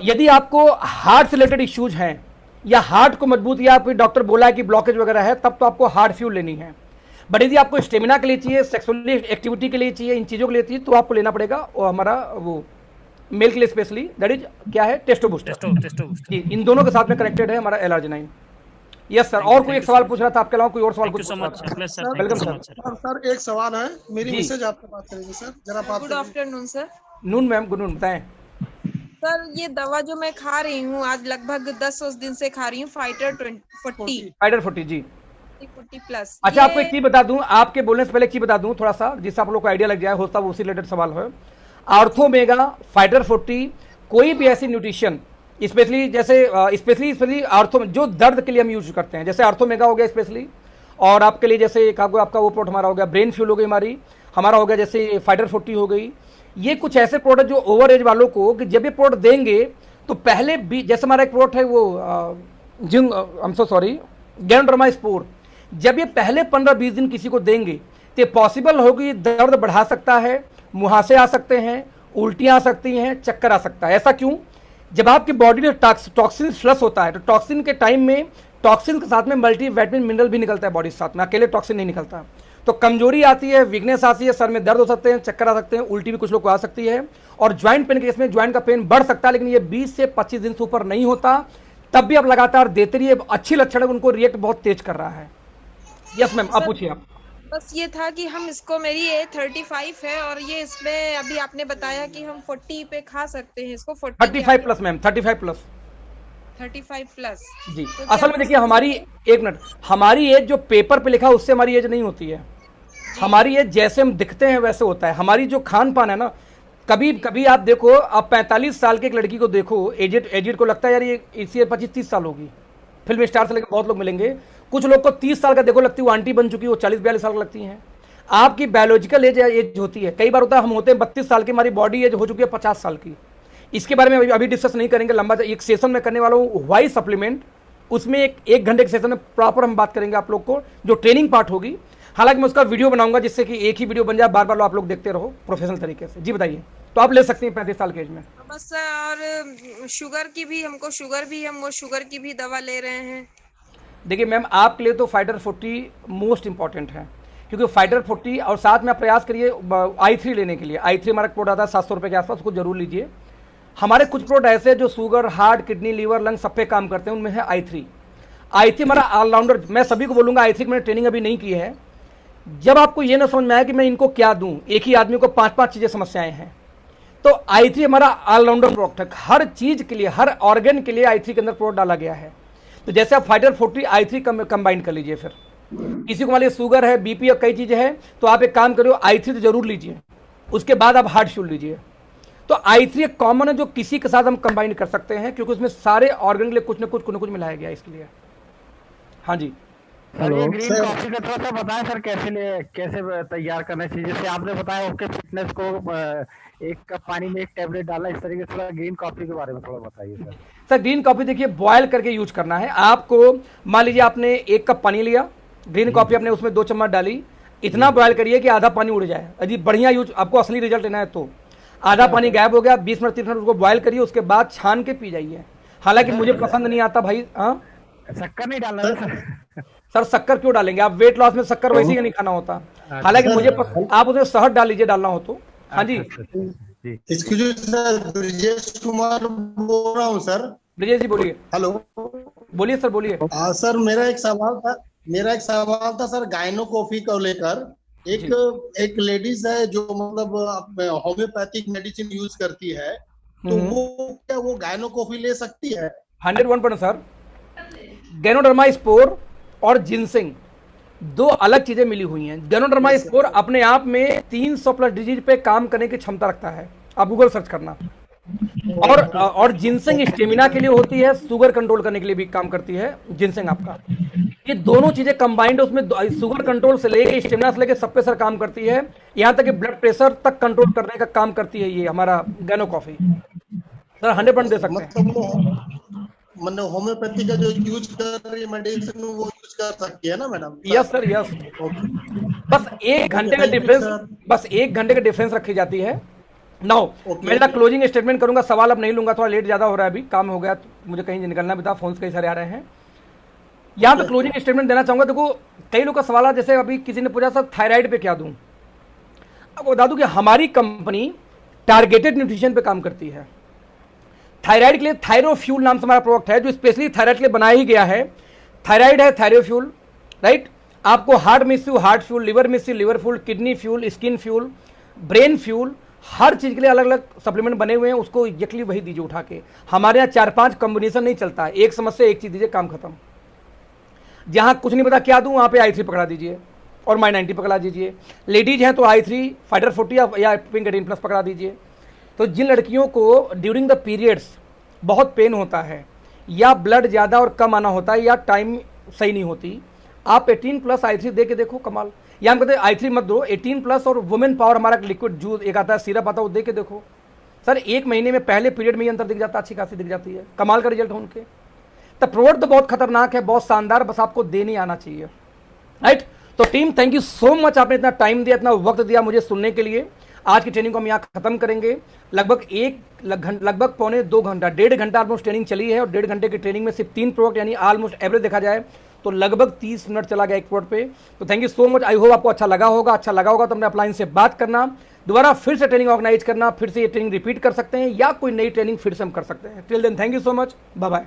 यदि आपको हार्ट से रिलेटेड इश्यूज हैं या हार्ट को मजबूत, या फिर डॉक्टर बोला है कि ब्लॉकेज वगैरह है, तब तो आपको हार्ट फ्यूल लेनी है। बट यदि आपको स्टेमिना के लिए चाहिए, सेक्सुअली एक्टिविटी के लिए चाहिए, इन चीज़ों के लिए चाहिए, तो आपको लेना पड़ेगा और हमारा वो मेल के लिए स्पेशली, दैट इज क्या है, टेस्टो बूस्टर। इन दोनों के साथ में कनेक्टेड है हमारा एलआरजिनाइन। यस सर, और कोई एक सवाल पूछ रहा था आपके अलावा, कोई और सवाल पूछ रहा था? Welcome sir. सर एक सवाल है, मेरी मिसेज आपसे बात करेंगे सर, जरा बात। Good afternoon sir. Noon ma'am, good noon, बताएं सर। ये दवा जो मैं खा रही हूँ आज लगभग 10 दिन से खा रही हूँ, फाइटर 40 जी 40 प्लस। अच्छा, आपको एक चीज बता दूं, आपके बोलने से पहले एक चीज बता दूं थोड़ा सा, जिससे आप लोग को आइडिया लग जाए, होता उसी रिलेटेड सवाल है। आर्थोमेगा, फाइटर 40, कोई भी ऐसी न्यूट्रिशन स्पेशली जैसे स्पेशली आर्थो जो दर्द के लिए हम यूज करते हैं, जैसे आर्थोमेगा हो गया स्पेशली, और आपके लिए जैसे आपका वो प्रोडक्ट हमारा हो गया ब्रेन फ्यूल हो गई हमारा हो गया जैसे फाइटर 40 हो गई। ये कुछ ऐसे प्रोडक्ट जो ओवर एज वालों को, कि जब ये प्रोडक्ट देंगे तो पहले भी, जैसे हमारा एक प्रोडक्ट है वो गैनोडर्मा स्पोर, जब ये पहले 15-20 दिन किसी को देंगे तो पॉसिबल होगी दर्द बढ़ा सकता है, मुहासे आ सकते हैं, उल्टियां आ सकती हैं, चक्कर आ सकता है। ऐसा क्यों? जब आपकी बॉडी में टॉक्सिन फ्लश होता है तो टॉक्सिन के टाइम में टॉक्सिन के साथ में मल्टीविटामिन मिनरल भी निकलता है बॉडी के साथ में, अकेले टॉक्सिन नहीं निकलता। तो कमजोरी आती है, वीकनेस आती है, सर में दर्द हो सकते हैं, चक्कर आ सकते हैं, उल्टी भी कुछ लोग को आ सकती है, और ज्वाइंट पेन के केस में ज्वाइंट का पेन बढ़ सकता है, लेकिन ये 20 से 25 दिन से ऊपर नहीं होता। तब भी आप लगातार देते रहिए, अच्छी लक्षण है, उनको रिएक्ट बहुत तेज कर रहा है। यस मैम, आप पूछिए। आप बस ये था कि हम इसको, मेरी एज 35 है और ये इसमें अभी आपने बताया कि हम 40 पे खा सकते हैं इसको। 35 प्लस मैम, 35 प्लस जी। तो असल में देखिए हमारी, एक मिनट, हमारी एज जो पेपर पे लिखा है उससे हमारी एज नहीं होती है। हमारी एज जैसे हम दिखते हैं वैसे होता है। हमारी जो खान पान है ना, कभी कभी आप देखो, आप 45 साल की एक लड़की को देखो, एजेड को लगता है यार ये इसी 25-30 साल होगी। फिल्म स्टार से लेकर बहुत लोग मिलेंगे, कुछ लोग को 30 साल का देखो लगती है वो आंटी बन चुकी है, वो 40-42 साल की लगती हैं। आपकी बायोलॉजिकल एज होती है, कई बार होता है हम होते हैं 32 साल की, हमारी बॉडी एज हो चुकी है 50 साल की। इसके बारे में अभी डिस्कस नहीं करेंगे, लंबा एक सेशन में करने वाला हूँ वाई सप्लीमेंट, उसमें एक घंटे के सेशन में प्रॉपर हम बात करेंगे आप लोग को, जो ट्रेनिंग पार्ट होगी। हालांकि मैं उसका वीडियो बनाऊंगा जिससे कि एक ही वीडियो बन जाए, बार बार आप लोग देखते रहो प्रोफेशनल तरीके से। जी बताइए। तो आप ले सकती हैं 35 साल के एज में। बस। और शुगर की भी, हमको शुगर भी, हम वो शुगर की भी दवा ले रहे हैं। देखिए मैम, आपके लिए तो फाइटर 40 मोस्ट इंपॉर्टेंट है, क्योंकि फाइटर 40 और साथ में आप प्रयास करिए i3 लेने के लिए। i3 हमारा प्रोडक्ट आता है 700 रुपये के आसपास, उसको जरूर लीजिए। हमारे कुछ प्रोडक्ट ऐसे जो sugar, heart, kidney, liver, lung सब पे काम करते हैं, उनमें है i3 हमारा ऑलराउंडर। मैं सभी को बोलूँगा i3 मैंने ट्रेनिंग अभी नहीं की है। जब आपको ये ना समझ में आया कि मैं इनको क्या दूं, एक ही आदमी को 5-5 चीज़ें समस्याएं हैं, तो i3 हमारा ऑलराउंडर प्रोडक्ट है। हर चीज़ के लिए, हर ऑर्गन के लिए i3 के अंदर प्रोडक्ट डाला गया है। तो जैसे आप फाइटर 40 i3 कंबाइन कर लीजिए। फिर किसी को मान लीजिए शुगर है, बीपी और कई चीज़ें हैं, तो आप एक काम करिए i3 तो जरूर लीजिए, उसके बाद आप हार्ट फ्यूल लीजिए। तो i3 एक कॉमन है जो किसी के साथ हम कंबाइन कर सकते हैं, क्योंकि उसमें सारे ऑर्गन के लिए कुछ न कुछ मिलाया गया है इसके लिए। हाँ जी सर, ये ग्रीन कॉफी का थोड़ा सा बताएं सर, कैसे तैयार करना चाहिए। जैसे आपने बताया उसके फिटनेस को, एक कप पानी में एक टैबलेट डालना, इस तरीके से। थोड़ा ग्रीन कॉफी के बारे में थोड़ा बताइए सर। सर ग्रीन कॉफी देखिए बॉयल करके यूज करना है आपको। मान लीजिए आपने 1 कप पानी लिया, ग्रीन कॉफी आपने उसमें 2 चम्मच डाली, इतना बॉयल करिए कि आधा पानी उड़ जाए। यदि बढ़िया यूज, आपको असली रिजल्ट लेना है तो आधा पानी गायब हो गया, 20 मिनट 30 मिनट उसको बॉयल करिए, उसके बाद छान के पी जाइए। हालांकि मुझे पसंद नहीं आता भाई। हाँ शक्कर नहीं डालना है सर। सर शक्कर क्यों डालेंगे आप? वेट लॉस में शक्कर वैसे ही नहीं खाना होता। हालांकि मुझे आप उसमें शहद डाल लीजिए डालना हो तो। हाँ जी जी एक्सक्यूज सर, ब्रिजेश कुमार बोल रहा हूँ सर। ब्रिजेश जी बोलिए। हेलो। बोलिए सर बोलिए। सर मेरा एक सवाल था सर, गायनो कॉफी को लेकर। एक लेडीज है जो मतलब होम्योपैथिक मेडिसिन यूज करती है, तो वो क्या वो गायनो कॉफी ले सकती है? 101% सर। गैनोडर्मा स्पोर और जिनसिंग दो अलग चीजें मिली हुई हैं। गैनोडर्मा स्पोर अपने आप में 300 प्लस डिजीज पे काम करने की क्षमता रखता है, आप गूगल सर्च करना। और जिनसिंग स्टेमिना के लिए होती है, शुगर कंट्रोल करने के लिए भी काम करती है जिनसिंग आपका। ये दोनों चीजें कंबाइंड उसमें शुगर कंट्रोल से लेके स्टेमिना से लेके सब पे सर काम करती है, यहां तक कि ब्लड प्रेशर तक कंट्रोल करने का काम करती है ये हमारा गैनो कॉफी। सर 100% दे सकते हैं। मतलब होम्योपैथी का जो यूज कर रही है मेडिसिन वो यूज कर सकती है ना मैडम? Yes sir yes. बस 1 घंटे का डिफरेंस, बस 1 घंटे का डिफरेंस रखी जाती है। नाउ मैं जरा क्लोजिंग स्टेटमेंट करूंगा, सवाल अब नहीं लूंगा, थोड़ा लेट ज्यादा हो रहा है, अभी काम हो गया तो मुझे कहीं निकलना भी था, फोन कई सारे आ रहे हैं। यहां पे क्लोजिंग स्टेटमेंट देना चाहूंगा। देखो कई लोग का सवाल है, जैसे अभी किसी ने पूछा सर थायराइड पे क्या दूं। अब बता दूं कि हमारी कंपनी टारगेटेड न्यूट्रिशन पे काम करती है। थायराइड के लिए थायरोफ्यूल नाम से हमारा प्रोडक्ट है, जो स्पेशली थायराइड के लिए बनाया ही गया है। थायराइड है थायरोफ्यूल, राइट। आपको हार्ट में इश्यू हार्ट फ्यूल, लिवर में issue liver fuel, kidney fuel, skin fuel, brain fuel, हर चीज के लिए अलग अलग सप्लीमेंट बने हुए हैं। उसको एग्जैक्टली वही दीजिए उठा के। हमारे यहाँ 4-5 कॉम्बिनेशन नहीं चलता है, एक समस्या एक चीज दीजिए, काम खत्म। जहां कुछ नहीं पता क्या दूं, वहां पे i3 पकड़ा दीजिए और my90 पकड़ा दीजिए। लेडीज हैं तो i3 फाइटर 40 या पिंक 18 प्लस पकड़ा दीजिए। तो जिन लड़कियों को ड्यूरिंग द पीरियड्स बहुत पेन होता है, या ब्लड ज़्यादा और कम आना होता है, या टाइम सही नहीं होती, आप 18 प्लस i3 दे के देखो, कमाल। या हम कहते हैं i3 मत दो, 18 प्लस और वुमेन पावर हमारा लिक्विड जूस एक आता है, सिरप आता है, वो दे के देखो सर। 1 महीने में पहले पीरियड में ही अंतर दिख जाता है, अच्छी खासी दिख जाती है, कमाल का रिजल्ट है उनके। तो प्रोडक्ट तो बहुत खतरनाक है, बहुत शानदार, बस आपको देने आना चाहिए, राइट। तो team thank you so much, आपने इतना टाइम दिया, इतना वक्त दिया मुझे सुनने के लिए। आज की ट्रेनिंग को हम यहाँ खत्म करेंगे। लगभग पौने 2 घंटा, 1.5 घंटा ऑलमोस्ट ट्रेनिंग चली है, और 1.5 घंटे की ट्रेनिंग में सिर्फ 3 प्रोडक्ट, यानी ऑलमोस्ट एवरेज देखा जाए तो लगभग 30 मिनट चला गया एक प्रोडक्ट पे। तो thank you so much, I hope आपको अच्छा लगा होगा। अच्छा लगा होगा तो अपने अपलाइन से बात करना, दोबारा फिर से ट्रेनिंग ऑर्गेनाइज करना, फिर से ये ट्रेनिंग रिपीट कर सकते हैं, या कोई नई ट्रेनिंग फिर से हम कर सकते हैं। Till then thank you so much, bye bye.